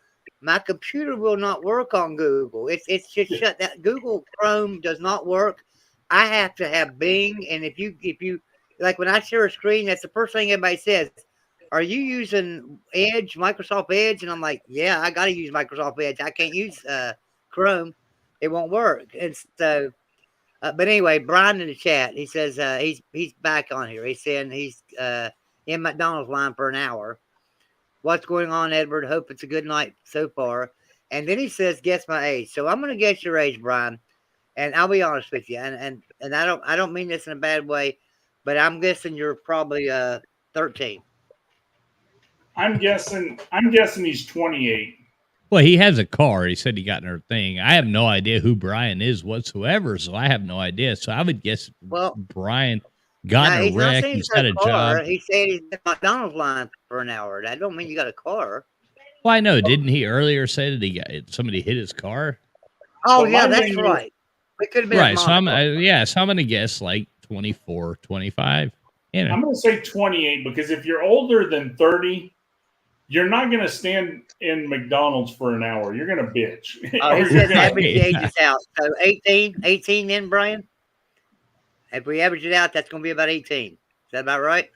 My computer will not work on Google. It's just shut down. Google Chrome does not work. I have to have Bing. And if you like when I share a screen, that's the first thing everybody says. Are you using Edge, Microsoft Edge? And I'm like, yeah, I got to use Microsoft Edge. I can't use Chrome. It won't work. And so, but anyway, Brian in the chat, he says he's back on here. He's saying he's in McDonald's line for an hour. What's going on, Edward? Hope it's a good night so far. And then he says, guess my age. So I'm going to guess your age, Brian. And I'll be honest with you. And I don't mean this in a bad way, but I'm guessing you're probably 13. I'm guessing he's 28. Well, he has a car. He said he got in her thing. I have no idea who Brian is whatsoever, so I have no idea. So I would guess Well, Brian gotten a he's not wreck. saying He's got got a car. job. He said he's at McDonald's line for an hour. That don't mean you got a car. Well, I know. Didn't he earlier say that somebody hit his car? Oh, But yeah, my that's thing is- right. It could have been Right. his So mom's car. so I'm going to guess like 24, 25. You know. I'm going to say 28 because if you're older than 30, you're not going to stand in McDonald's for an hour. You're going to bitch. Oh, Or he you're said gonna- average age is out. So 18 then, Brian? If we average it out, that's going to be about 18. Is that about right?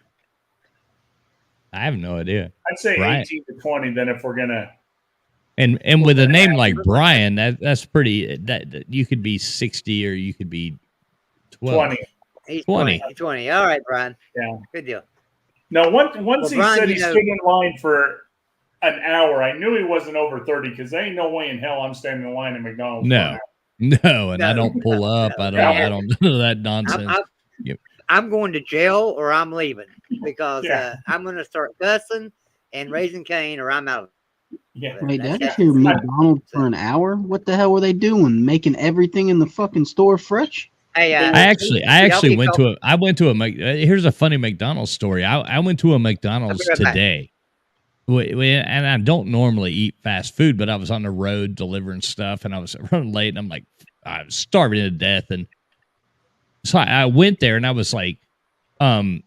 I have no idea. I'd say Right. 18 to 20 then if we're going to. And with a name like Brian, that's pretty. That you could be 60 or you could be 12. 20. He's 20. 20. 20. All right, Brian. Yeah. Good deal. No, once Well, he Brian, said you he know- stood in line for an hour, I knew he wasn't over 30 because there ain't no way in hell I'm standing in line at McDonald's. No. for an hour. No, and I No, don't pull up. no, I don't do that nonsense. Yep. I'm going to jail or I'm leaving because Yeah. I'm going to start cussing and raising Cain or I'm out. Yeah. Wait, That's that's it. your McDonald's for an hour? What the hell were they doing? Making everything in the fucking store fresh? Hey, I actually went to here's a funny McDonald's story. I went to a McDonald's I'll be right back. today. And I don't normally eat fast food, but I was on the road delivering stuff and I was running late and I'm like, I was starving to death. And so I went there and I was like, can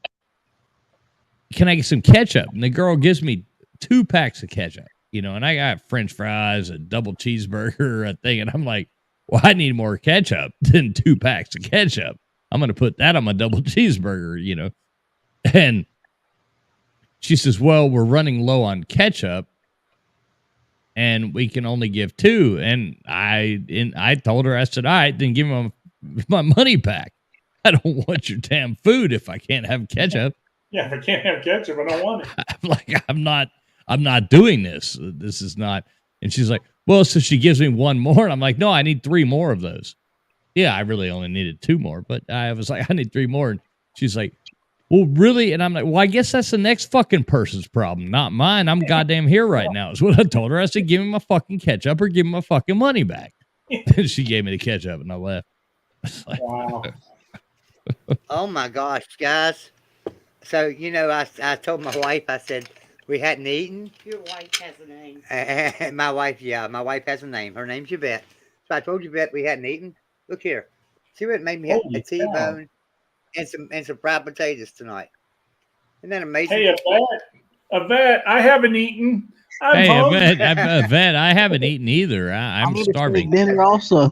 I get some ketchup? And the girl gives me 2 packs of ketchup, and I got French fries, a double cheeseburger, a thing. And I'm like, well, I need more ketchup than 2 packs of ketchup. I'm going to put that on my double cheeseburger, And she says, well, we're running low on ketchup and we can only give 2. And I told her, I said, all right, then give me my money back. I don't want your damn food if I can't have ketchup. Yeah, if I can't have ketchup, I don't want it. I'm like, I'm not doing this. This is not. And she's like, well, so she gives me 1 more. And I'm like, no, I need 3 more of those. Yeah, I really only needed 2 more, but I was like, I need 3 more. And she's like, well, really? And I'm like, well, I guess that's the next fucking person's problem, not mine. I'm goddamn here right now, is what I told her. I said, give me my fucking ketchup or give me my fucking money back. And she gave me the ketchup and I left. Like, Wow. Oh my gosh, guys. So, I told my wife, I said, we hadn't eaten. Your wife has a name. My wife has a name. Her name's Yvette. So I told Yvette we hadn't eaten. Look here. See what made me have Holy a T-bone and some fried potatoes tonight. Isn't that amazing? Hey, Yvette, I haven't eaten. I'm hey, hungry. Yvette, I haven't eaten either. I'm need a steak starving. dinner also.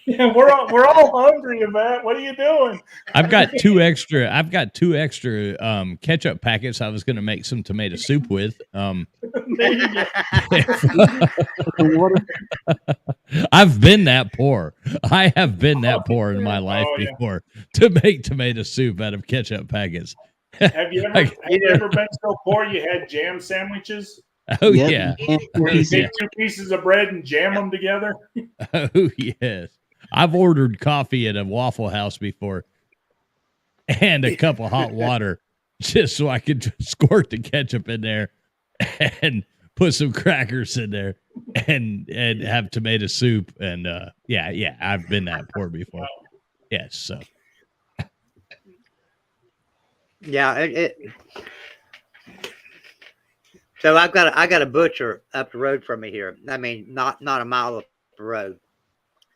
Yeah, we're all hungry, Yvette. What are you doing? I've got 2 extra ketchup packets I was going to make some tomato soup with. There you go. Water. I've been that poor. I have been that poor in my life yeah. before to make tomato soup out of ketchup packets. Have you ever been so poor you had jam sandwiches? Oh, Yep. yeah. You take 2 pieces of bread and jam them together? Oh, yes. I've ordered coffee at a Waffle House before and a cup of hot water just so I could squirt the ketchup in there and put some crackers in there and have tomato soup. And yeah, I've been that poor before. Yes. So Yeah, so I got a butcher up the road from me here. I mean, not a mile up the road,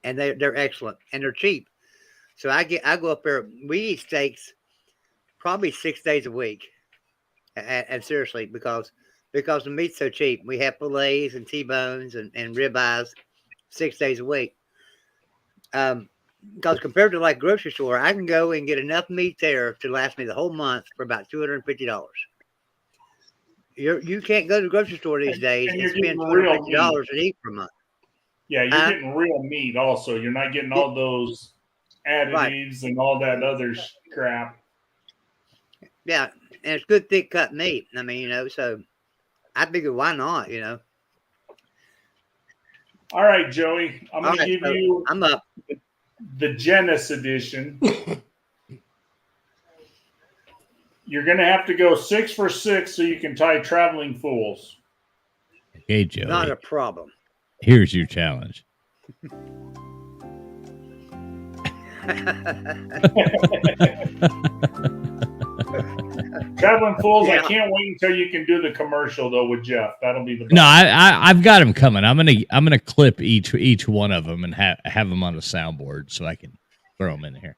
and they're excellent and they're cheap. So I go up there. We eat steaks probably 6 days a week, and seriously because the meat's so cheap. We have fillets and T-bones and ribeyes 6 days a week. Because compared to like grocery store, I can go and get enough meat there to last me the whole month for about $250. You can't go to the grocery store these days And and you're spend getting real $250 to eat per month. Yeah, you're getting real meat also. You're not getting all those additives and all that other crap. Yeah, and it's good thick cut meat. I mean, so I figured why not, All right, Joey. I'm going to All right, give so you I'm up. the Genesis edition. You're going to have to go 6 for 6 so you can tie Traveling Fools. okay, Joey, Not a problem. here's your challenge. Traveling Fools, I Yeah. can't wait until you can do the commercial though with Jeff. That'll be the best. No, I've got them coming. I'm gonna clip each one of them and have them on a soundboard so I can throw them in here.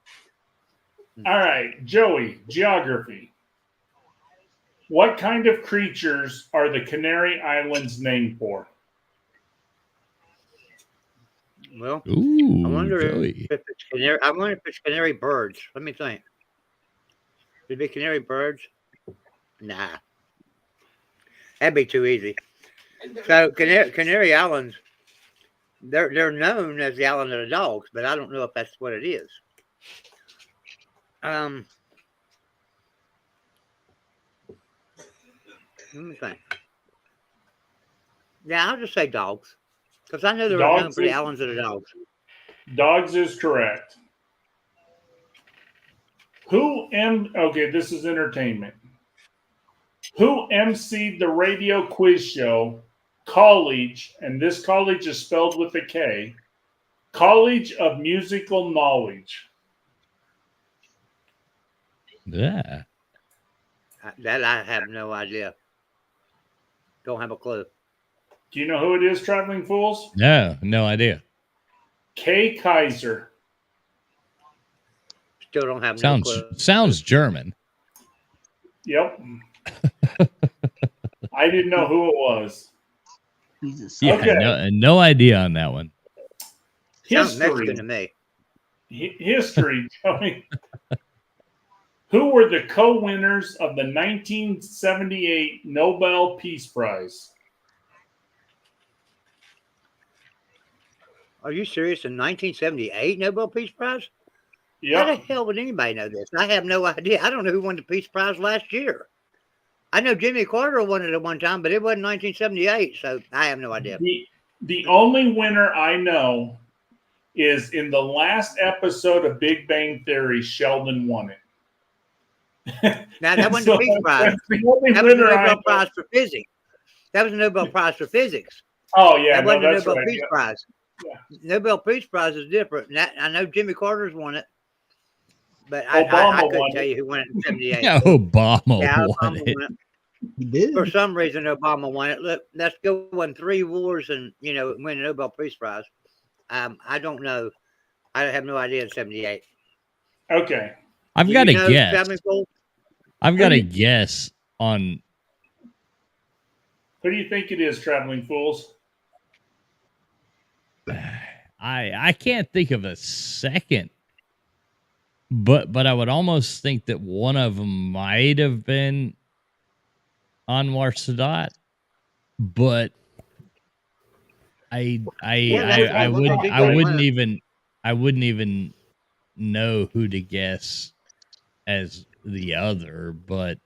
All right, Joey, geography. What kind of creatures are the Canary Islands named for? Well, Ooh, I wonder Joey. if it's canary. I wonder if it's canary birds. Let me think. Would it be canary birds? Nah, that'd be too easy. So Canary Islands, they're known as the island of the dogs, but I don't know if that's what it is. Let me think. Yeah, I'll just say dogs, because I know they're known Dogs for the is- islands of the dogs. Dogs is correct. Okay, this is entertainment. Who emceed the radio quiz show College, and this college is spelled with a K, College of Musical Knowledge? Yeah. That I have no idea. Don't have a clue. Do you know who it is, Traveling Fools? No idea. Kay Kaiser. Still don't have no clue. Sounds German. Yep. I didn't know who it was. Jesus. Yeah, Okay. no idea on that one. Sounds History. Mexican to me. History, Joey. Who were the co-winners of the 1978 Nobel Peace Prize? Are you serious? In 1978 Nobel Peace Prize? How the Yep. hell would anybody know this? I have no idea. I don't know who won the Peace Prize last year. I know Jimmy Carter won it at one time, but it wasn't 1978, so I have no idea. The only winner I know is in the last episode of Big Bang Theory, Sheldon won it. Now, that wasn't the Peace Prize. That's the only That was the winner I Nobel know. Prize for Physics. That was the Nobel Prize for Physics. Oh, yeah, That no, wasn't the that's Nobel right. Peace Yeah. Prize. Yeah. Nobel Peace Prize is different. And I know Jimmy Carter's won it, but I Obama couldn't won tell it. you who won it in 78. Yeah, Obama Yeah, won Obama it. won it. He did. For some reason, Obama won it. Look, let's go win 3 wars and win a Nobel Peace Prize. I don't know. I have no idea in 78. Okay. I've Do got you a know, guess. Traveling Fool? I've got a guess on. Who do you think it is, Traveling Fools? I can't think of a second, but I would almost think that one of them might have been Anwar Sadat, but I wouldn't even know who to guess as the other, but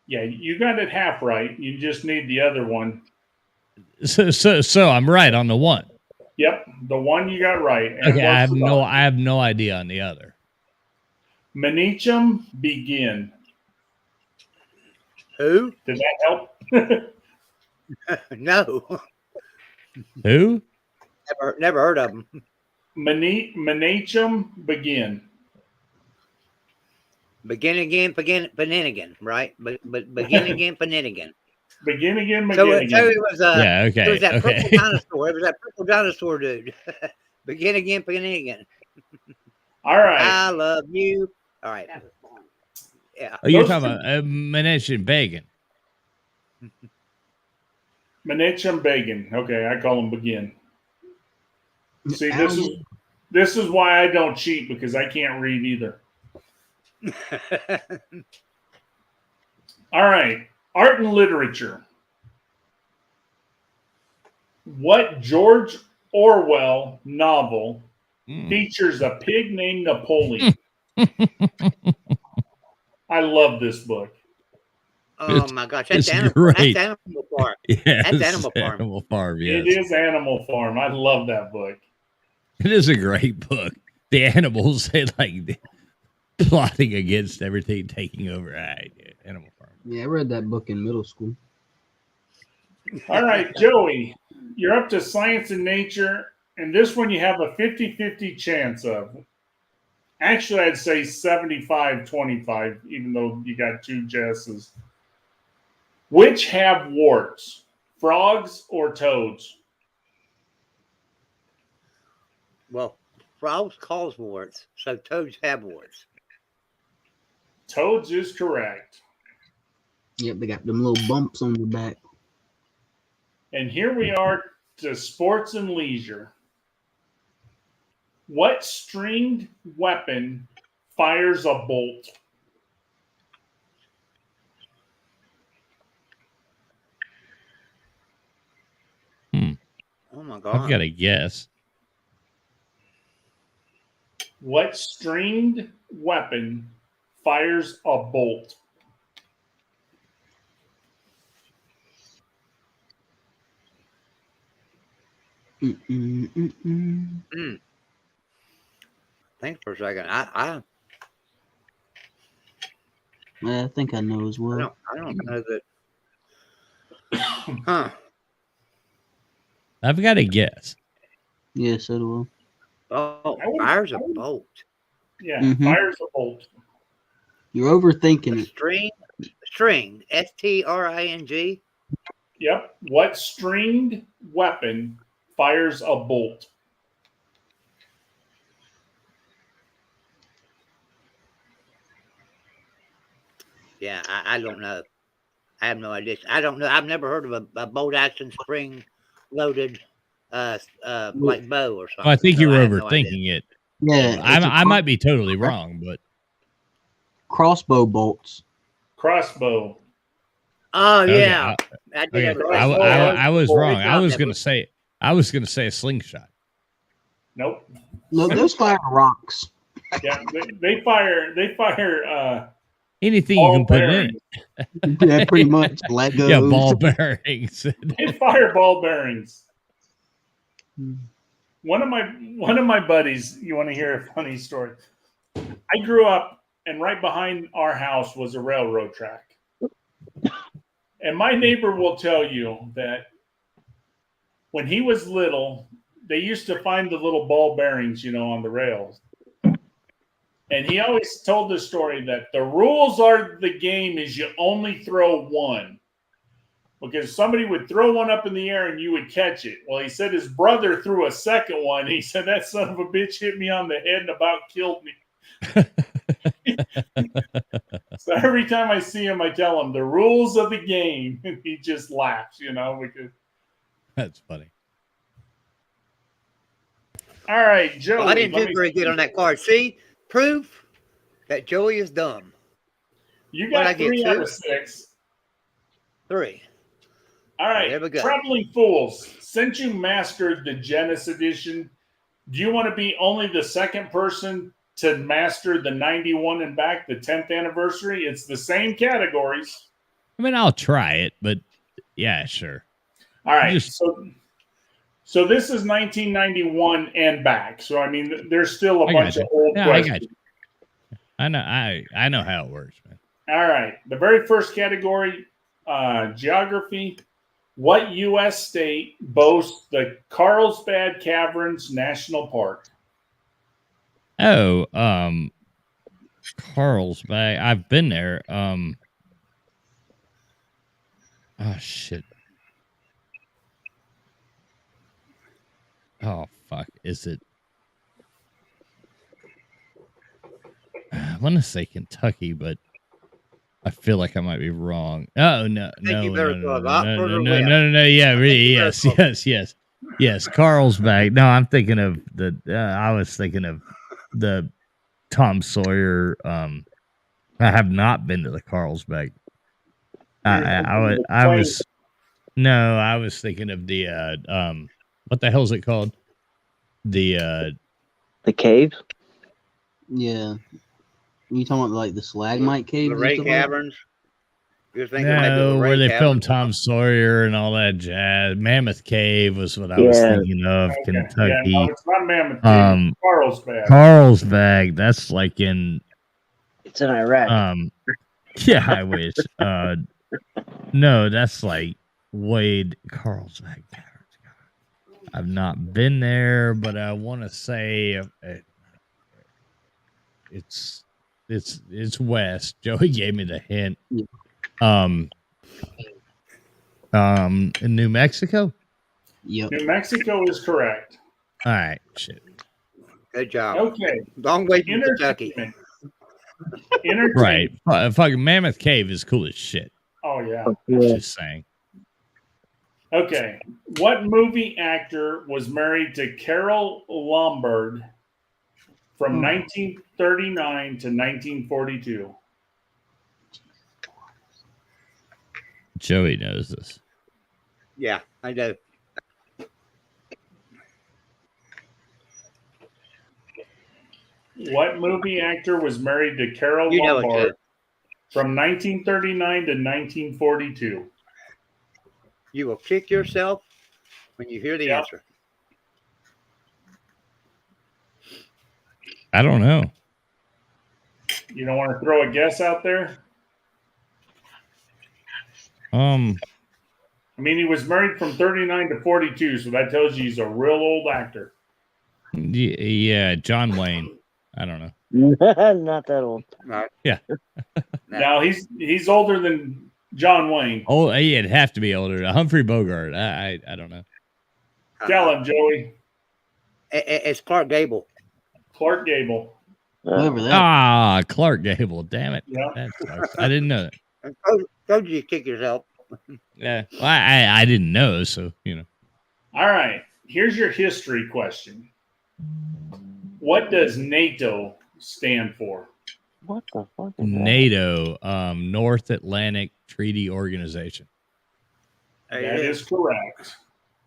Yeah, you got it half right. You just need the other one. so I'm right on the one. Yep, the one you got right. And Okay, I what's the dog? have no idea on the other. Menachem Begin. Who? Did that help? No. Who? Never heard of them. Menachem Begin. Begin again, begin again, right? But begin again, begin again. Begin again, So begin it again. was Yeah, okay, it was that okay. purple dinosaur. It was that purple dinosaur dude. Begin again, begin again. All right. I love you. All right. That was fun. Yeah. Oh, you're Those talking about Menachem Begin. Menachem Begin. Okay, I call him Begin. See, Alan- this is why I don't cheat, because I can't read either. All right. Art and literature. What George Orwell novel Mm. features a pig named Napoleon? I love this book. Oh my gosh, that's It's Animal, great. that's Animal Farm. Yes, Animal Farm. Animal Farm, yes. It is Animal Farm. I love that book. It is a great book. The animals, they like plotting against everything, taking over. Animal Farm. Yeah, I read that book in middle school. All right, Joey, you're up to science and nature, and this one you have a 50-50 chance of. Actually, I'd say 75-25, even though you got two Jesses. Which have warts, frogs or toads? Well, frogs cause warts, so toads have warts. Toads is correct. Yep, they got them little bumps on the back. And here we are to sports and leisure. What stringed weapon fires a bolt? Oh my God. I've got a guess. What stringed weapon fires a bolt? Think for a second. I think I know as well. I don't know that. Huh. I've got a guess. Yeah, so do Oh, I would- fires a bolt. Yeah, Mhm. fires a bolt. I. You're overthinking it. String. STRING. Yep. What stringed weapon fires a bolt? Yeah, I don't know. I have no idea. I don't know. I've never heard of a bolt action spring loaded like bow or something. Well, I think so you were I have no idea. overthinking it. Yeah, I might be totally wrong, but crossbow bolts. Crossbow. Oh okay, yeah. I did have a crossbow. I was Well, wrong. we I got was that, gonna but- say a slingshot. Nope. No, those fire rocks. Yeah, they fire Anything you ball can put in bearings. it. Yeah, pretty much. Legos. Yeah, ball bearings. They fire ball bearings. One of my buddies, you want to hear a funny story? I grew up, and right behind our house was a railroad track. And my neighbor will tell you that when he was little, they used to find the little ball bearings, on the rails. And he always told the story that the rules of the game is you only throw one. Because somebody would throw one up in the air and you would catch it. Well, he said his brother threw a second one. He said, that son of a bitch hit me on the head and about killed me. So every time I see him, I tell him the rules of the game. He just laughs, because... That's funny. All right, Joey. Well, I didn't do very good on that card. See, proof that Joey is dumb. You What'd I got get, 3 out two? of 6. 3. All right, There we go. Traveling Fools. Since you mastered the Genesis edition, do you want to be only the second person to master the 91 and back, the 10th anniversary? It's the same categories. I mean, I'll try it, but yeah, sure. All right, Just- so this is 1991 and back. So I mean, there's still a I bunch got of you. old Yeah, I got questions. you. I know how it works, man. All right, the very first category, geography. What U.S. state boasts the Carlsbad Caverns National Park? Oh, Carlsbad. I've been there. Oh shit. Oh fuck. Is it? I want to say Kentucky, but I feel like I might be wrong. Oh no, no, you no, better no, go no, up no, or no, the no, west. no, no, yeah, really, you better yes, go- yes, Carlsbad. No, I'm thinking of the. I was thinking of the Tom Sawyer. I have not been to the Carlsbad. I was. No, I was thinking of the. What the hell is it called? The. The caves? Yeah. You talking about like the stalagmite caves? The and Ray stuff like that? Caverns. You're thinking maybe No, the Ray where they filmed Caverns. Tom Sawyer and all that jazz. Mammoth Cave was what I was Yeah. thinking of. Okay, Kentucky. Yeah, no, it's not Mammoth Cave, Um, Carlsbad. Carlsbad. That's like in. It's in Iraq. Yeah, I wish. No, that's like Wade Carlsbad. I've not been there, but I want to say. It's west. Joey gave me the hint. In New Mexico. Yep. New Mexico is correct. All right, shit. Good job. Okay. Long way from Kentucky. Entertainment. Right. Fucking Mammoth Cave is cool as shit. Oh, yeah. Just saying. Okay. What movie actor was married to Carol Lombard from 1939 to 1942? Joey knows this. Yeah, I do. What movie actor was married to Carol You know it, Lombard Jay. from 1939 to 1942? You will kick yourself when you hear the Yep. answer. I don't know. You don't want to throw a guess out there? I mean, he was married from 39 to 42, so that tells you he's a real old actor. Yeah, John Wayne. I don't know. Not that old. Right. Yeah. Now he's older than John Wayne. Oh, yeah, it'd have to be older. Humphrey Bogart. I don't know. Tell him, Joey. It's Clark Gable. Clark Gable. Whoever that. Ah, Clark Gable. Damn it. Yeah. That sucks. I didn't know that. Told you to kick yourself. Yeah. Well, I didn't know, so you know. All right. Here's your history question. What does NATO stand for? What the fuck is that? NATO, North Atlantic Treaty Organization. There That it is correct.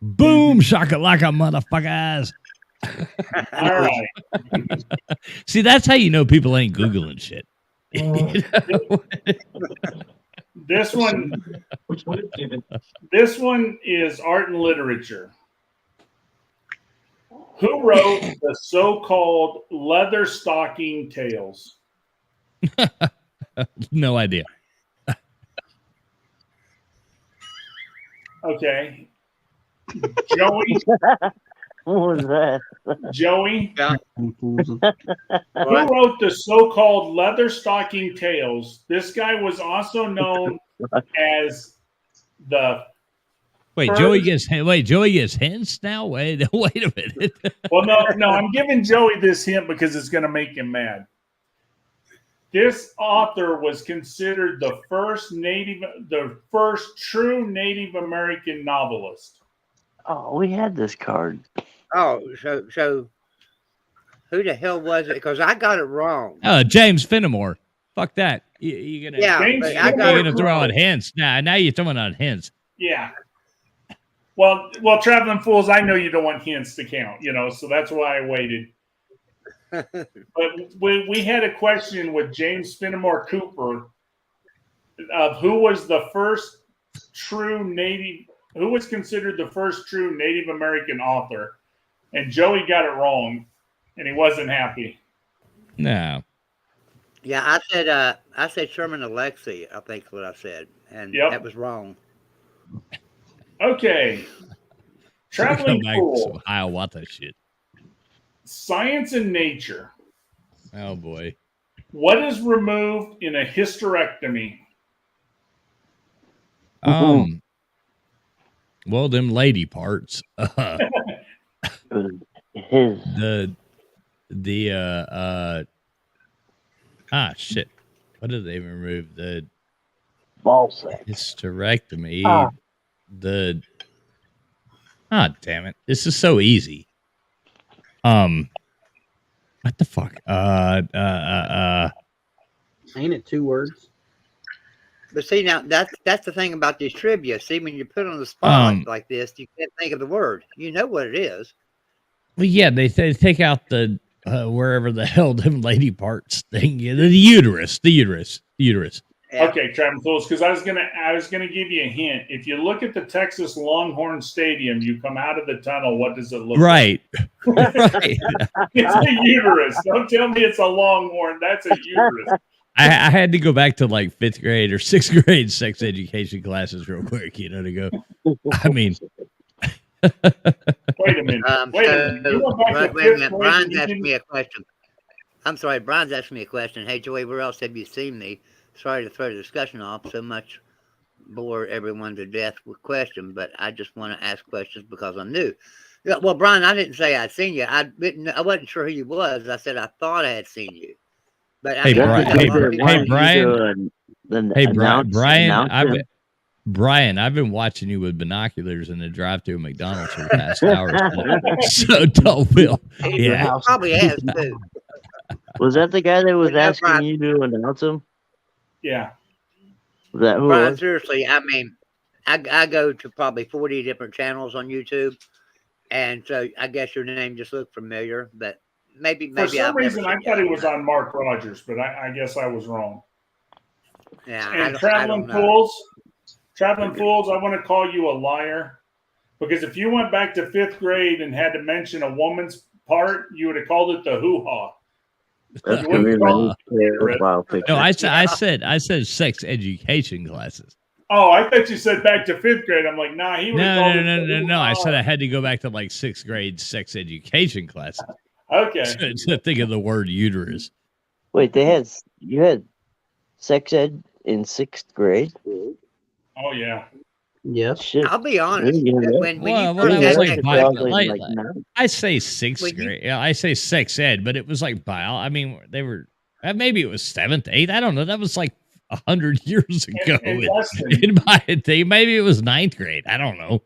Boom, shakalaka, motherfuckers. All right. See, that's how you know people ain't Googling shit. This one is art and literature. Who wrote the so-called leather stocking tales? No idea. Okay. Joey. What was that? Joey. Who Who wrote the so-called leather stocking tales? This guy was also known as the. Wait, first- Joey gets hints now. Wait a minute. Well, no, I'm giving Joey this hint because it's going to make him mad. This author was considered the first true Native American novelist. Oh, we had this card. Oh, so who the hell was it? Because I got it wrong. James Fenimore. Fuck that. You're gonna, Yeah, James but I got you're it gonna throw wrong. out hints. Now you're throwing out hints. Yeah. Well, traveling fools, I know you don't want hints to count, so that's why I waited. But we had a question with James Fenimore Cooper of who was considered the first true Native American author, and Joey got it wrong, and he wasn't happy. No. Yeah, I said Sherman Alexie, I think is what I said. And Yep. that was wrong. Okay. Traveling Come back fool. to some Hiawatha shit. Science and nature. Oh boy. What is removed in a hysterectomy? Well, them lady parts. It was his. Shit. What did they remove? The Ball sack. hysterectomy. Ah. Damn it. This is so easy. What the fuck? Ain't it 2 words? But see, now that's the thing about this trivia. See, when you're put on the spot like this, you can't think of the word. You know what it is. Well, yeah, they take out the wherever the hell them lady parts thing. The uterus. Yeah. Okay, Traveling Fools, because I was gonna give you a hint. If you look at the Texas Longhorn Stadium, you come out of the tunnel. What does it look Right. like? Right. It's a uterus. Don't tell me it's a longhorn. That's a uterus. I had to go back to like 5th grade or 6th grade sex education classes real quick, to go. I mean, Wait a minute. Wait a minute. You went back to Wait a fifth minute. grade Brian and you asked didn't- me a question. I'm sorry, Brian's asking me a question. Hey, Joey, where else have you seen me? Sorry to throw the discussion off so much, bore everyone to death with questions, but I just want to ask questions because I'm new. Yeah, well, Brian, I didn't say I'd seen you. I wasn't sure who you was. I said I thought I had seen you. But I Hey, mean, Brian. I think Hey, a lot of people- Brian. Then Hey, Brian. announce him. Brian, I've been watching you with binoculars in the drive-through McDonald's for the past hour. So don't feel. he Yeah. probably has too. Was that the guy that was Yeah, asking Brian. you to announce him? Yeah. Was that who it Brian, was? seriously, I mean, I go to probably 40 different channels on YouTube, and so I guess your name just looked familiar, but maybe For some I've never reason, seen I you. thought he was on Mark Rogers, but I guess I was wrong. Yeah, And I Traveling don't know. Fools, I want to call you a liar because if you went back to 5th grade and had to mention a woman's part, you would have called it the hoo-ha. That's You gonna be wouldn't call my profile picture. No, I said sex education classes. Oh, I thought you said back to 5th grade. I'm like, nah, he would have called it the No. I hoo-ha. said I had to go back to like 6th grade sex education classes Okay. to think of the word uterus. Wait, you had sex ed in 6th grade? Oh, yeah. Yes. Shit. I'll be honest. Yeah. When Well, you well, first it was had like that bi- question, like- no. I say 6th Well, you- grade. Yeah, I say sex ed, but it was like bio. I mean, they were maybe it was 7th, 8th. I don't know. That was like 100 years ago. And in, Dustin, in my day, maybe it was 9th grade. I don't know.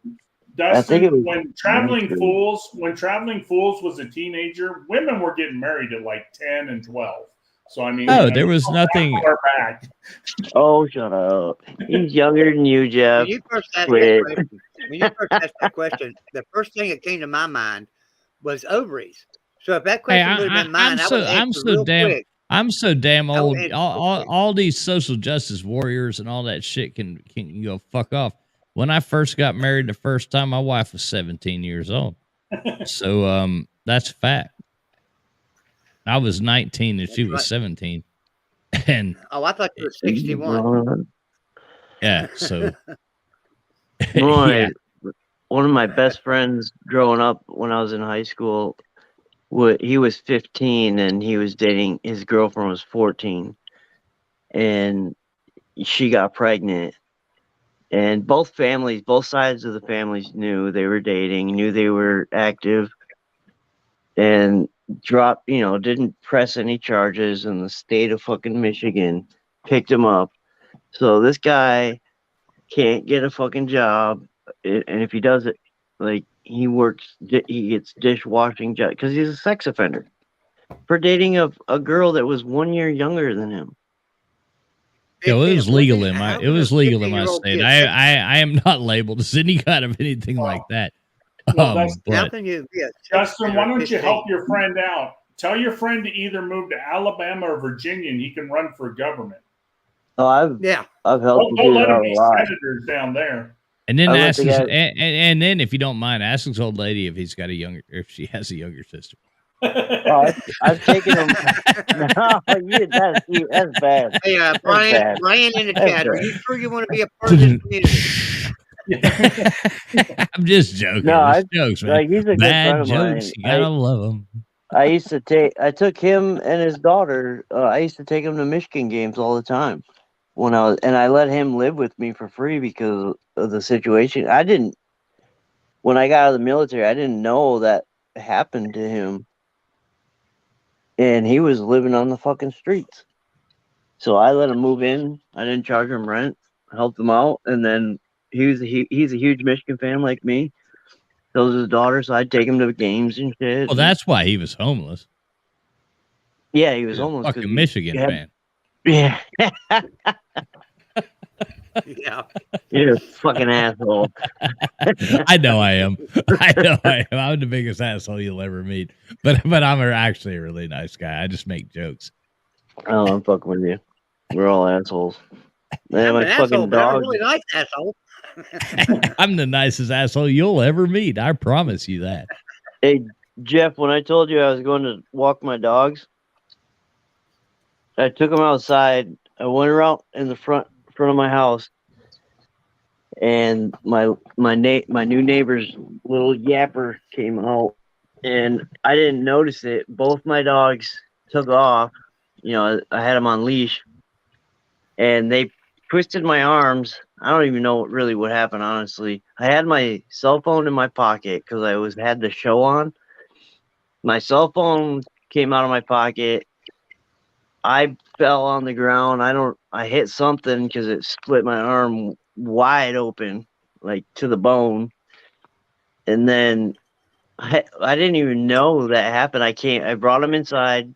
Dustin, it was when Traveling 9th grade. Fools was a teenager, women were getting married at like 10 and 12. So, I mean, Oh, there was that nothing. far back. Oh, shut up. He's younger than you, Jeff. when you first asked Quit. that question, the first thing that came to my mind was ovaries. So if that Hey, question would have been mine, I would I'm answer so real damn. quick. I'm so damn I would old. answer All, quick. all these social justice warriors and all that shit can go fuck off. When I first got married the first time, my wife was 17 years old. So that's a fact. I was 19 and she was 17. And Oh, I thought you were 61. yeah, so Boy, one of my best friends growing up when I was in high school, he was 15 and he was dating, his girlfriend was 14, and she got pregnant. And both sides of the families knew they were dating, knew they were active, and didn't press any charges. In the state of fucking Michigan picked him up. So this guy can't get a fucking job, and if he does it, like he gets dishwashing job because he's a sex offender for dating a girl that was 1 year younger than him. it was legal in my How it was a legal in my 15-year-old state. kid- I am not labeled as any kind of anything like that. Well, that's- How But can you be a Justin, why don't you 15? help your friend out? Tell your friend to either move to Alabama or Virginia, and he can run for government. Oh, I've Yeah. helped Don't him do let that him a be lot. senators down there. and then I let ask the his, guy- and then if you don't mind, ask this old lady if if she has a younger sister. Oh, I've taken him. No, that's bad. Hey, bad. Brian in the That's chat, are bad. you sure you want to be a part of this community? I'm just joking. No, It's jokes, man. Like he's a good Bad friend of mine. jokes. You gotta love them. I took him and his daughter. I used to take him to Michigan games all the time and I let him live with me for free because of the situation. When I got out of the military, I didn't know that happened to him, and he was living on the fucking streets. So I let him move in. I didn't charge him rent, helped him out, and then he's a huge Michigan fan like me. So was his daughter, so I'd take him to games and shit. Well, that's why he was homeless. Yeah, he was He's a almost fucking Michigan fan. Yeah, Yeah. you're a fucking asshole. I know I am. I'm the biggest asshole you'll ever meet. But I'm actually a really nice guy. I just make jokes. Oh, I'm fucking with you. We're all assholes. Man, I'm my an asshole, fucking but I'm a dog. really nice asshole. I'm the nicest asshole you'll ever meet. I promise you that. Hey, Jeff, when I told you I was going to walk my dogs, I took them outside. I went around in the front of my house, and my new neighbor's little yapper came out, and I didn't notice it. Both my dogs took off. You know, I had him on leash, and they twisted my arms. I don't even know really what happened, honestly. I had my cell phone in my pocket because I had the show on. My cell phone came out of my pocket. I fell on the ground. I hit something because it split my arm wide open, like to the bone. And then I didn't even know that happened. I brought him inside.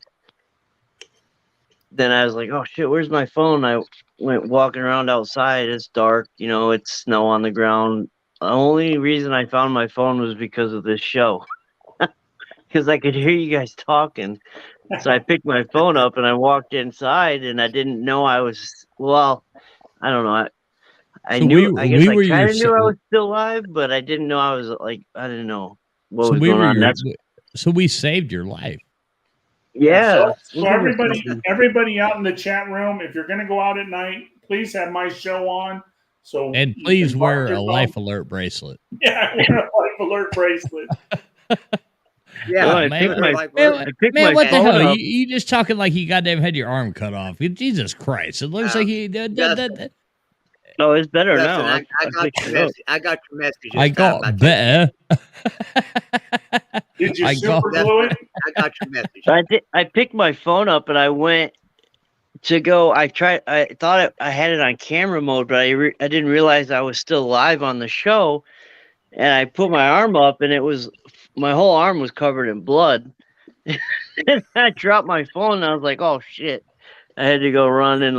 Then I was like, oh shit, where's my phone? I went walking around outside. It's dark, you know, it's snow on the ground. The only reason I found my phone was because of this show. Because I could hear you guys talking. So I picked my phone up and I walked inside, and I didn't know I was, well, I don't know. I So knew, we- I guess we I were kind your of knew son- I was still alive, but I didn't know I was like, I didn't know what So was we going were on. your, That's, so we saved your life. yeah. So everybody out in the chat room, if you're going to go out at night, please have my show on. So And you please can wear mark your a phone. life alert bracelet. Yeah, wear a life alert bracelet. Yeah, Well, I man. picked my, like, I picked Man, my what the phone hell? up. You just talking like you goddamn had your arm cut off. Jesus Christ. It looks like he Oh, it's better Justin, now. I got picked your it up. message. I got your message. I this time got about better. Did you I got- super glue it? I got your message. I picked my phone up and I went to go. I thought I had it on camera mode, but I didn't realize I was still live on the show. And I put my arm up, and my whole arm was covered in blood. And I dropped my phone, and I was like, "Oh shit!" I had to go run and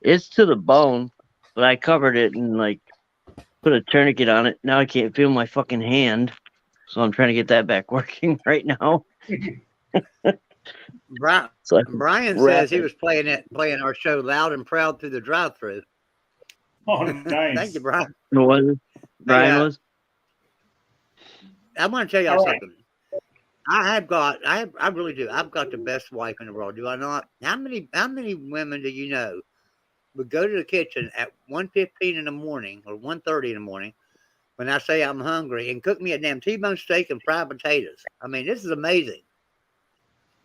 it's to the bone, but I covered it and put a tourniquet on it. Now I can't feel my fucking hand, so I'm trying to get that back working right now. Brian says he was playing our show loud and proud through the drive-through. Oh, nice. Thank you, Brian. What was it? Brian was. I want to tell y'all All right. something. I really do. I've got the best wife in the world, do I not? How many women do you know would go to the kitchen at 1:15 in the morning or 1:30 in the morning when I say I'm hungry and cook me a damn T-bone steak and fried potatoes? I mean, this is amazing.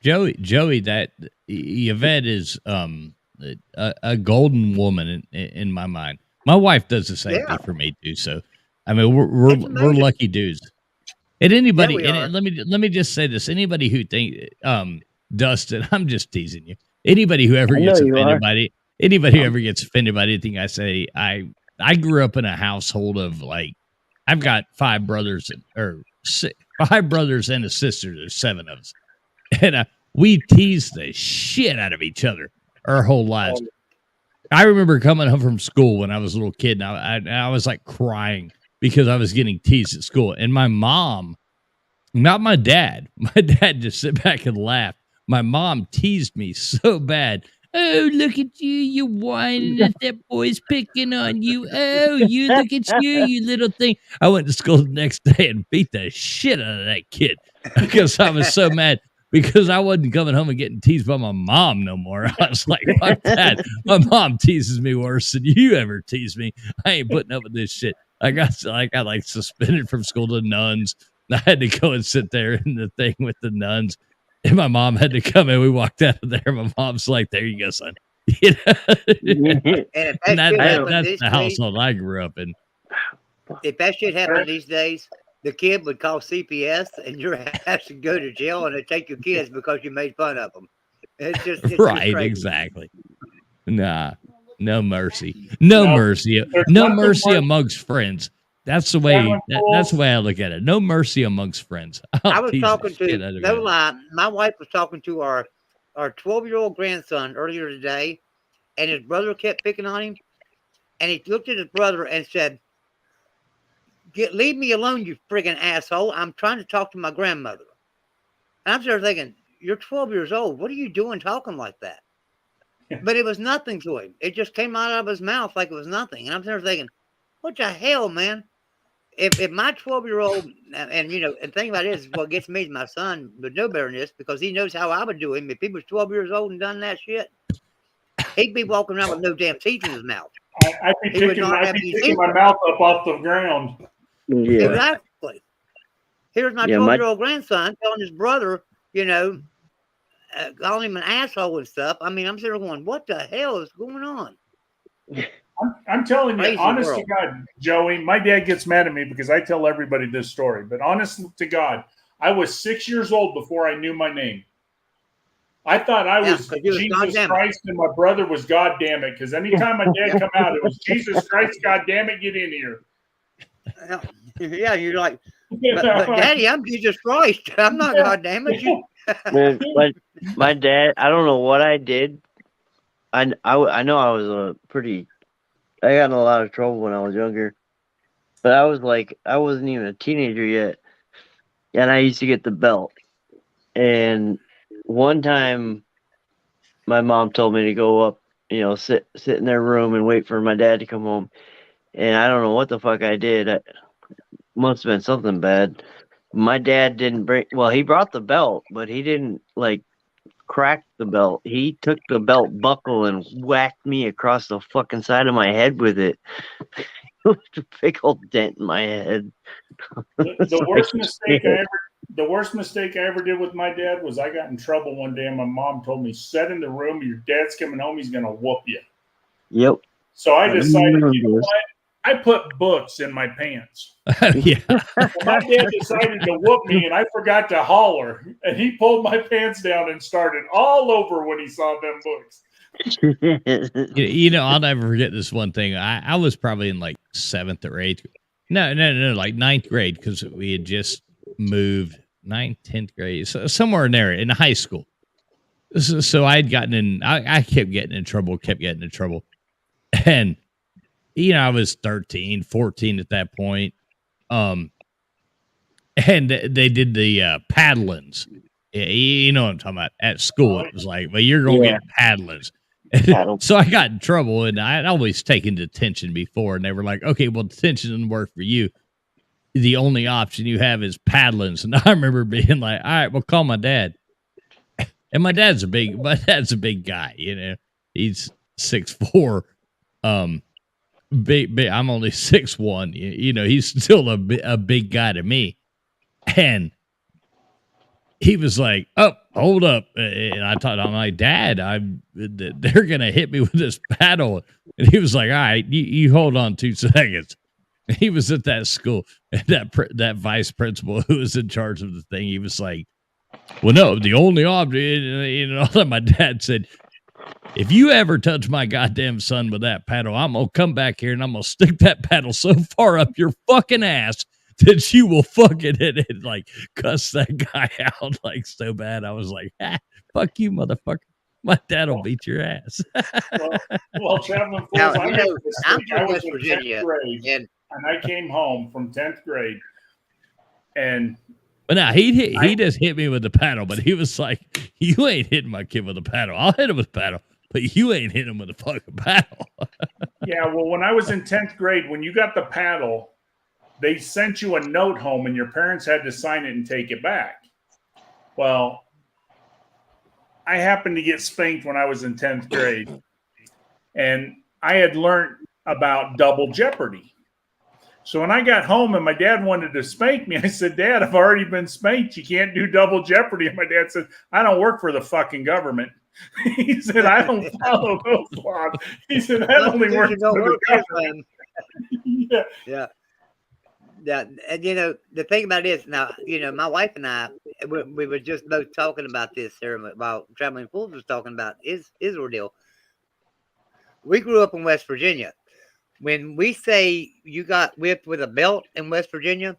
Joey, that Yvette is a golden woman in my mind. My wife does the same thing for me too. So, I mean, we're lucky dudes. And anybody, Yeah, we are. let me just say this: anybody who think Dustin, I'm just teasing you. Anybody who ever I know gets you offended are. anybody who ever gets offended by anything I say, I grew up in a household of I've got five brothers and a sister. There's 7 of us, and we tease the shit out of each other our whole lives. I remember coming home from school when I was a little kid, and I was crying because I was getting teased at school. And my mom, not my dad, just sit back and laugh. My mom teased me so bad. Oh, look at you, you whining that boy's picking on you. Oh, you look at you little thing. I went to school the next day and beat the shit out of that kid because I was so mad. Because I wasn't coming home and getting teased by my mom no more. I was like, fuck that. My mom teases me worse than you ever tease me. I ain't putting up with this shit. I got suspended from school to nuns. I had to go and sit there in the thing with the nuns. And my mom had to come in. We walked out of there. My mom's like, there you go, son. You know? And if that shit happened That's these the household I grew up in. if that shit happened these days, the kid would call CPS and your ass would go to jail and they'd take your kids because you made fun of them. It's just Right, crazy. exactly. Nah, no mercy. No mercy. there's No nothing mercy worse- amongst friends. That's the way that's the way I look at it. No mercy amongst friends. I was talking to to, no lie, my wife was talking to our 12-year-old grandson earlier today, and his brother kept picking on him, and he looked at his brother and said, leave me alone, you friggin' asshole. I'm trying to talk to my grandmother. And I'm sort of thinking, you're 12 years old. What are you doing talking like that? But it was nothing to him. It just came out of his mouth like it was nothing. And I'm sort of thinking, what the hell, man? If my 12-year-old, and the thing about it is, what gets me is my son would know better than this because he knows how I would do him. If he was 12 years old and done that shit, he'd be walking around with no damn teeth in his mouth. I'd be picking my mouth up off the ground. Yeah. Exactly. Here's my 12-year-old grandson telling his brother, calling him an asshole and stuff. I mean, I'm sitting there going, what the hell is going on? I'm telling you, Crazy honest world. to God, Joey, my dad gets mad at me because I tell everybody this story. But honest to God, I was 6 years old before I knew my name. I thought I was 'cause you was Jesus goddamn it. Christ and my brother was God damn it. Because anytime my dad come out, it was Jesus Christ, God damn it, get in here. Yeah, you're like, but Daddy, I'm Jesus Christ. I'm not God damn it. You, Man, my dad, I don't know what I did. I know I was I got in a lot of trouble when I was younger, but I wasn't even a teenager yet, and I used to get the belt. And one time, my mom told me to go up, sit in their room and wait for my dad to come home. And I don't know what the fuck I did. It must have been something bad. My dad didn't he brought the belt, but he didn't crack the belt. He took the belt buckle and whacked me across the fucking side of my head with it. It was a big old dent in my head. The worst mistake I ever did with my dad was I got in trouble one day and my mom told me, sit in the room, your dad's coming home, he's gonna whoop you. Yep. So I decided, you know what? I put books in my pants. Yeah. My dad decided to whoop me and I forgot to holler. And he pulled my pants down and started all over when he saw them books. I'll never forget this one thing. I was probably in like 7th or 8th. No, like 9th grade, because we had just moved 9th, 10th grade, so somewhere in there in high school. So I had gotten in, I kept getting in trouble. And, I was 13, 14 at that point. And they did the paddlings. You know what I'm talking about. At school, it was like, well, you're going to get paddlings. So I got in trouble, and I'd always taken detention before, and they were like, okay, well, detention doesn't work for you. The only option you have is paddlings. And I remember being like, all right, well, call my dad. And my dad's a big guy, he's 6'4". Big, I'm only 6'1". He's still a big guy to me. And he was like, "Oh, hold up!" And I'm like, "Dad, they're gonna hit me with this paddle." And he was like, "All right, you hold on 2 seconds." And he was at that school, and that vice principal who was in charge of the thing, he was like, "Well, no, the only object," and all that. My dad said, "If you ever touch my goddamn son with that paddle, I'm gonna come back here and I'm gonna stick that paddle so far up your fucking ass that you will fucking hit it," like cuss that guy out like so bad. I was like, fuck you, motherfucker. My dad will beat your ass. well, traveling Now, fools, I'm I from was West in Virginia, 10th grade, and I came home from 10th grade, and But now he just hit me with the paddle, but he was like, "You ain't hitting my kid with a paddle. I'll hit him with a paddle, but you ain't hitting him with a fucking paddle." yeah, well, when I was in 10th grade, when you got the paddle, they sent you a note home and your parents had to sign it and take it back. Well, I happened to get spanked when I was in 10th grade, and I had learned about double jeopardy. So when I got home and my dad wanted to spank me, I said, "Dad, I've already been spanked. You can't do double jeopardy." And my dad said, "I don't work for the fucking government." He said, "I don't follow those laws." He said, "That only works for the government." Yeah. And the thing about it is now, my wife and I, we were just both talking about this here while Traveling Fools was talking about his ordeal. We grew up in West Virginia. When we say you got whipped with a belt in West Virginia,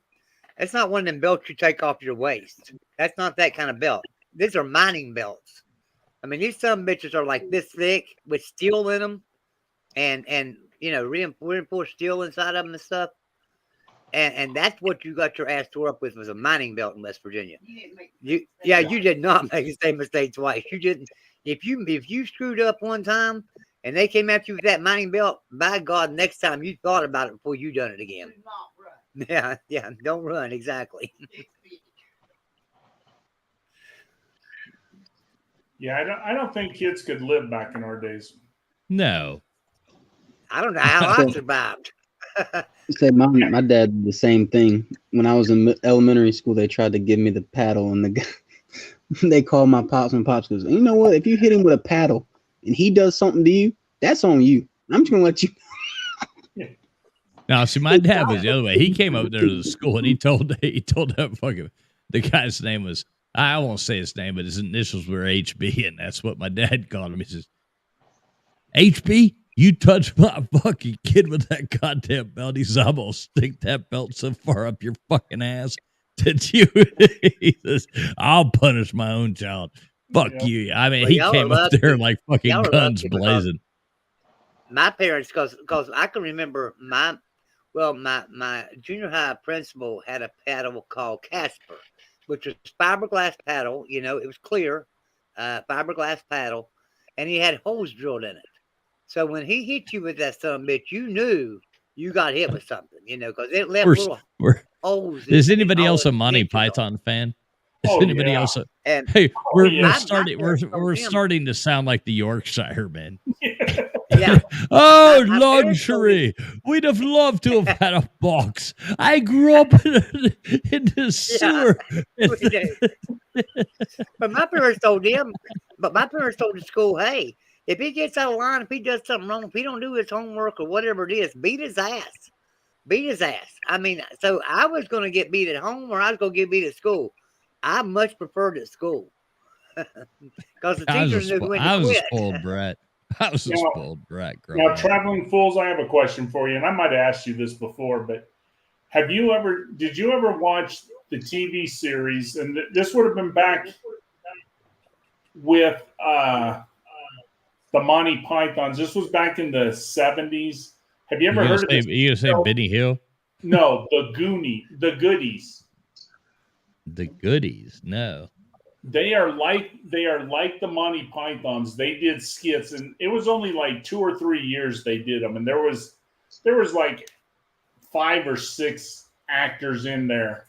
that's not one of them belts you take off your waist. That's not that kind of belt. These are mining belts. I mean, these some bitches are like this thick with steel in them, and reinforced steel inside of them and stuff. And that's what you got your ass tore up with, was a mining belt in West Virginia. You did not make the same mistake twice. You didn't. If you screwed up one time and they came after you with that mining belt, by God, next time you thought about it before you done it again. Do not run. Yeah, don't run, exactly. Yeah, I don't think kids could live back in our days. No. I don't know how I survived. Say my dad did the same thing. When I was in elementary school, they tried to give me the paddle, and They call my pops and pops goes, you know what? If you hit him with a paddle and he does something to you, that's on you. I'm just gonna let you. Now, see, my dad was the other way. He came up there to the school and he told that fucking the guy's name was, I won't say his name, but his initials were HB, and that's what my dad called him. He says, HB, you touch my fucking kid with that goddamn belt. He says, I'm gonna stick that belt so far up your fucking ass that you. He says, I'll punish my own child. Fuck Yep. you. I mean, Well, he y'all came are up there lucky. like fucking Y'all are guns lucky because blazing. my parents, because I can remember my junior high principal had a paddle called Casper, which was fiberglass paddle. You know, it was clear, fiberglass paddle, and he had holes drilled in it. So when he hit you with that son of a bitch, you knew you got hit with something, you know, because it left We're- little we're- holes. Is in anybody all else the a Monty stitches on it. Python fan? Is Oh, anybody yeah. else? And Hey, we're yeah. starting. My We're parents told starting to sound like the Yorkshire men. yeah, Oh, my parents told me- luxury! We'd have loved to have had a box. I grew up in the sewer. we did. But my parents told the school, hey, if he gets out of line, if he does something wrong, if he don't do his homework or whatever it is, beat his ass. Beat his ass. I mean, so I was going to get beat at home or I was going to get beat at school. I much preferred at school. Because the teachers knew when I to was a quit. spoiled brat. I was a Now- spoiled brat growing Now, up. traveling fools, I have a question for you, and I might have asked you this before, but did you ever watch the TV series? And this would have been back with the Monty Pythons. This was back in the 70s. Have you ever heard of this? You gonna say show? Benny Hill? No, the Goodies. The Goodies? No. They are like the Monty Pythons. They did skits, and it was only like 2 or 3 years they did them, and there was like 5 or 6 actors in there.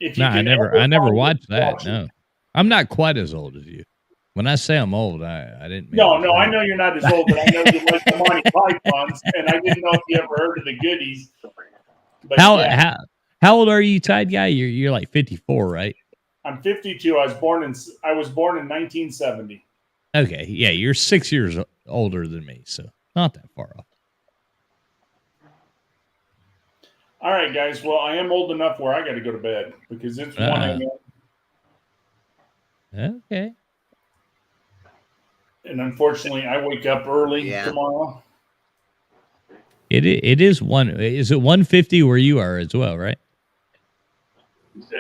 If you No, I can never ever find watched it, that. watch it. No, I'm not quite as old as you. When I say I'm old, I didn't. Mean No, to no, I say- know you're not as old, but I know you like the Monty Pythons, and I didn't know if you ever heard of the Goodies. But yeah, How old are you, Tide Guy? You're like 54, right? I'm 52. I was born in 1970. Okay, yeah, you're 6 years older than me, so not that far off. All right, guys. Well, I am old enough where I got to go to bed because it's 1 a.m. Okay. And unfortunately, I wake up early Yeah. tomorrow. It is one. Is it 150 where you are as well, right?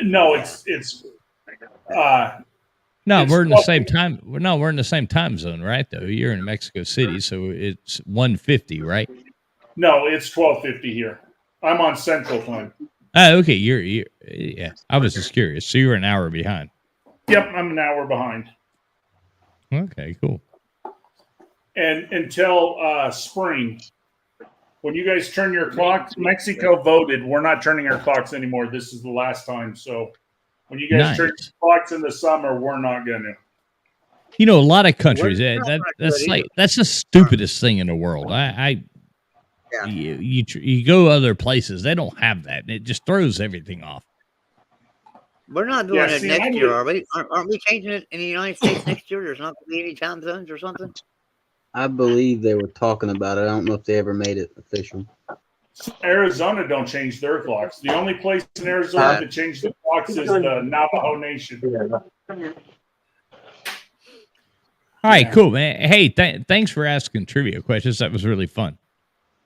No, it's No, It's we're in the 12 same time. We're in the same time zone, right? Though you're in Mexico City, so it's 150, right? no, it's 12:50 here. I'm on Central Time. Oh, okay. You're yeah. I was just curious. So you're an hour behind. Yep, I'm an hour behind. Okay, cool. And until spring, when you guys turn your clocks, Mexico voted. We're not turning our clocks anymore. This is the last time. So when you guys Nice. turn your clocks in the summer, we're not gonna. You know, a lot of countries. We're not That's good like either. that's the stupidest thing in the world. Yeah. You go other places, they don't have that, and it just throws everything off. We're not doing Yeah, it see, I next would- year, are we? Aren't we changing it in the United States next year? There's not going to be any time zones or something? I believe they were talking about it. I don't know if they ever made it official. Arizona don't change their clocks. The only place in Arizona to change the clocks is the Navajo Nation. All right, Yeah. cool, man. Hey, thanks for asking trivia questions. That was really fun.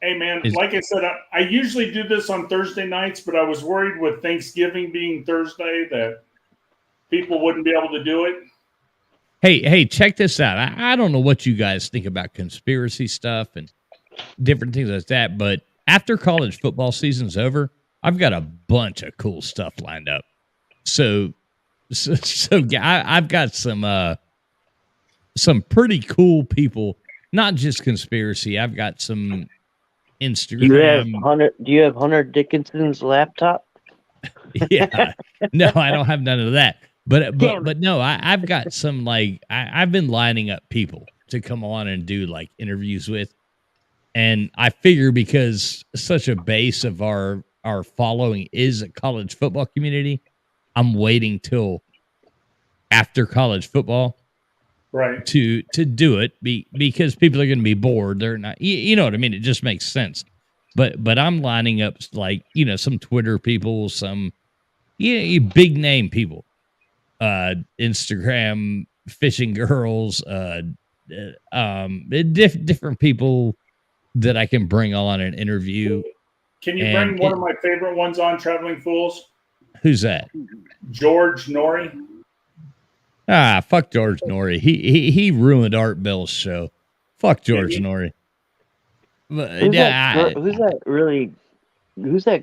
Hey, man, Is- like I said, I usually do this on Thursday nights, but I was worried with Thanksgiving being Thursday that people wouldn't be able to do it. Hey, check this out. I don't know what you guys think about conspiracy stuff and different things like that, but after college football season's over, I've got a bunch of cool stuff lined up. So yeah, I've got some pretty cool people, not just conspiracy. I've got some Instagram. Do you have Hunter Dickinson's laptop? Yeah, no, I don't have none of that. But Damn no, I've got some I've been lining up people to come on and do like interviews with, and I figure because such a base of our following is a college football community, I'm waiting till after college football Right. to do it because people are going to be bored. They're not, you know what I mean? It just makes sense. But I'm lining up like, you know, some Twitter people, some big name people, Instagram fishing girls, different people that I can bring on an interview. Can you bring one of my favorite ones on Traveling Fools? Who's that? George Norrie. Fuck George Norrie. He ruined Art Bell's show. Fuck George Norrie. Who's that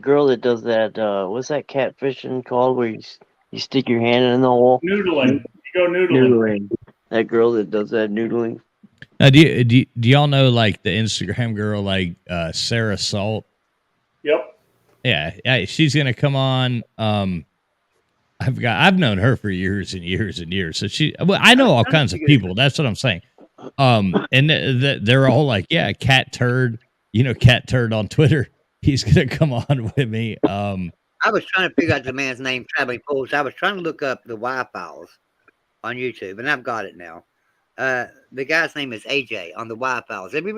girl that does that? What's that catfishing called where you stick your hand in the hole? Noodling. You go noodling. That girl that does that noodling. Now, do y'all know like the Instagram girl like Sarah Salt? Yep. Yeah, she's gonna come on. I've known her for years and years and years. So I know all kinds of people. That's what I'm saying. And they're all like, yeah, Cat Turd. You know, Cat Turd on Twitter. He's gonna come on with me. I was trying to figure out the man's name, Traveling Fools. I was trying to look up the Y-Files on YouTube, and I've got it now. The guy's name is AJ on the Y-Files. Have you ever